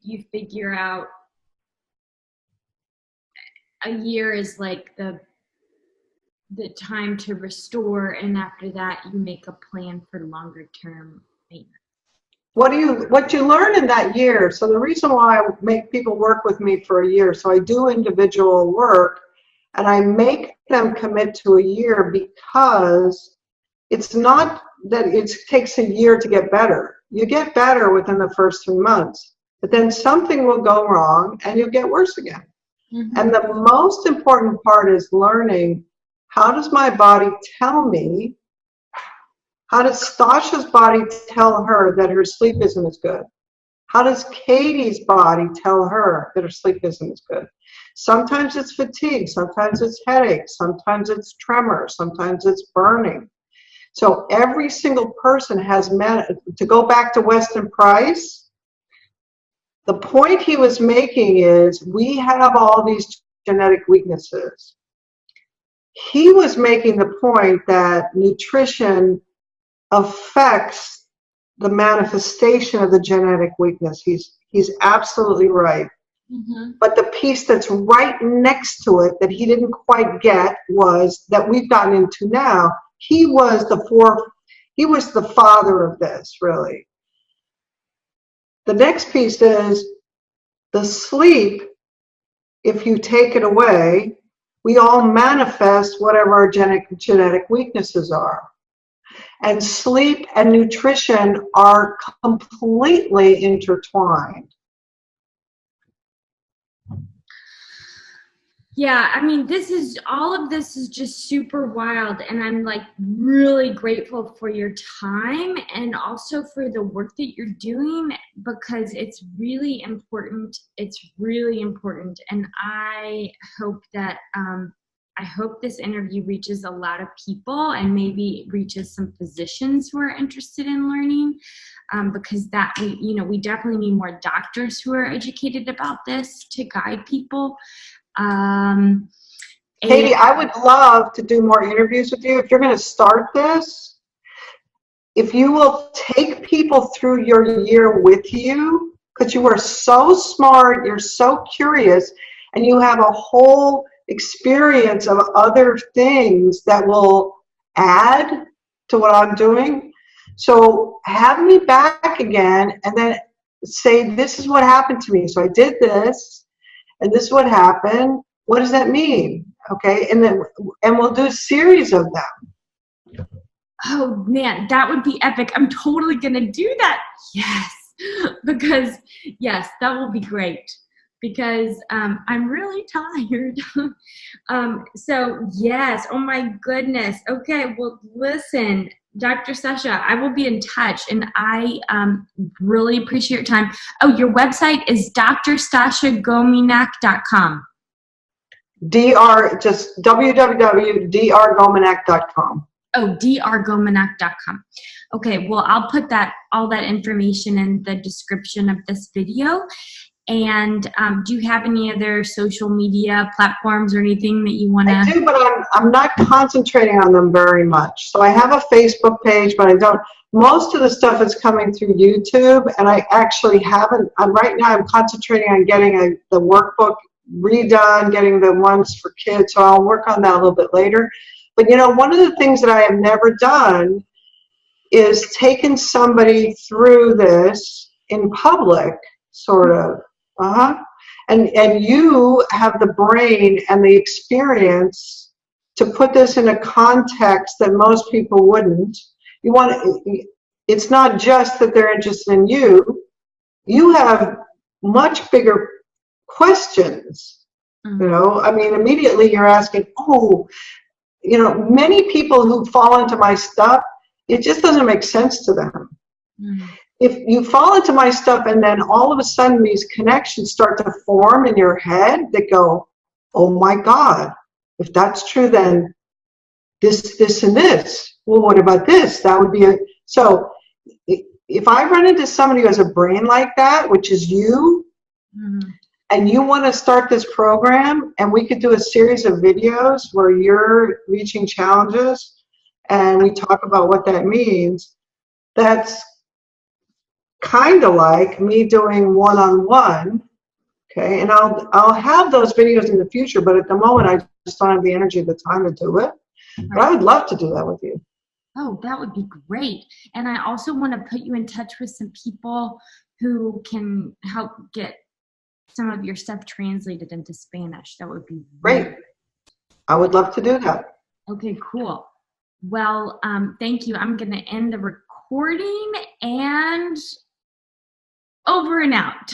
you figure out a year is like the time to restore, and after that you make a plan for longer term maintenance. What you learn in that year, so the reason why I make people work with me for a year, so I do individual work, And I make them commit to a year because it's not that it takes a year to get better. You get better within the first 3 months, but then something will go wrong and you'll get worse again. And the most important part is learning, how does my body tell me, how does Stasha's body tell her that her sleep isn't as good? How does Katie's body tell her that her sleep isn't as good? Sometimes it's fatigue, sometimes it's headache, sometimes it's tremor, sometimes it's burning. So every single person has to go back to Weston Price. The point he was making is we have all these genetic weaknesses. He was making the point that nutrition affects the manifestation of the genetic weakness. He's absolutely right. But the piece that's right next to it that he didn't quite get was that we've gotten into now. He was the father of this, really. The next piece is the sleep. If you take it away, we all manifest whatever our genetic weaknesses are. And sleep and nutrition are completely intertwined. Yeah, I mean, all of this is just super wild, and I'm like really grateful for your time and also for the work that you're doing, because it's really important. It's really important, and I hope that I hope this interview reaches a lot of people and maybe reaches some physicians who are interested in learning, because we definitely need more doctors who are educated about this to guide people. Katie, I would love to do more interviews with you. If you're going to start this, if you will take people through your year with you, because you are so smart, you're so curious, and you have a whole experience of other things that will add to what I'm doing. So have me back again and then say, this is what happened to me. So I did this. And this is what happened. What does that mean? Okay, and we'll do a series of them. Oh man, that would be epic. I'm totally gonna do that. Yes, because yes, that will be great. Because I'm really tired. So yes, oh my goodness. Okay, well listen, Dr. Stasha, I will be in touch, and I really appreciate your time. Oh, your website is drstashagominak.com. Just www.drgominak.com. Oh, drgominak.com. Okay, well, I'll put all that information in the description of this video. And do you have any other social media platforms or anything that you want to? I do, but I'm not concentrating on them very much. So I have a Facebook page, but I don't. Most of the stuff is coming through YouTube, and I actually haven't. Right now, I'm concentrating on getting the workbook redone, getting the ones for kids. So I'll work on that a little bit later. But one of the things that I have never done is taken somebody through this in public, sort of. And you have the brain and the experience to put this in a context that most people wouldn't. It's not just that they're interested in you. You have much bigger questions. I mean, immediately you're asking, many people who fall into my stuff, it just doesn't make sense to them. If you fall into my stuff and then all of a sudden these connections start to form in your head that go, oh my God, if that's true, then this and this. Well, what about this? That would be so if I run into somebody who has a brain like that, which is you, and you want to start this program, and we could do a series of videos where you're reaching challenges and we talk about what that means, that's kind of like me doing one-on-one, okay? And I'll have those videos in the future, but at the moment I just don't have the energy or the time to do it. But I would love to do that with you. Oh, that would be great. And I also want to put you in touch with some people who can help get some of your stuff translated into Spanish. That would be great. I would love to do that. Okay, cool. Well, thank you. I'm going to end the recording and over and out.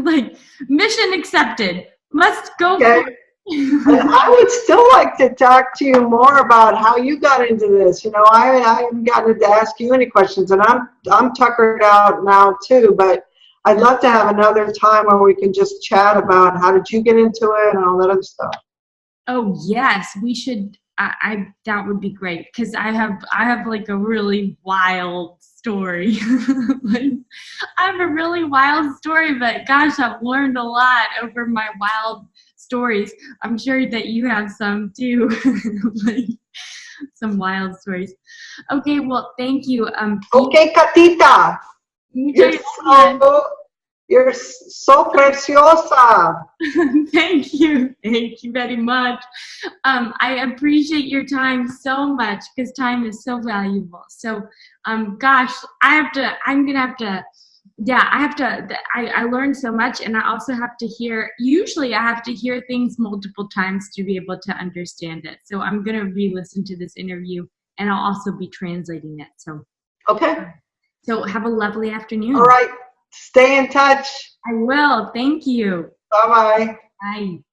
Like, mission accepted. Must go. Okay. And I would still like to talk to you more about how you got into this. You know, I haven't gotten to ask you any questions, and I'm tuckered out now too, but I'd love to have another time where we can just chat about how did you get into it and all that other stuff. Oh yes, we should. That would be great, because I have like a really wild story. Like, I have a really wild story, but gosh, I've learned a lot over my wild stories. I'm sure that you have some too. Like, some wild stories. Okay, well, thank you. Okay, Katita. You're so preciosa. Thank you very much. I appreciate your time so much, because time is so valuable. So, gosh, I learned so much, and I also have to usually I have to hear things multiple times to be able to understand it. So I'm going to re-listen to this interview, and I'll also be translating it. So, okay. So have a lovely afternoon. All right. Stay in touch. I will. Thank you. Bye-bye. Bye.